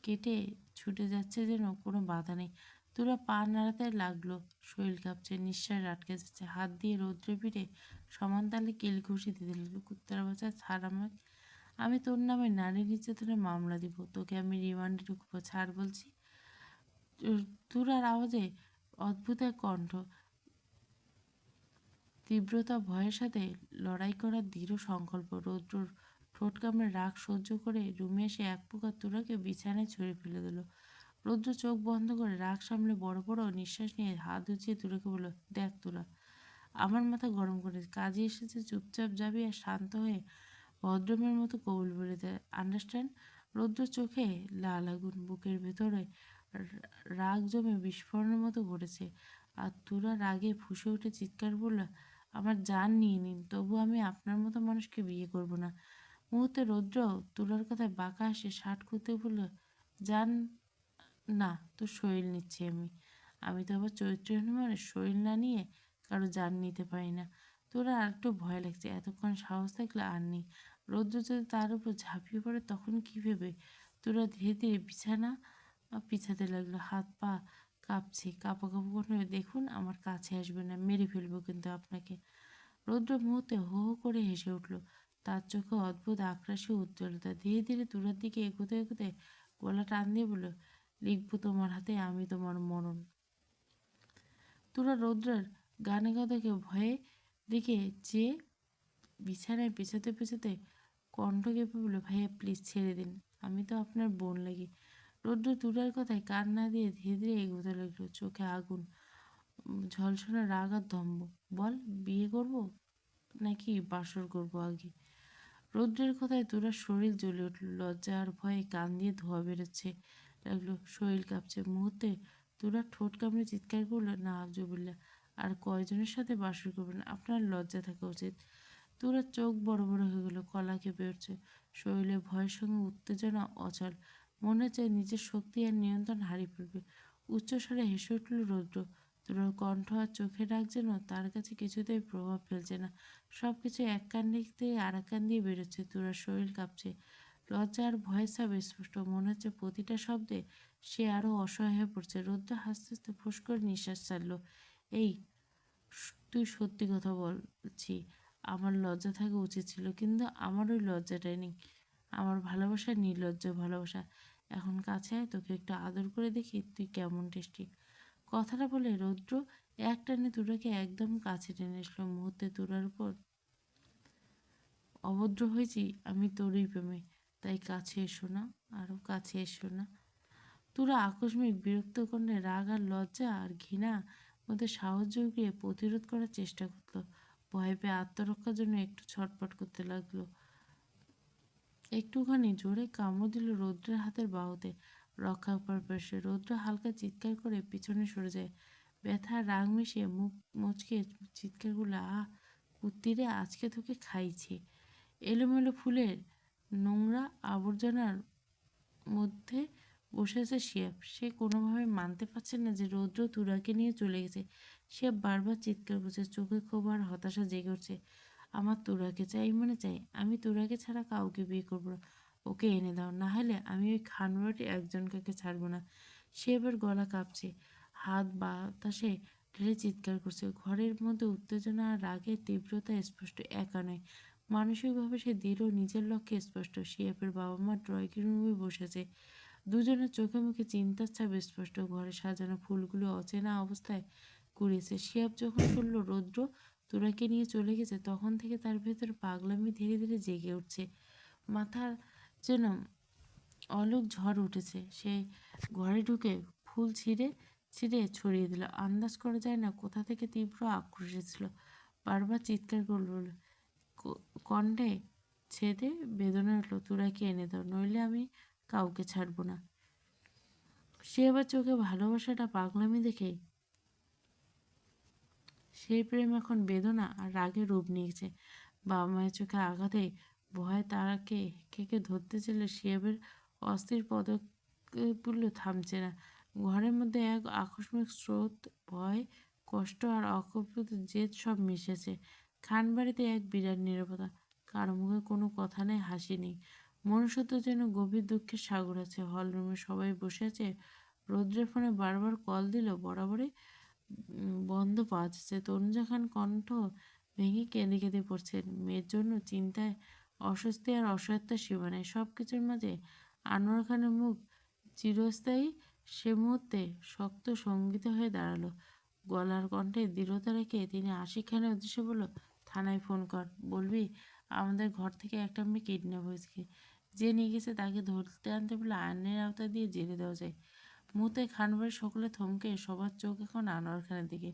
কেটে ছুটে যাচ্ছে, যেন কোনো বাধা নেই। তুরা পা নাড়াতে লাগলো, শরীর কাঁপছে, নিঃশ্বাস আটকে যাচ্ছে। হাত দিয়ে রৌদ্রের পিঠে সমান তালে কিল ঘুষি দিতে লাগলো। কুত্তার বাচ্চা, ছাড় আমাকে। আমি তোর নামে নারী নির্যাতনের মামলা দিব, তোকে আমি রিমান্ডে ঢুকবো, ছাড় বলছি। তুরার আওয়াজে অদ্ভুত এক কণ্ঠ, তীব্রতা, ভয়ের সাথে লড়াই করার দৃঢ় সংকল্প। রৌদ্রর ঠোঁট কামড়ে রাগ সহ্য করে রুমে এসে এক প্রকার তুরাকে বিছানায় ছুঁড়ে ফেলে দিল। রৌদ্র চোখ বন্ধ করে রাগ সামলে বড় বড় নিঃশ্বাস নিয়ে হাত উঁচিয়ে তুরাকে বলল, দেখ তুরা, আমার মাথা গরম করে কাজে এসেছে, চুপচাপ যাবি আর শান্ত হয়ে ভদ্রমের মতো কবুল বলে দেয়, আন্ডারস্ট্যান্ড? রৌদ্র চোখে লাল আগুন, বুকের ভেতরে রাগ জমে বিস্ফোরণের মতো ঘটেছে। আর তুরা রাগে ফুঁসে উঠে চিৎকার করল, আমার জান নিয়ে নিন, তবু আমি আপনার মতো মানুষকে বিয়ে করব না। মুহূর্তে রৌদ্র তুলার কথায় বাঁকা হাসে শার্ট খুলতে বলল, জান না, তোর শরীর নিচ্ছি আমি। আমি তো আবার চরিত্রহীন মানুষ, শরীর না নিয়ে কারো জান নিতে পারি না। তোরা আর একটু ভয় লাগছে, এতক্ষণ সাহস থাকলে আর নেই। রৌদ্র যদি তার উপর ঝাঁপিয়ে পড়ে তখন কি ভেবে? তোরা ধীরে ধীরে বিছানা পিছাতে লাগলো, হাত পা কাঁপছে, কাঁপা কাঁপা করে, দেখুন আমার কাছে আসবে না, মেরে ফেলবো কিন্তু আপনাকে। রৌদ্র মুহূর্তে হো হো করে হেসে উঠল, তার চোখে অদ্ভুত আক্রাসী উজ্জ্বলতা। ধীরে ধীরে তুরার দিকে এগোতে এগোতে গলা টান দিয়ে বলল, লিখবো তোমার হাতে আমি তোমার মরণ। তুরা রৌদ্রের গানে গদাকে ভয়ে দিকে যে বিছানায় পেছাতে পেছাতে কণ্ঠ কেঁপে বলল, ভাইয়া প্লিজ ছেড়ে দিন, আমি তো আপনার বোন লাগি। রৌদ্র তুরার কথায় কান না দিয়ে ধীরে ধীরে এগোতে লাগলো, চোখে আগুন, ঝলসানো রাগ আর দম্ভ। বল, বিয়ে করবো নাকি বাসর করবো আগে? রৌদ্রের কথায় তোরা শরীর জ্বলে উঠল, লজ্জা আর ভয়ে কান দিয়ে ধোঁয়া বেরোচ্ছে লাগলো, শরীর কাঁপছে। মুহূর্তে তোরা ঠোঁট কামড়ে চিৎকার করলো, না জবিল্লা, আর কয়জনের সাথে বাসর করবেন? আপনার লজ্জা থাকা উচিত। তোরা চোখ বড় বড় হয়ে গেল, কলা কেঁপে উঠছে, শরীরে ভয়ের সঙ্গে উত্তেজনা অচল। মনে হচ্ছে নিজের শক্তি আর নিয়ন্ত্রণ হারিয়ে ফেলবে। উচ্চস্বরে হেসে উঠল রৌদ্র। তোরার কণ্ঠ আর চোখের রাগ যেন তার কাছে কিছুতেই প্রভাব ফেলছে না। সব কিছু এক কান থেকে আর এক কান দিয়ে বেরোচ্ছে। তোরার শরীর কাঁপছে, লজ্জা আর ভয়ের ছাপ স্পষ্ট। মনে হচ্ছে প্রতিটা শব্দে সে আরো অসহায় হয়ে পড়ছে। রৌদ্র হাসতে হাসতে ফুস করে নিঃশ্বাস ছাড়ল। এই, তুই সত্যি কথা বলছি, আমার লজ্জা থাকা উচিত ছিল, কিন্তু আমার ওই লজ্জাটাই নেই। আমার ভালোবাসা নির্লজ্জ ভালোবাসা। এখন কাছে আয়, তোকে একটু আদর করে দেখি তুই কেমন টেস্টি। কথাটা বলে রৌদ্র এক টানে তুরাকে একদম কাছে টেনে আসলো। মুহূর্তে তুরার উপর অভদ্র হয়েছি আমি তোরই প্রেমে, তাই কাছে এসো না, আরো কাছে এসো না। তুরা আকস্মিক বিরক্ত কণ্ঠে রাগ আর লজ্জা আর ঘৃণা মধ্যে সাহস জুগিয়ে প্রতিরোধ করার চেষ্টা করলো। ভয় পেয়ে আত্মরক্ষার জন্য একটু ছটফট করতে লাগলো। একটুখানি জোরে কামড় দিল রৌদ্রের হাতের বাহুতে। রক্ষা পাওয়ার পেশে রৌদ্র হালকা চিৎকার করে পিছনে সরে যায়। ব্যথা রাগ মিশিয়ে মুখ মুচকে চিৎকার করলো, আহ কুত্তিরে, আজকে তোকে খাইছি। এলোমেলো ফুলের নোংরা আবর্জনার মধ্যে বসে আছে শিয়াব। সে কোনোভাবে মানতে পারছে না যে রৌদ্র তুরাকে নিয়ে চলে গেছে। শিয়াব বারবার চিৎকার করছে, চোখে ক্ষোভ আর হতাশা জেগে উঠছে। আমার তুরাকে চাই, মানে চাই। আমি তুরাকে ছাড়া কাউকে বিয়ে করবো না। ওকে এনে দাও, না হলে আমি ওই খানবাটি একজনকে ছাড়বো না। সে এবার গলা কাঁপছে, হাত বাতাসে ঢেলে চিৎকার করছে। ঘরের মধ্যে উত্তেজনা আর রাগের তীব্রতা স্পষ্ট, একা নয়, মানসিকভাবে সে দৃঢ়, নিজের লক্ষ্যে স্পষ্ট। শিয়াবের বাবা মা ড্রয়িং রুমে বসেছে, দুজনের চোখে মুখে চিন্তার ছাপ স্পষ্ট। ঘরে সাজানো ফুলগুলো অচেনা অবস্থায় কুড়িয়েছে। শিয়াব যখন শুনল রৌদ্র তোরাকে নিয়ে চলে গেছে, তখন থেকে তার ভেতর পাগলামি ধীরে ধীরে জেগে উঠছে। মাথার যেন অলোক ঝড় উঠেছে। সে ঘরে ঢুকে ফুল ছিঁড়ে ছিঁড়ে ছড়িয়ে দিল। আন্দাজ করা যায় না কোথা থেকে তীব্র আক্রোশ এসেছিল। বারবার চিৎকার করল, কণ্ঠে ছেদে বেদনা উঠল, তোরাকে এনে দাও, নইলে আমি কাউকে ছাড়বো না। সে আবার চোখে ভালোবাসাটা পাগলামি দেখে সেই প্রেম এখন বেদনা আর রাগে রূপ নিয়েছে। বাবা মায়ের চোখে আঘাতে ভয় তারাকে কেকে ধরতে চাইলে শিয়াবের অস্থির পদক্ষেপগুলো থামছে না। ঘরের মধ্যে এক আকস্মিক স্রোত, ভয়, কষ্ট আর অকল্পিত জেদ সব মিশেছে। খানবাড়িতে এক বিরাট নীরবতা, কারো মুখে কোনো কথা নেই, হাসি নেই। মনুষ্যত্ব যেন গভীর দুঃখের সাগর আছে। হলরুমে সবাই বসে আছে। রৌদ্রের ফোনে বারবার কল দিল, বরাবরই বন্ধ পাওয়া যাচ্ছে। তনুজা খান কণ্ঠ ভেঙে কেঁদে কেঁদে পড়ছেন। মেয়ের জন্য চিন্তায়, অস্বস্তি আর অসহায়তার সীমা নেই। সব কিছুর মাঝে আনোয়ার খানের মুখ চিরস্থায়ী সে মুহূর্তে শক্ত সঙ্গীত হয়ে দাঁড়ালো। গলার কণ্ঠে দৃঢ়তা রেখে তিনি আশিক খানের উদ্দেশ্যে বলল, থানায় ফোন কর, বলবি আমাদের ঘর থেকে একটা মেয়ে কিডন্যাপ হয়েছে, যে নিয়ে গেছে তাকে ধরতে আনতে বলে আইনের আওতায় দিয়ে জেলে দেওয়া যায়। মুহূর্তে খানবাড়ির সকলে থমকে, সবার চোখ এখন আনোয়ার খানের দিকে।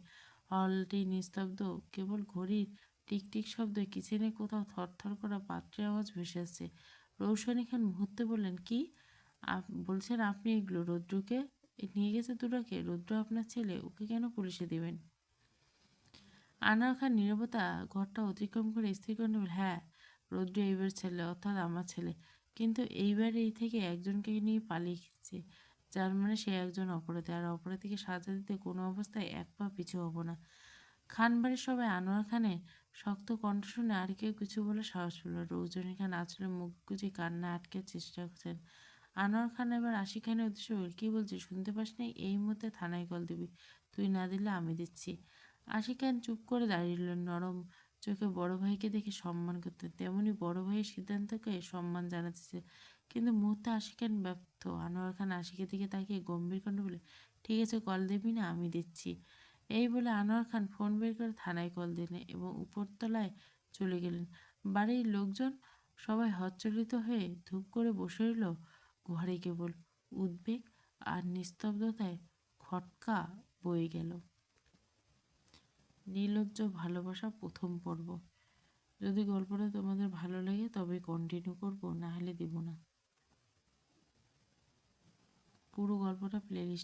হলটি নিস্তব্ধ, কেবল ঘড়ির টিকটিক শব্দে কিচেনে কোথাও থরথর করা পাত্রের আওয়াজ ভেসে আসছে। রৌশনী খান মুহূর্তে বললেন, কি বলছেন আপনি এগুলো? রৌদ্রকে নিয়ে গেছে তুরাকে? রৌদ্র আপনার ছেলে, ওকে কেন পুলিশে দিবেন? আনোয়ার খান নীরবতা ঘরটা অতিক্রম করে স্থির করে নেবেন, হ্যাঁ, রৌদ্র এইবার ছেলে, অর্থাৎ আমার ছেলে। কিন্তু এইবার এই থেকে একজনকে নিয়ে পালিয়ে গেছে, যার মানে সে একজন অপরাধী, আর অপরাধীকে সাজা দিতে কোনো অবস্থায় এক পা পিছু হব না। খানবাড়ির সবাই আনোয়ার খানের শক্ত কণ্ঠ শুনে আর কেউ কিছু বলে সাহস পেল। রৌজনী খান আসলে মুখ গুজে কান্না আটকে চেষ্টা করছেন। আনোয়ার খান এবার আশিক খানের উদ্দেশ্য বল, কি বলছিস শুনতে পাস নাই? এই মুহূর্তে থানায় কল দিবি, তুই না দিলে আমি দিচ্ছি। আশিক খান চুপ করে দাঁড়িয়ে রইলেন, নরম চোখে বড় ভাইকে দেখে সম্মান করতেন, তেমনি বড় ভাইয়ের সিদ্ধান্তকে সম্মান জানাতেছে। কিন্তু মুহূর্তে আশিক খান ব্যর্থ। আনোয়ার খান আশিকের দিকে তাকিয়ে গম্ভীর কণ্ঠে বলে, ঠিক আছে, কল দিবি না, আমি দিচ্ছি। এই বলে আনোয়ার খান ফোন বের করে থানায় কল দিলেন এবং উপরতলায় চলে গেলেন। বাড়ির লোকজন সবাই হচ্চলিত হয়ে ধূপ করে বসে রইল। ঘরে কেবল উদ্বেগ আর নিস্তব্ধতায় খটকা বয়ে গেল। নির্লজ্জ ভালোবাসা, প্রথম পর্ব। যদি গল্পটা তোমাদের ভালো লাগে তবে কন্টিনিউ করব, না হলে দিব না। পুরো গল্পটা প্লেলিস্ট